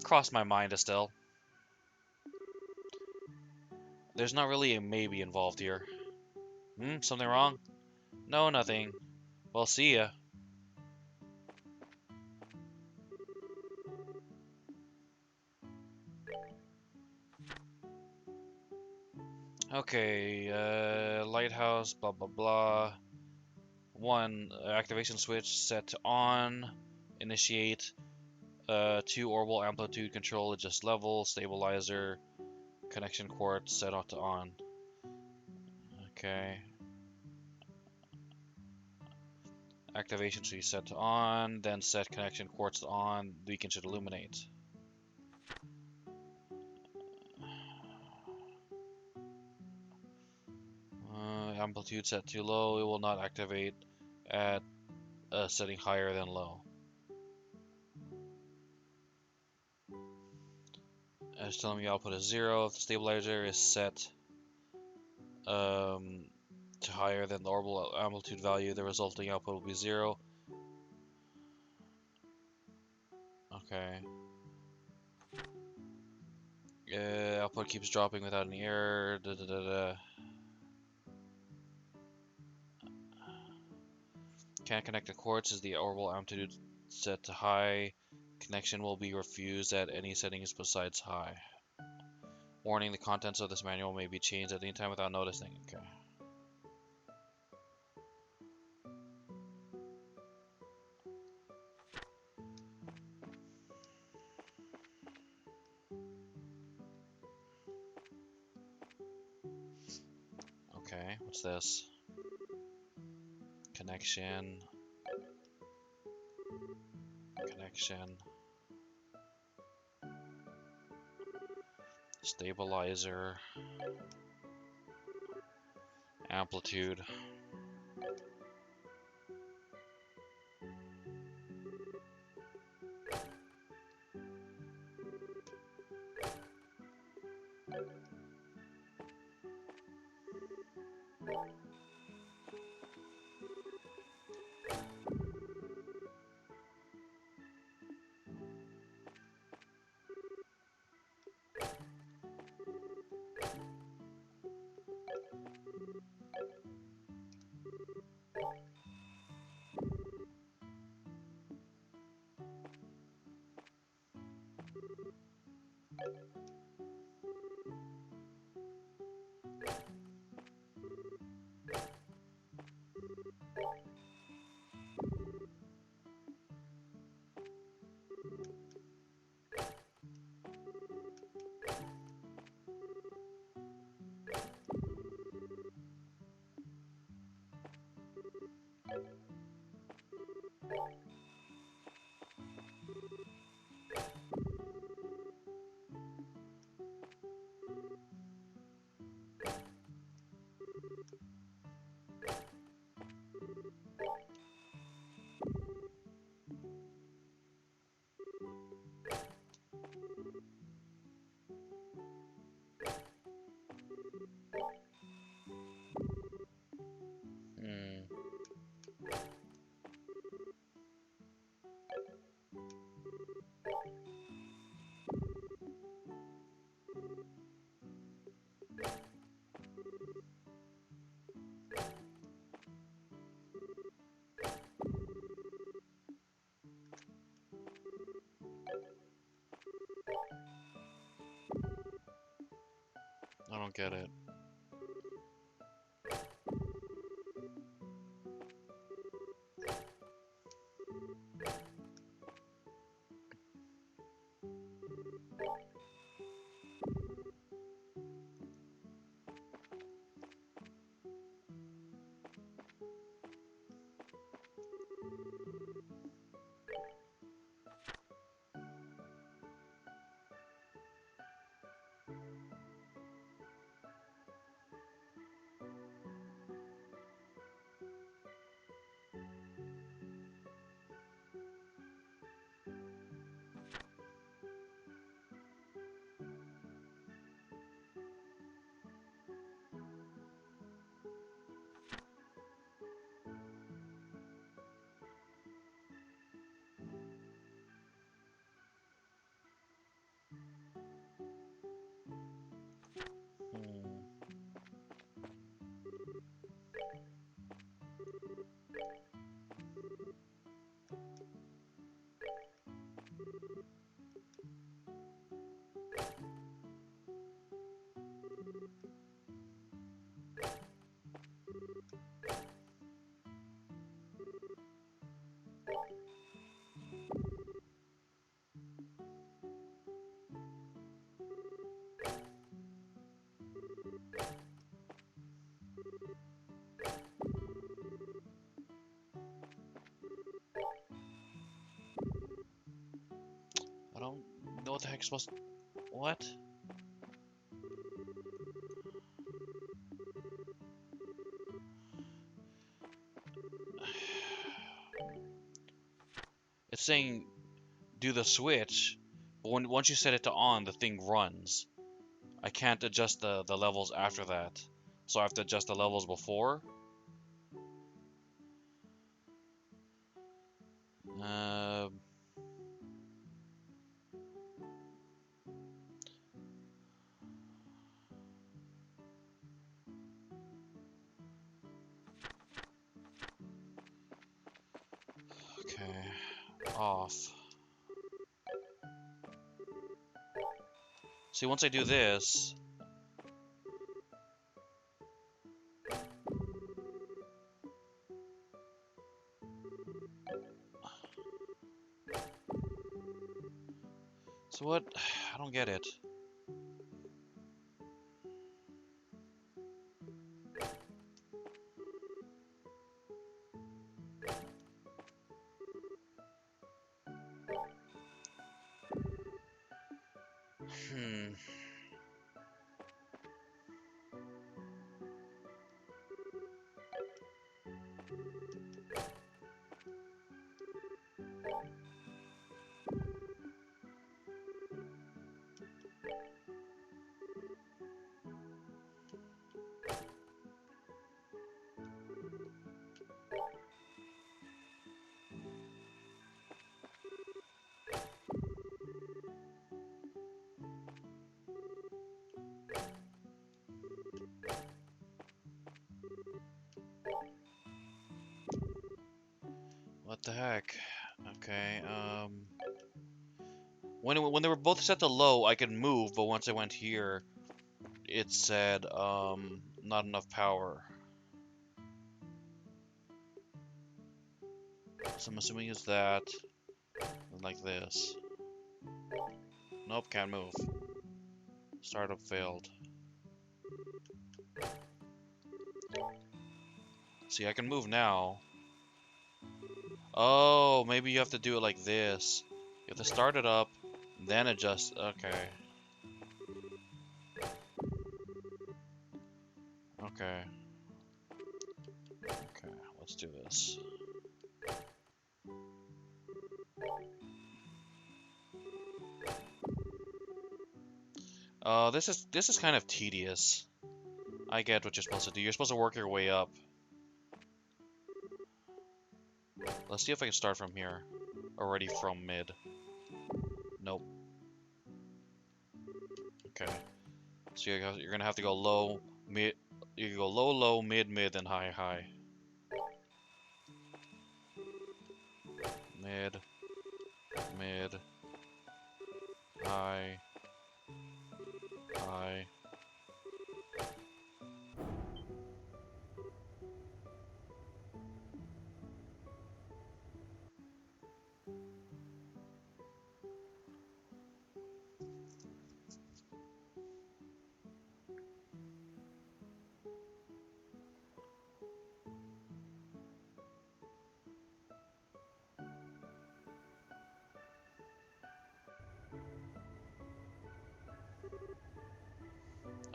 Crossed my mind, Estelle. There's not really a maybe involved here. Something wrong? No, nothing. Well, see ya. Okay, lighthouse, blah blah blah. 1, activation switch set to on. Initiate. 2, orbital amplitude control, adjust level, stabilizer, connection quartz set to on. Okay. Activation should be set to on, then set connection quartz to on, beacon should illuminate. Amplitude set too low, it will not activate at a setting higher than low. It's telling me output is 0. If the stabilizer is set to higher than the orbital amplitude value, the resulting output will be 0. Okay. Output keeps dropping without any error. Da, da, da, da. Can't connect to quartz. Is the orbital amplitude set to high? Connection will be refused at any settings besides high. Warning, the contents of this manual may be changed at any time without noticing. Okay. Okay, what's this? Connection. Connection. Stabilizer. Amplitude. Hmm. I don't get it. Hmm. I don't know what the heck's supposed to... What? It's saying do the switch, but once you set it to on, the thing runs. I can't adjust the levels after that. So I have to adjust the levels before? Uh, off. See, once I do this... So what? I don't get it. Hmm. What the heck? Okay, when they were both set to low, I could move, but once I went here, it said, not enough power. So I'm assuming it's that, like this. Nope, can't move. Startup failed. See, I can move now. Oh, maybe you have to do it like this. You have to start it up, then adjust. Okay. Okay. Okay, let's do this. This is kind of tedious. I get what you're supposed to do. You're supposed to work your way up. Let's see if I can start from here. Already from mid. Nope. Okay. So you're gonna have to go low, mid. You can go low, low, mid, mid, then high, high. Mid, mid, high, high.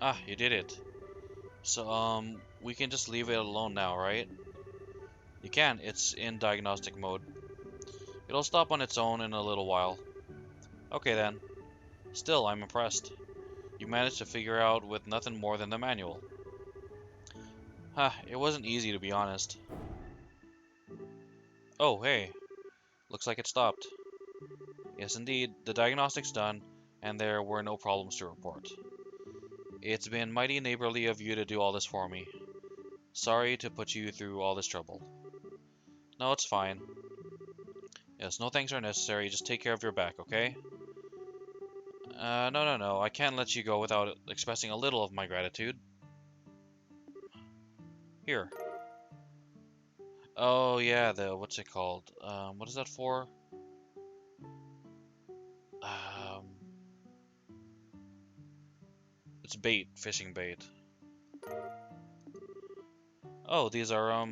Ah, you did it. So, we can just leave it alone now, right? You can. It's in diagnostic mode. It'll stop on its own in a little while. Okay then. Still, I'm impressed. You managed to figure out with nothing more than the manual. Huh, it wasn't easy to be honest. Oh, hey. Looks like it stopped. Yes, indeed, the diagnostic's done, and there were no problems to report. It's been mighty neighborly of you to do all this for me. Sorry to put you through all this trouble. No, it's fine. Yes, no thanks are necessary, just take care of your back, okay? No, I can't let you go without expressing a little of my gratitude. Here. Oh, yeah, what's it called? What is that for? Um, it's bait, fishing bait. Oh, these are,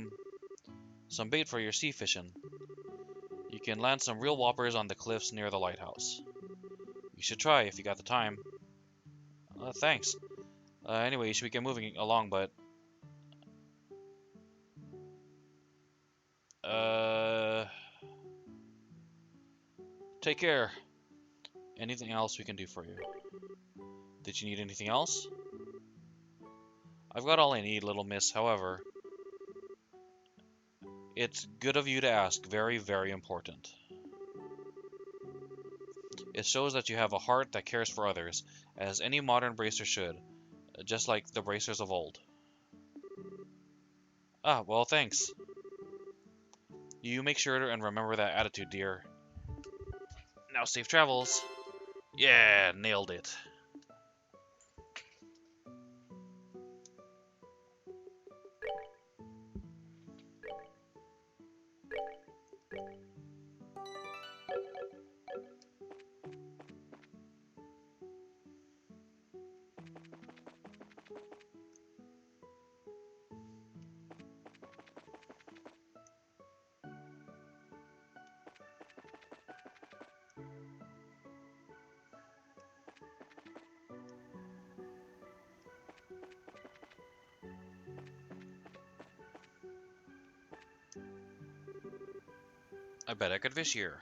some bait for your sea fishing. You can land some real whoppers on the cliffs near the lighthouse. You should try if you got the time. Thanks. Anyway, you should get moving along, but... Take care. Anything else we can do for you? Did you need anything else? I've got all I need, little miss, however... It's good of you to ask. Very, very important. It shows that you have a heart that cares for others, as any modern bracer should, just like the bracers of old. Ah, well, thanks. You make sure and remember that attitude, dear. now safe travels. Yeah, nailed it. I bet I could fish here.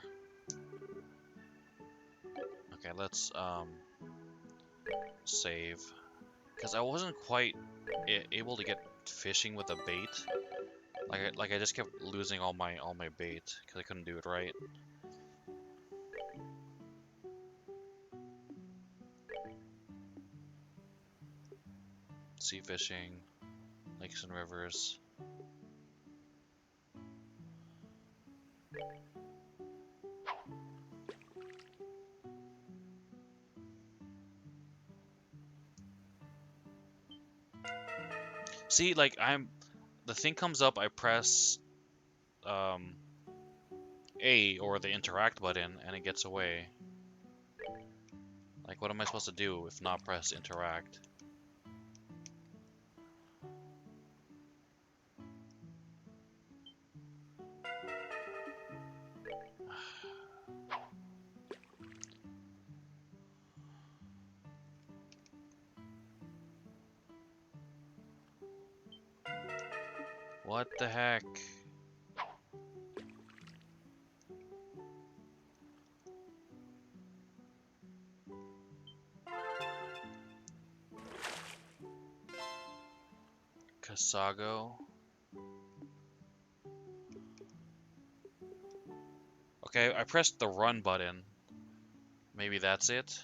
Okay, let's save, because I wasn't quite able to get fishing with a bait. Like I just kept losing all my bait because I couldn't do it right. Sea fishing, lakes and rivers. See, like the thing comes up, I press A or the interact button and it gets away. Like, what am I supposed to do if not press interact? What the heck? Kasago. Okay, I pressed the run button. Maybe that's it?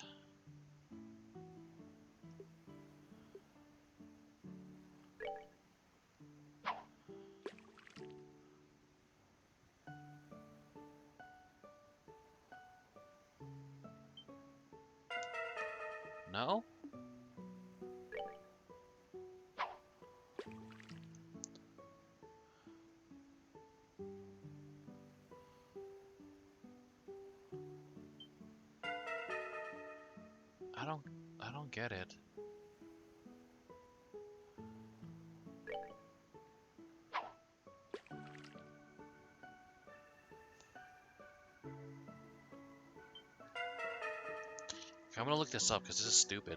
No? I don't get it. Okay, I'm gonna look this up because this is stupid.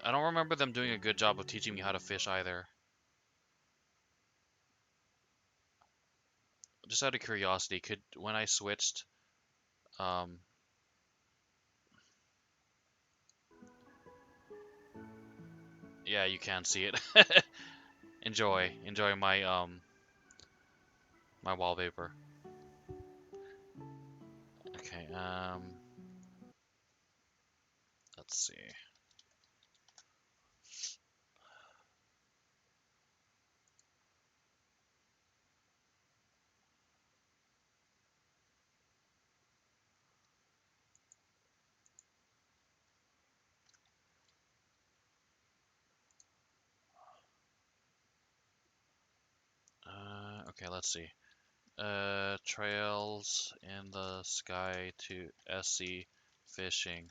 I don't remember them doing a good job of teaching me how to fish either. Just out of curiosity, when I switched, um, yeah, you can see it. Enjoy my wallpaper. Okay, let's see. Okay, let's see. Trails in the sky to SC fishing.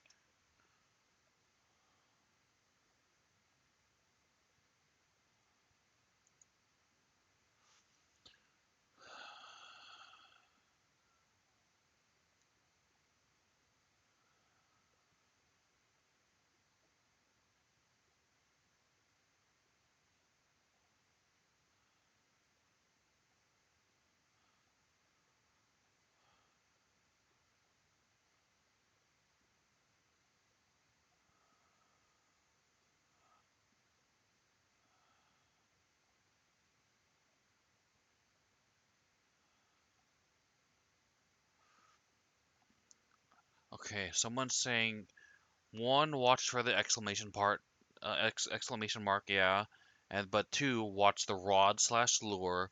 Okay, someone's saying one, watch for the exclamation mark, yeah, but two, watch the rod slash lure.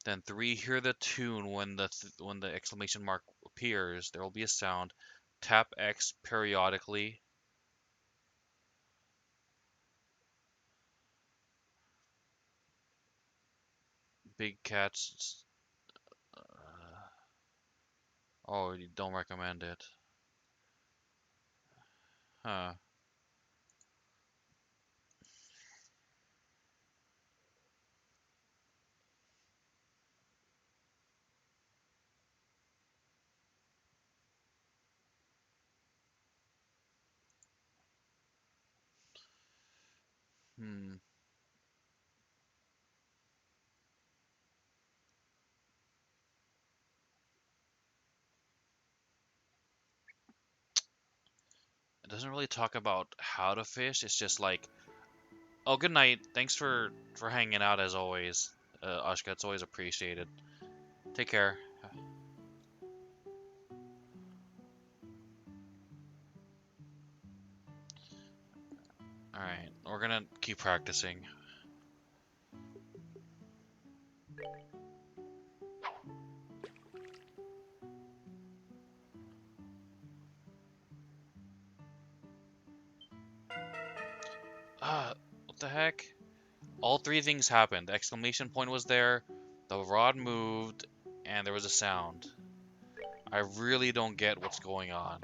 Then three, hear the tune when the exclamation mark appears, there will be a sound. Tap X periodically. Big cats. Oh, you don't recommend it. Huh. Hmm. It doesn't really talk about how to fish. It's just like, oh, good night. Thanks for hanging out as always, Ashka. It's always appreciated. Take care. All right, we're gonna keep practicing. What the heck? All three things happened. The exclamation point was there, the rod moved, and there was a sound. I really don't get what's going on.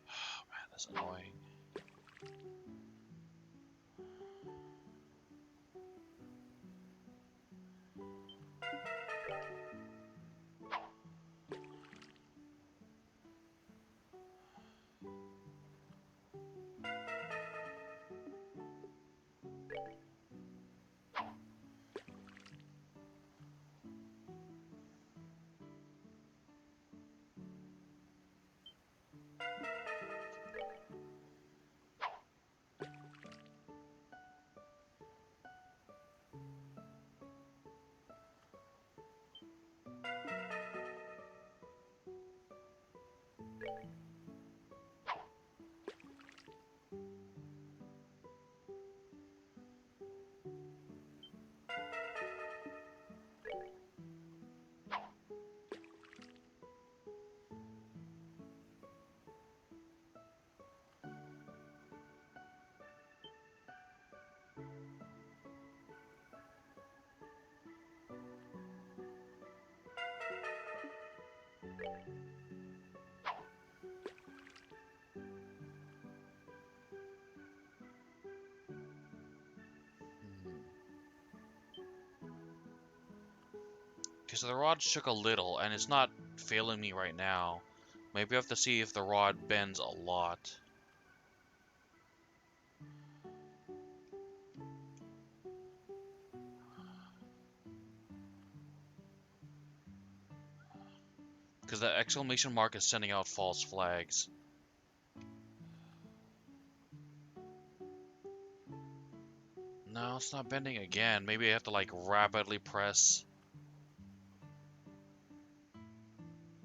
Oh man, that's annoying. Okay, so the rod shook a little, and it's not failing me right now. Maybe I have to see if the rod bends a lot. Because the exclamation mark is sending out false flags. No, it's not bending again. Maybe I have to like rapidly press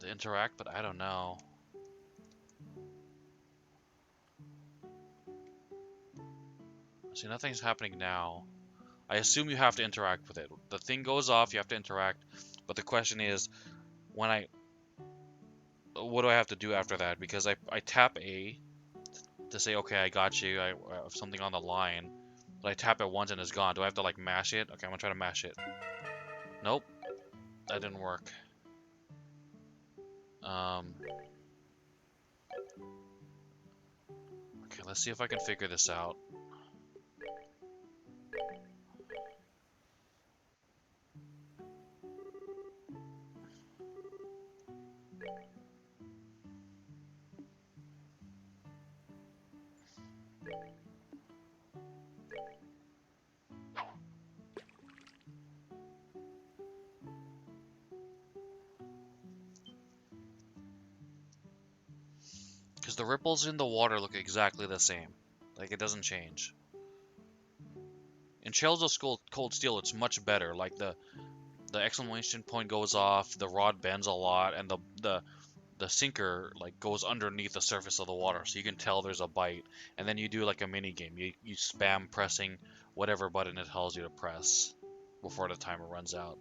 to interact, but I don't know. See, nothing's happening now. I assume you have to interact with it. The thing goes off, you have to interact, but the question is, when what do I have to do after that? Because I tap A to say, okay, I got you, I have something on the line, but I tap it once and it's gone. Do I have to like mash it? Okay, I'm gonna try to mash it. Nope, that didn't work. Okay, let's see if I can figure this out. Because the ripples in the water look exactly the same. Like, it doesn't change. In Trails of Cold Steel, it's much better. Like the exclamation point goes off, the rod bends a lot, and the sinker like goes underneath the surface of the water, so you can tell there's a bite. And then you do like a mini game. You spam pressing whatever button it tells you to press before the timer runs out.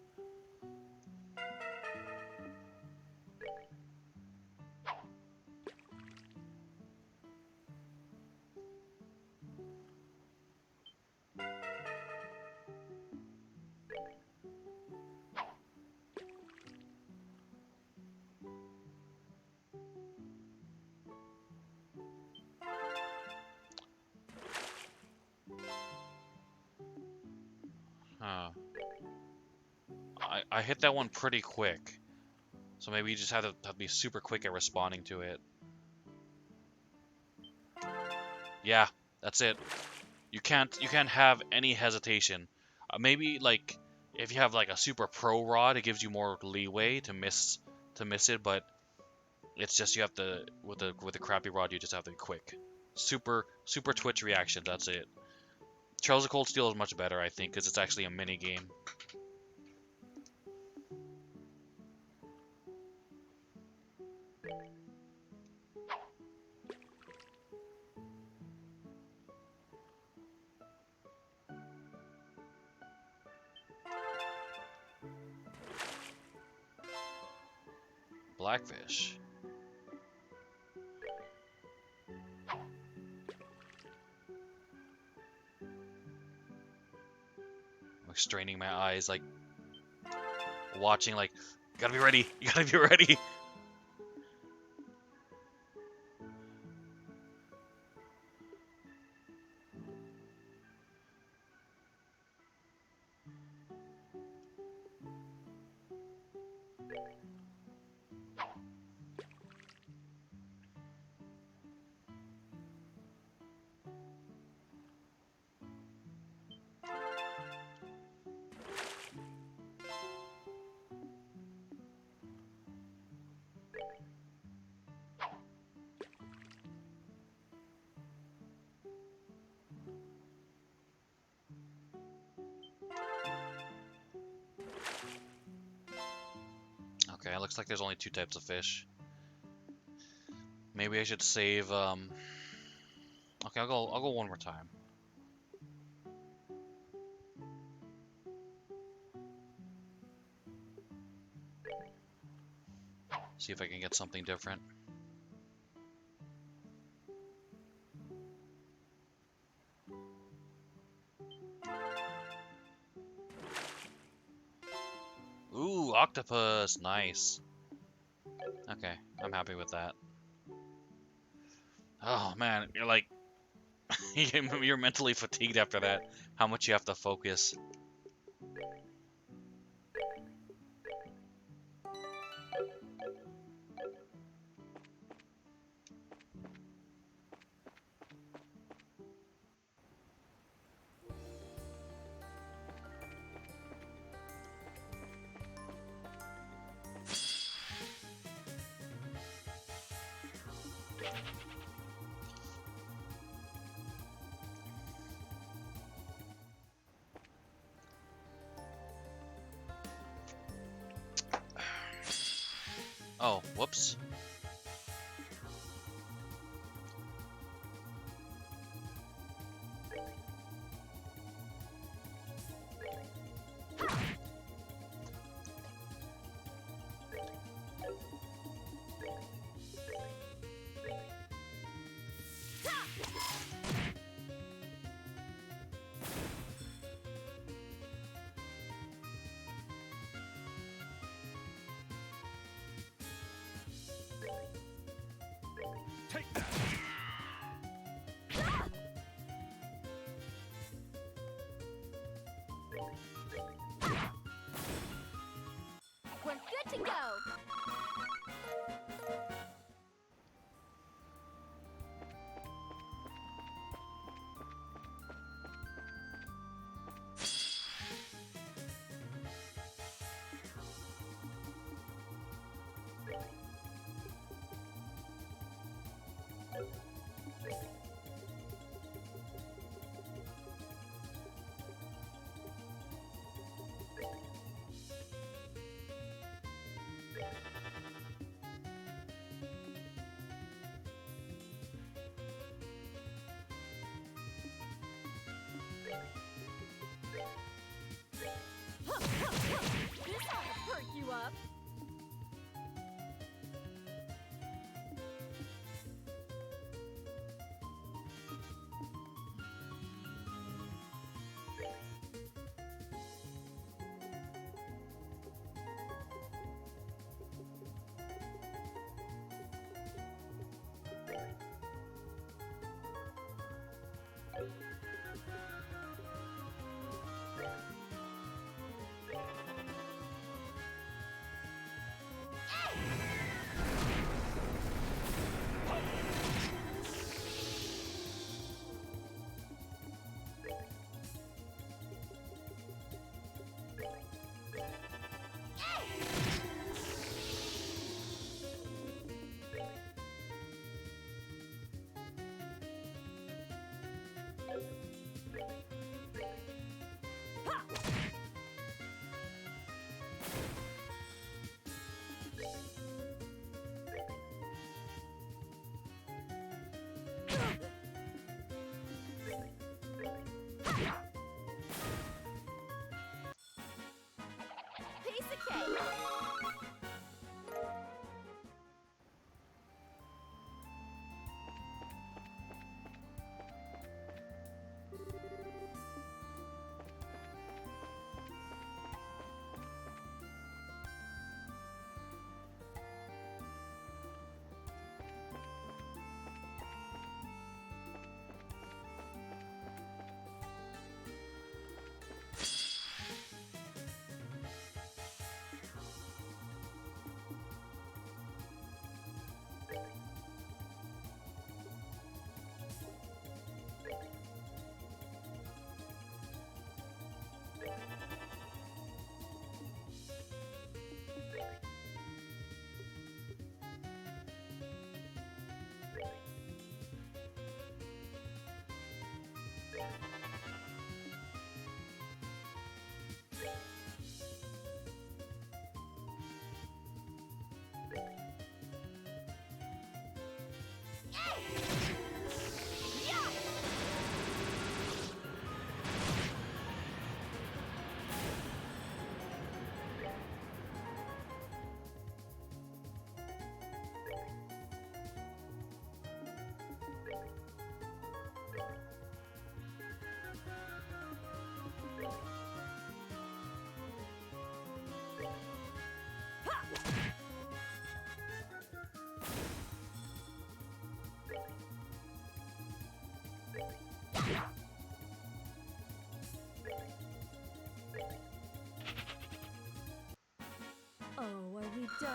Huh. I hit that one pretty quick, so maybe you just have to be super quick at responding to it. Yeah, that's it. You can't have any hesitation. Maybe like if you have like a super pro rod, it gives you more leeway to miss it, but it's just you have to with a crappy rod, you just have to be quick. Super twitch reaction. That's it. Trails of Cold Steel is much better, I think, because it's actually a mini game. Blackfish. I'm like straining my eyes, like watching, like, you gotta be ready. You gotta be ready. Okay, it looks like there's only 2 types of fish. Maybe I should save. Okay, I'll go one more time. See if I can get something different. Ooh, octopus, nice. Okay, I'm happy with that. Oh man, you're like, you're mentally fatigued after that. How much you have to focus. Oh, whoops.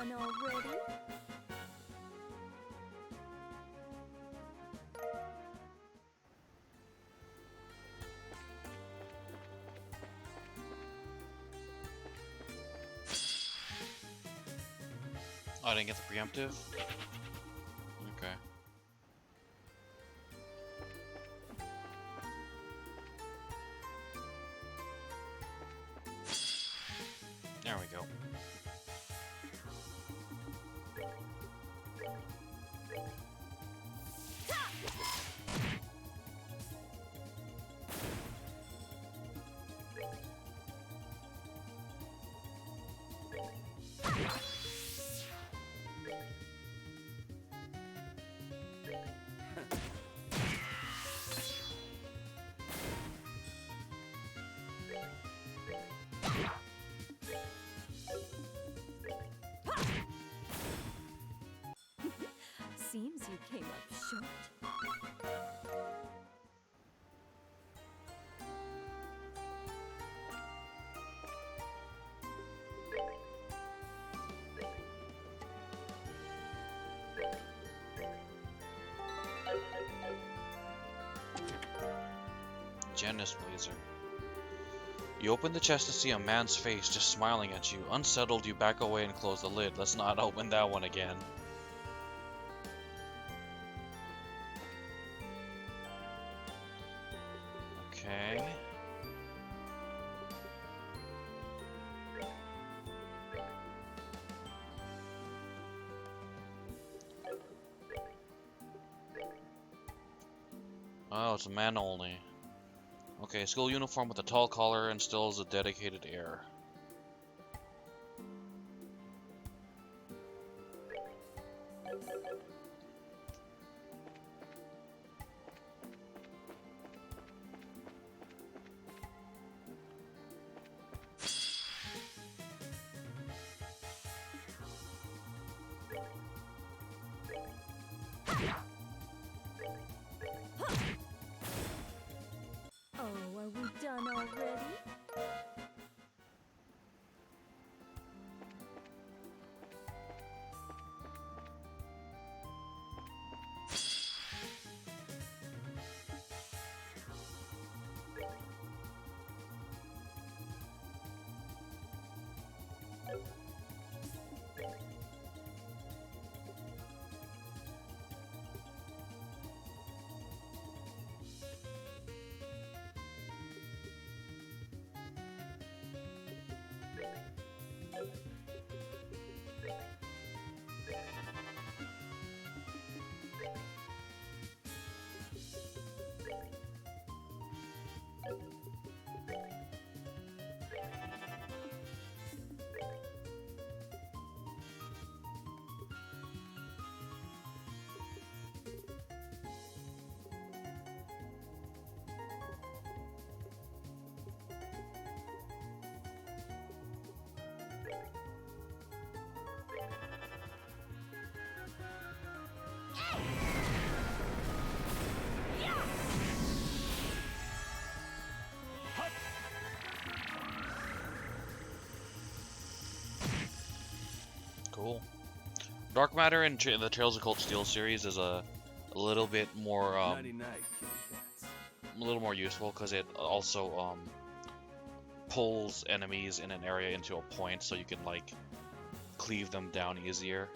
done already? Oh, I didn't get the preemptive? Okay. There we go. Seems you came up short. Janus Blazer. You open the chest to see a man's face just smiling at you. Unsettled, you back away and close the lid. Let's not open that one again. Okay. Oh, it's a man only. Okay, school uniform with a tall collar instills a dedicated air. Oh, are we done already? Cool. Dark Matter in the Trails of Cold Steel series is a little bit more Nighty night, kitty cats. a little more useful because it also pulls enemies in an area into a point so you can like cleave them down easier.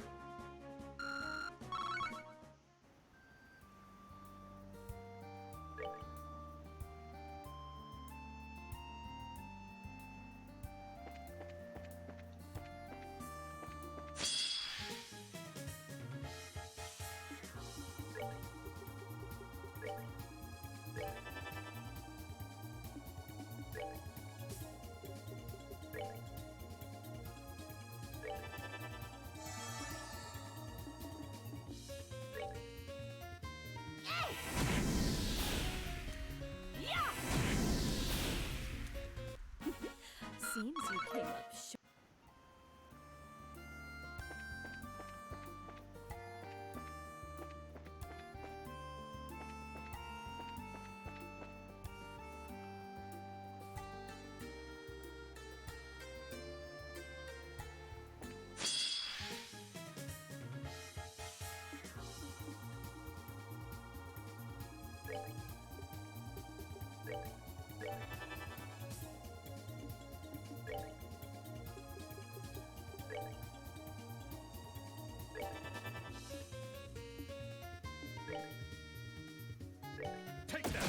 Take that!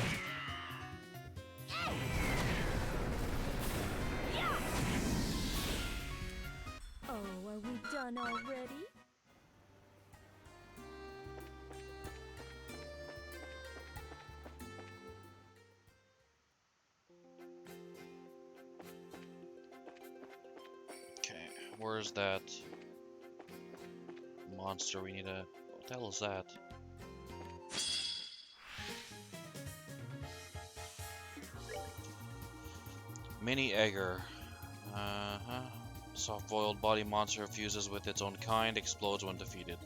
Oh, are we done already? Okay, where's that monster we need to... What the hell is that? Mini Egger. Uh-huh. Soft-boiled body monster fuses with its own kind, explodes when defeated.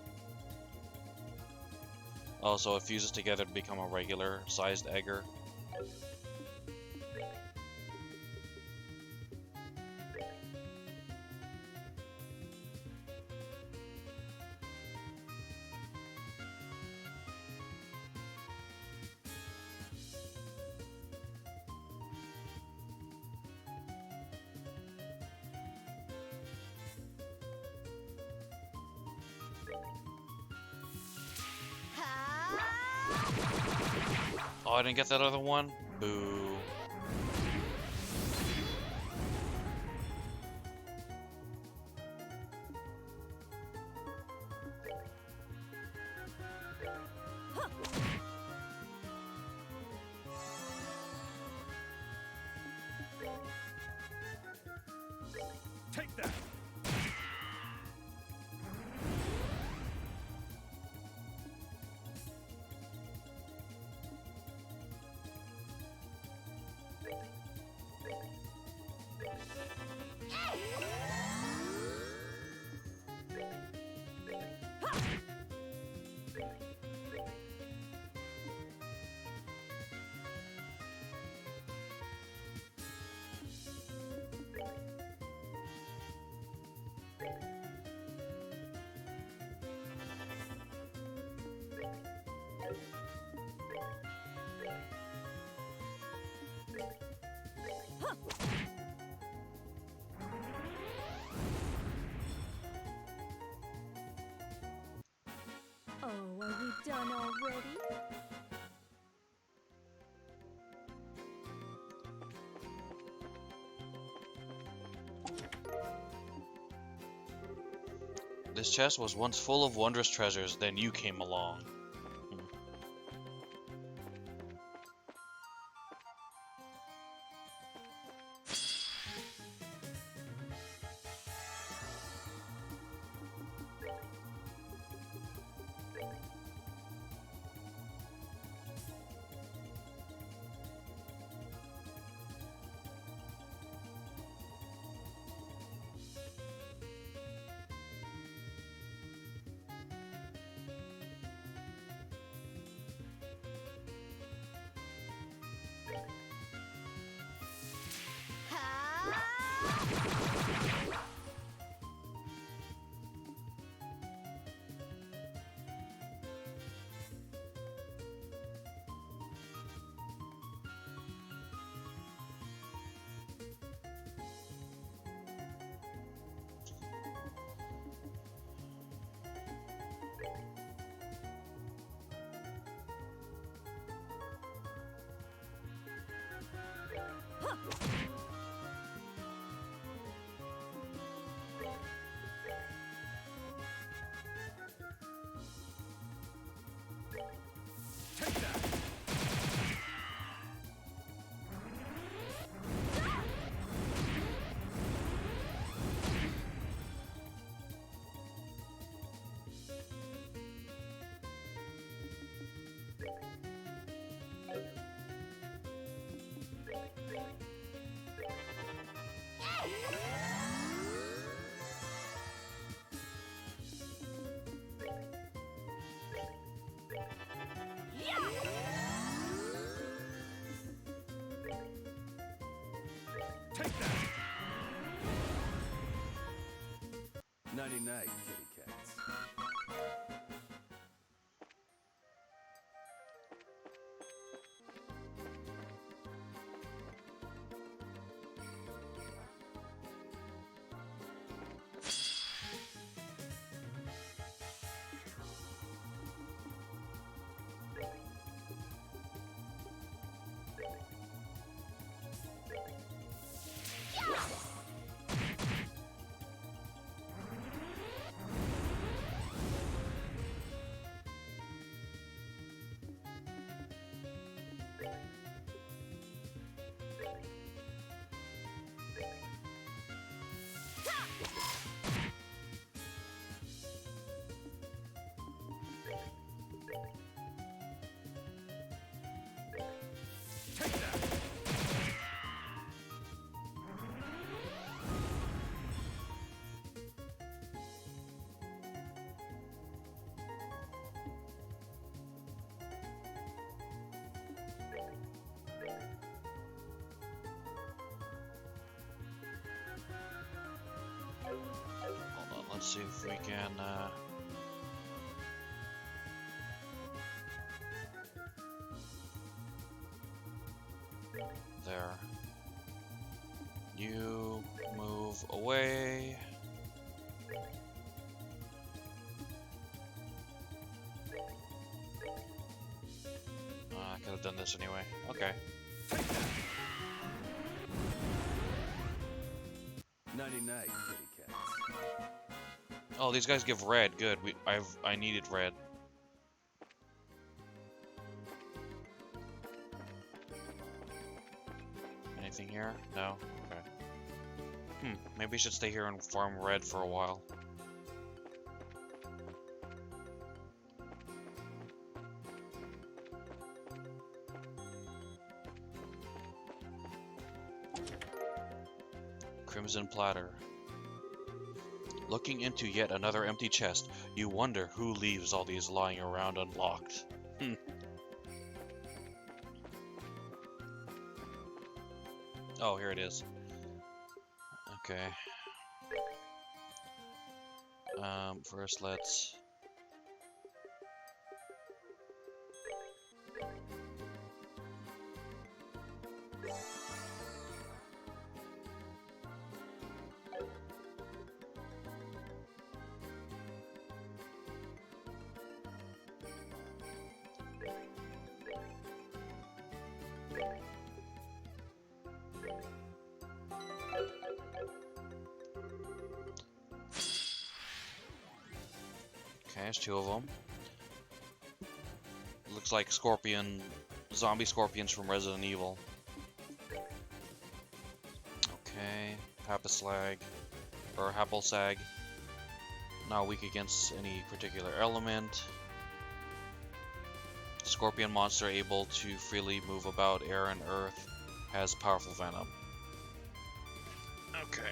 Also, it fuses together to become a regular-sized Egger. Oh, I didn't get that other one? Boo. Take that! Oh, are we done already? This chest was once full of wondrous treasures, then you came along. Take that! Take that! Nighty night, kitty cats. Let's see if we can, there. You move away. I could have done this anyway. Okay. Nighty night, kitty cats. Oh, these guys give red. Good. I needed red. Anything here? No. Okay. Maybe we should stay here and farm red for a while. Crimson platter. Looking into yet another empty chest, you wonder who leaves all these lying around unlocked. Oh, here it is. Okay. First let's... Okay, there's two of them. Looks like zombie scorpions from Resident Evil. Okay, Hapaslag, or Haplsag. Not weak against any particular element. Scorpion monster able to freely move about air and earth. Has powerful venom. Okay.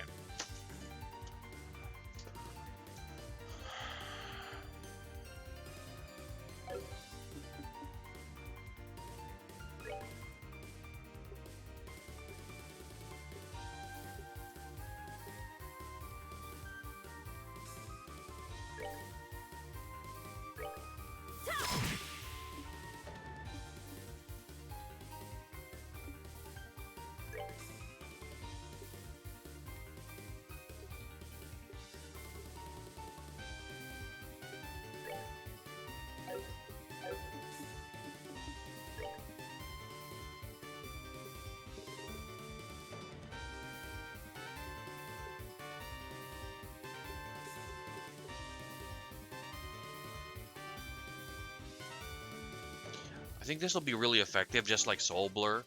I think this will be really effective, just like Soul Blur,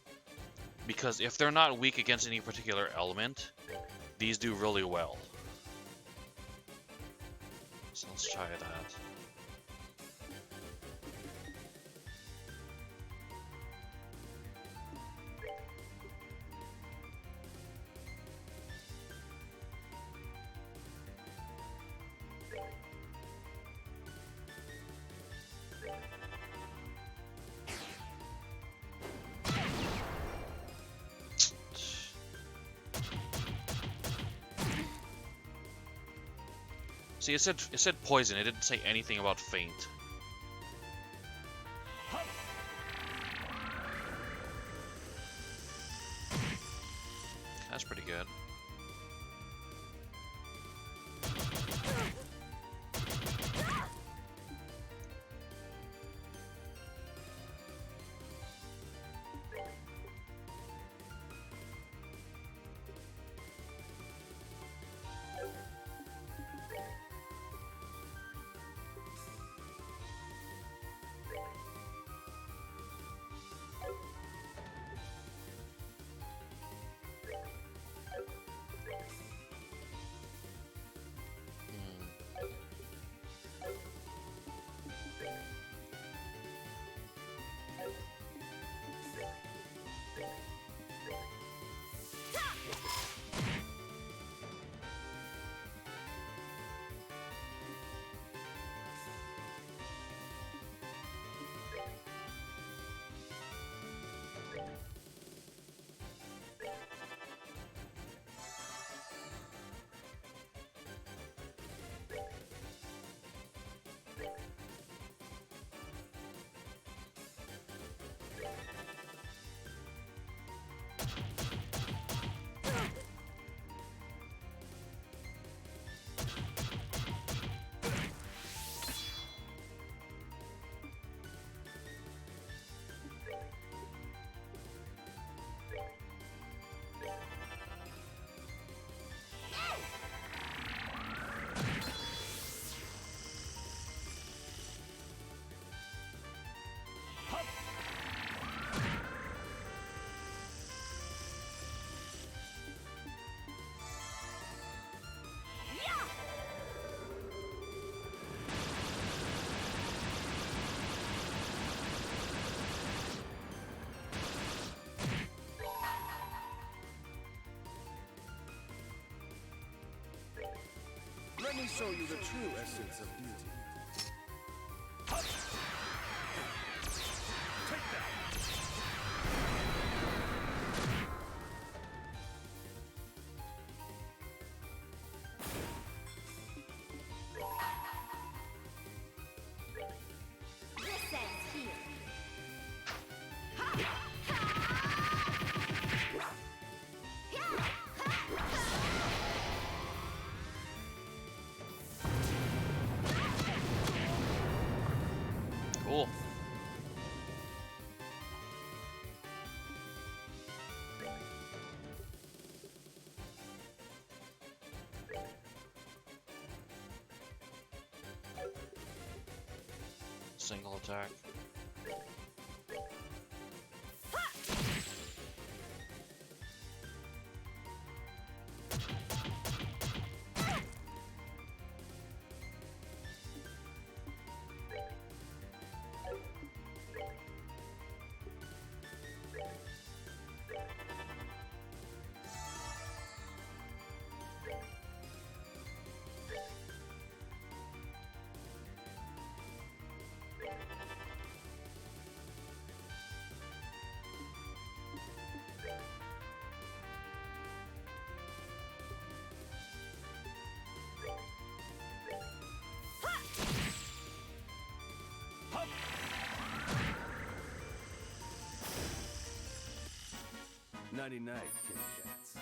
because if they're not weak against any particular element, these do really well. So let's try that. See, it said poison. It didn't say anything about faint. That's pretty good. Let me show you the true essence of beauty. Take that! This ends here. Cool. Single attack. Hup! 99 kitty cats.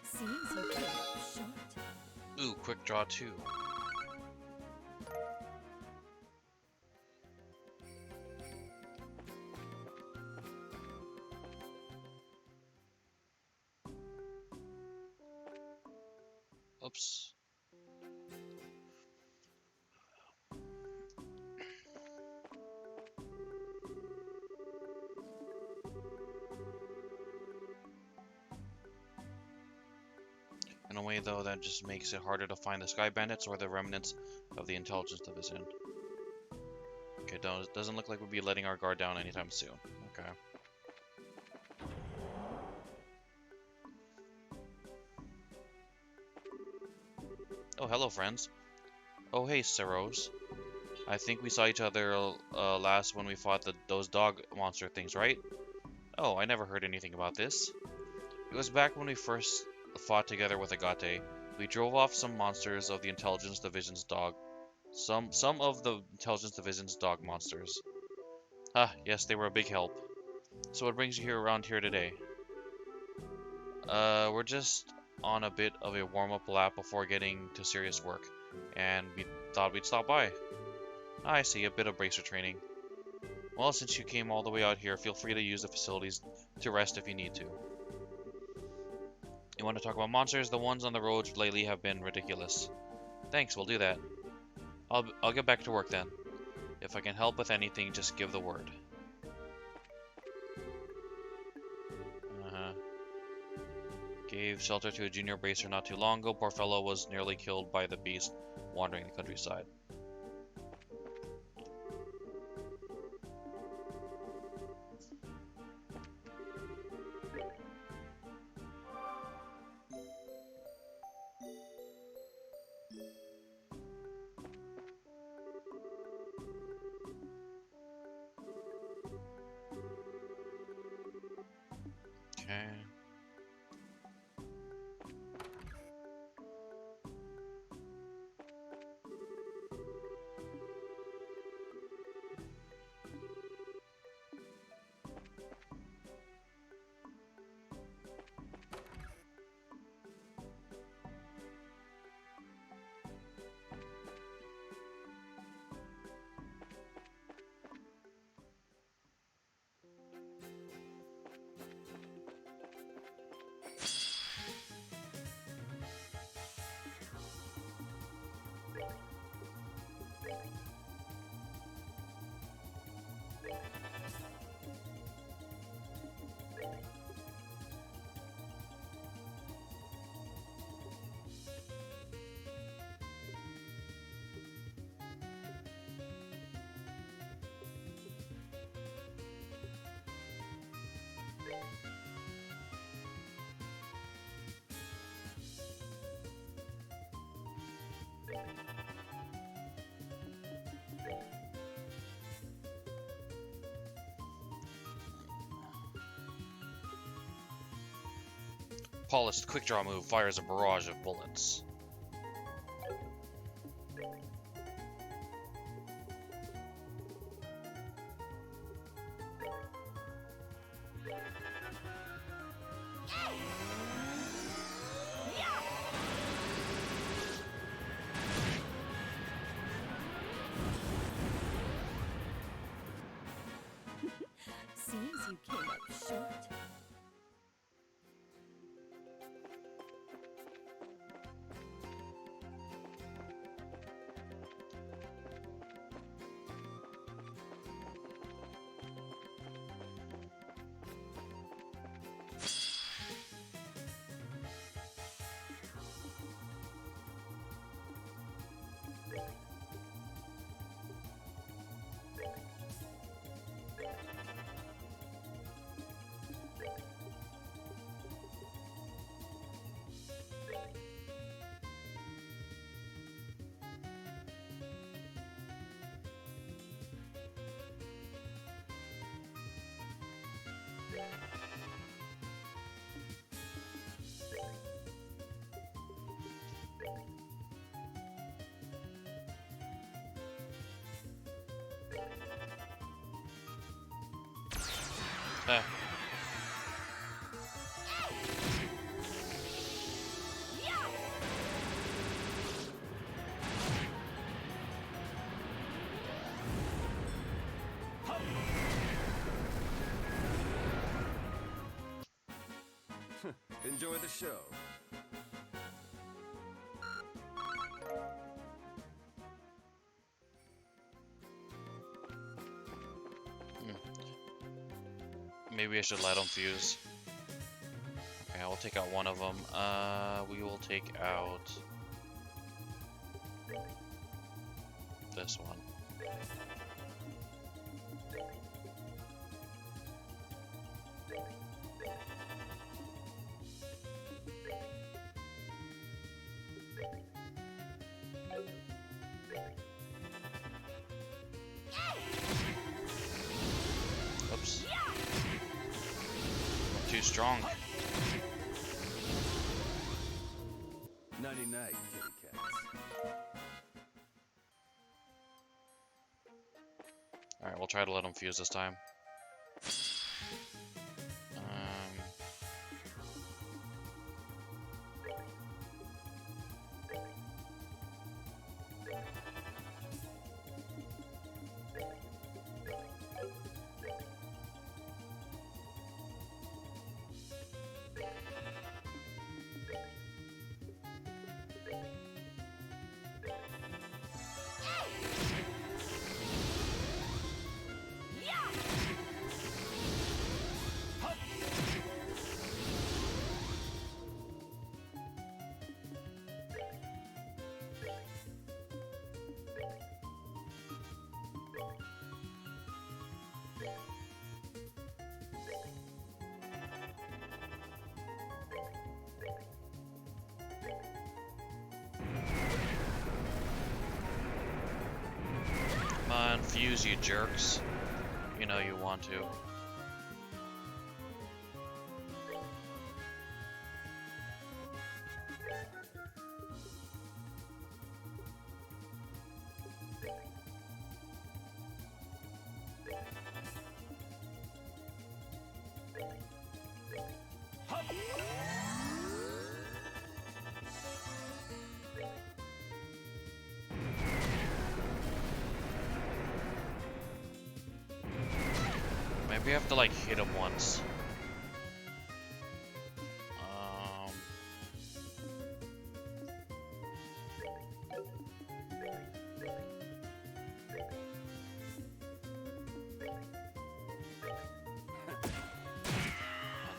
Seems you came up short. Ooh, quick draw 2. Oops. In a way, though, that just makes it harder to find the Sky Bandits or the remnants of the Intelligence Division. Okay, doesn't look like we'll be letting our guard down anytime soon. Okay. Oh, hello, friends. Oh, hey, Ceros. I think we saw each other last when we fought those dog monster things, right? Oh, I never heard anything about this. It was back when we first fought together with Agate. We drove off some monsters of the Intelligence Division's dog. Some of the Intelligence Division's dog monsters. Ah, yes, they were a big help. So what brings you here around here today? We're just on a bit of a warm-up lap before getting to serious work, and we thought we'd stop by. I see, a bit of bracer training. Well, since you came all the way out here, feel free to use the facilities to rest if you need to. You want to talk about monsters? The ones on the roads lately have been ridiculous. Thanks, we'll do that. I'll get back to work then. If I can help with anything, just give the word. Gave shelter to a junior bracer not too long ago. Poor fellow was nearly killed by the beast wandering the countryside. Okay. Polished quick draw move fires a barrage of bullets. Seems you came up short. Ah. Enjoy the show. Maybe I should let them fuse. Okay, I'll take out one of them. We will take out this one. Oops. I'm too strong. Nighty night, kitty cats. Alright, we'll try to let them fuse this time. Come on, fuse, you jerks. You know you want to. Maybe I have to like hit him once.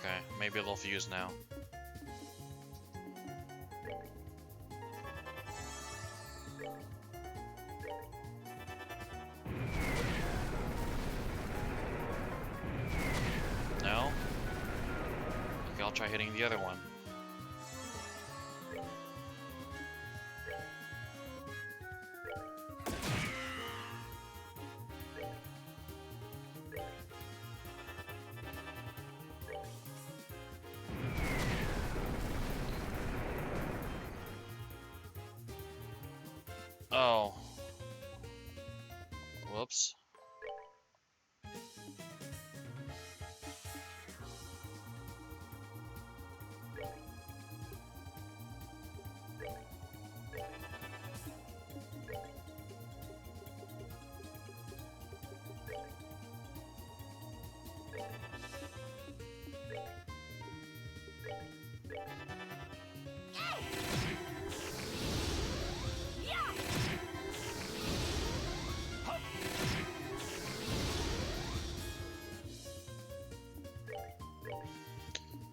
Okay, maybe they'll fuse now. No? Okay, I'll try hitting the other one. Oh. Whoops.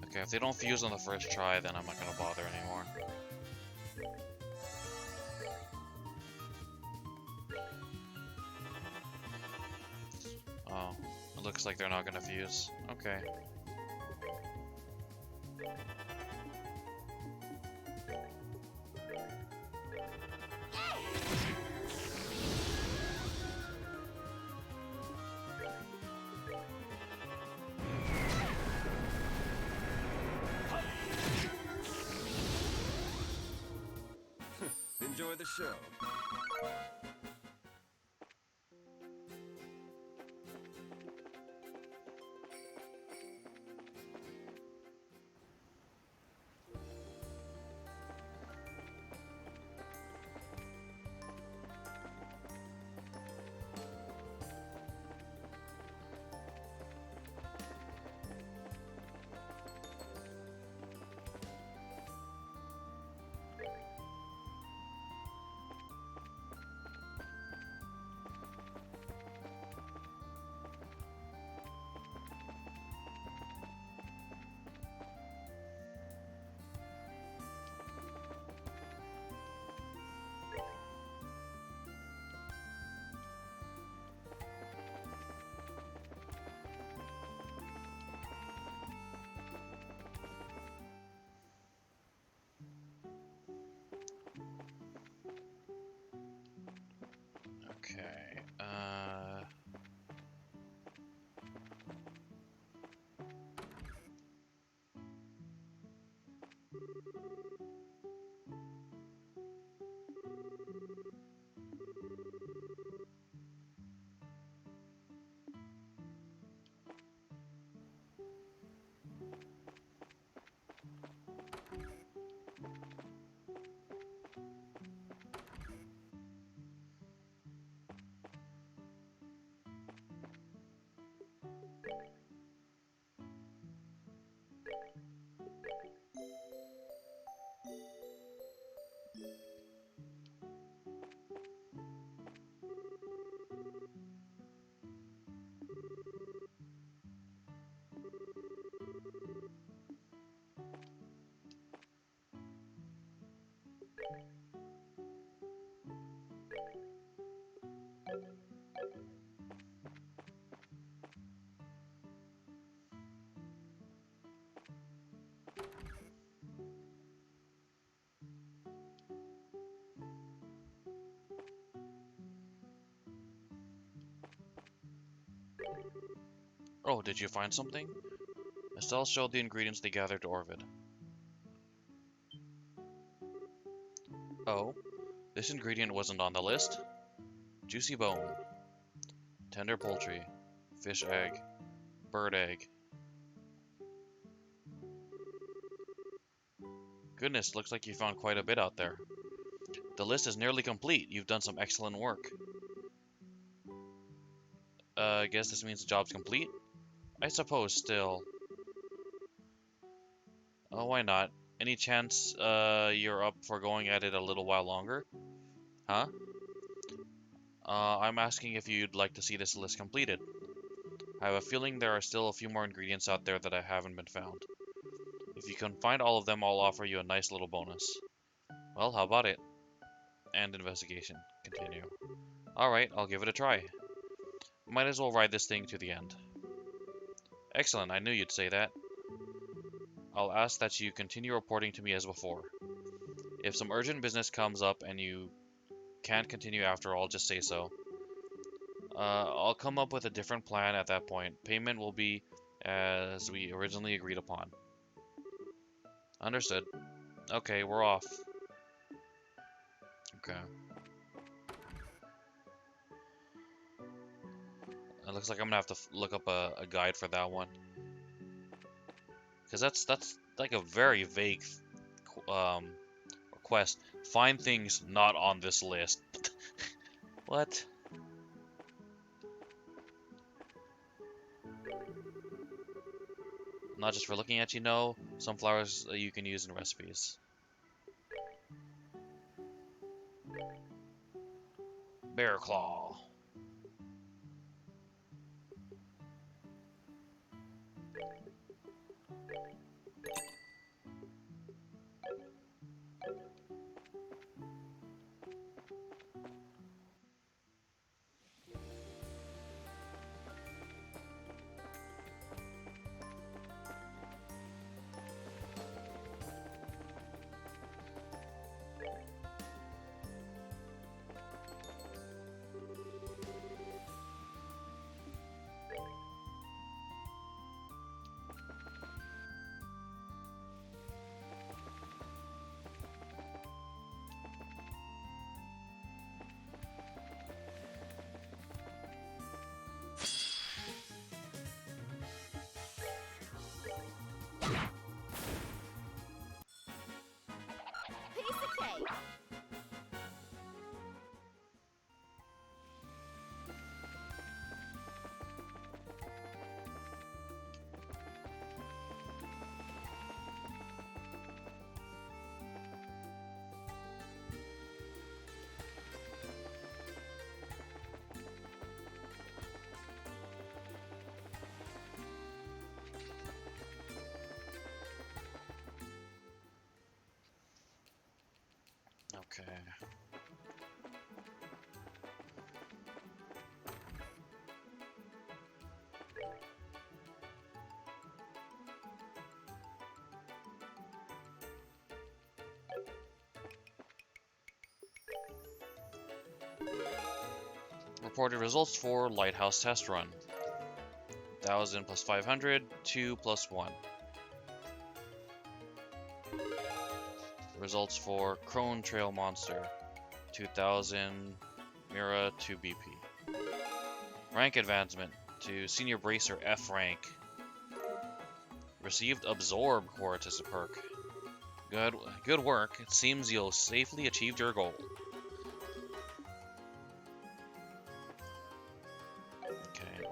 Okay, if they don't fuse on the first try, then I'm not gonna bother anymore. Oh, it looks like they're not gonna fuse. Okay. Enjoy the show. Okay, oh, did you find something? Estelle showed the ingredients they gathered to Orvid. Oh, this ingredient wasn't on the list? Juicy bone, tender poultry, fish egg, bird egg. Goodness, looks like you found quite a bit out there. The list is nearly complete. You've done some excellent work. I guess this means the job's complete? I suppose still. Oh, why not? Any chance you're up for going at it a little while longer? Huh? I'm asking if you'd like to see this list completed. I have a feeling there are still a few more ingredients out there that I haven't been found. If you can find all of them, I'll offer you a nice little bonus. Well, how about it? And investigation. Continue. Alright, I'll give it a try. Might as well ride this thing to the end. Excellent, I knew you'd say that. I'll ask that you continue reporting to me as before. If some urgent business comes up and you can't continue after all, just say so. I'll come up with a different plan at that point. Payment will be as we originally agreed upon. Understood. Okay, we're off. Okay. It looks like I'm gonna have to look up a guide for that one. Because that's like a very vague quest. Find things not on this list. What? Not just for looking at, you know, some flowers you can use in recipes. Bear Claw. Piece of cake. Okay. Reported results for Lighthouse Test Run. 1000 plus 500, 2 plus 1. Results for Crone Trail Monster. 2000 Mira 2 BP. Rank advancement to Senior Bracer F rank. Received Absorb Quart as a perk. Good work. It seems you'll safely achieved your goal. Okay,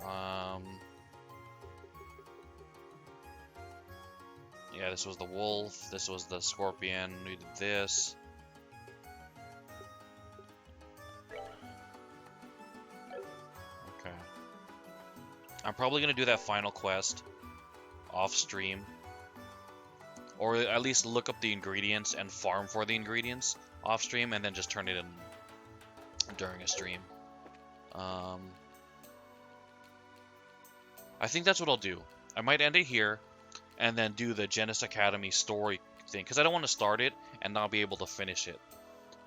yeah, this was the wolf, this was the scorpion, we did this. Okay. I'm probably gonna do that final quest off stream. Or at least look up the ingredients and farm for the ingredients off stream and then just turn it in during a stream. I think that's what I'll do. I might end it here and then do the Genis Academy story thing, because I don't want to start it and not be able to finish it.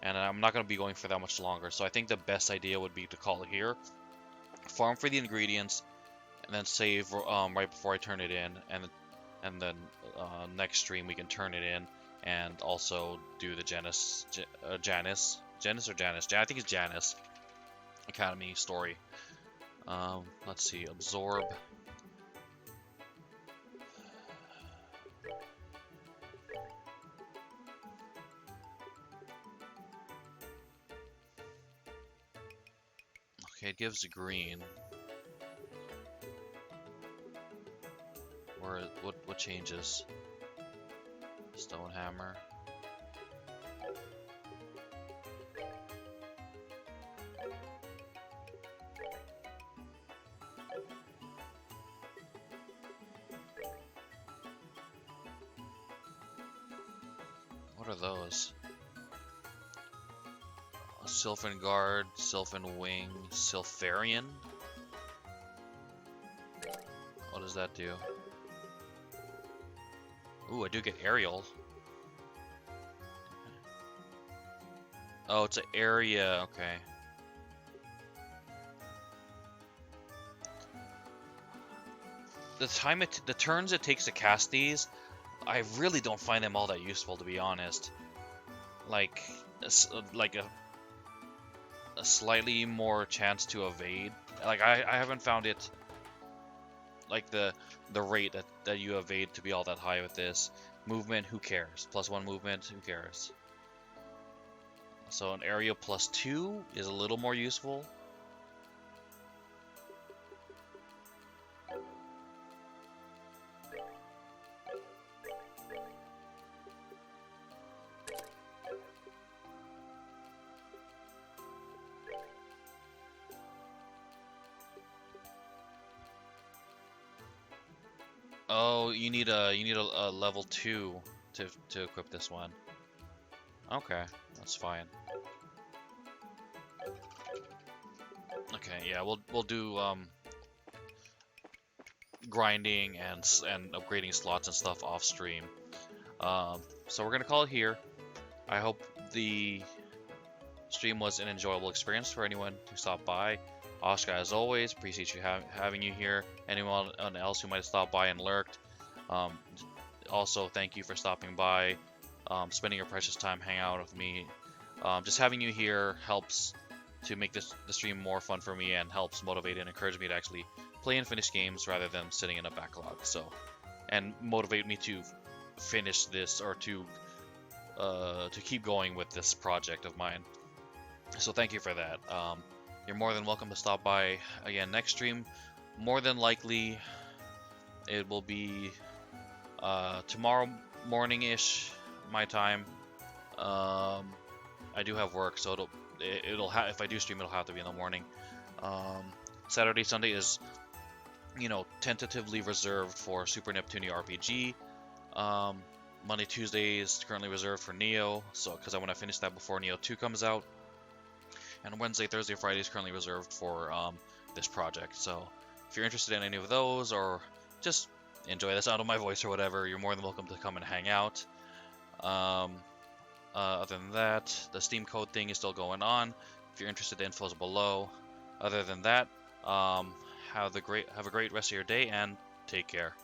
And I'm not going to be going for that much longer, so I think the best idea would be to call it here, farm for the ingredients, and then save right before I turn it in, and then next stream we can turn it in and also do the Janice, I think it's Janice Academy story. Let's see, absorb. Okay, it gives green. Or what changes? Stone hammer. What are those? Sylphin Guard, Sylphin Wing, Sylpharian? What does that do? Ooh, I do get aerial. Oh, it's an area, okay. The turns it takes to cast these, I really don't find them all that useful, to be honest. Like a slightly more chance to evade. Like I haven't found it like the rate that you evade to be all that high with this. Movement, who cares? +1 movement, who cares? So an area +2 is a little more useful. Oh, you need a level 2 to equip this one. Okay, that's fine. Okay, yeah, we'll do grinding and upgrading slots and stuff off stream. So we're gonna call it here. I hope the stream was an enjoyable experience for anyone who stopped by. Oscar, as always, appreciate you having you here. Anyone else who might have stopped by and lurked, also thank you for stopping by, spending your precious time hanging out with me. Just having you here helps to make the stream more fun for me and helps motivate and encourage me to actually play and finish games rather than sitting in a backlog. So, and motivate me to finish this or to keep going with this project of mine. So thank you for that. You're more than welcome to stop by again next stream. More than likely, it will be tomorrow morning-ish my time. I do have work, so if I do stream, it'll have to be in the morning. Saturday, Sunday is, tentatively reserved for Super Neptunia RPG. Monday, Tuesday is currently reserved for Neo, so because I want to finish that before Neo 2 comes out. And Wednesday, Thursday, Friday is currently reserved for this project. So if you're interested in any of those, or just enjoy the sound of my voice or whatever, you're more than welcome to come and hang out. Other than that, the Steam code thing is still going on. If you're interested, the info is below. Other than that, have a great rest of your day and take care.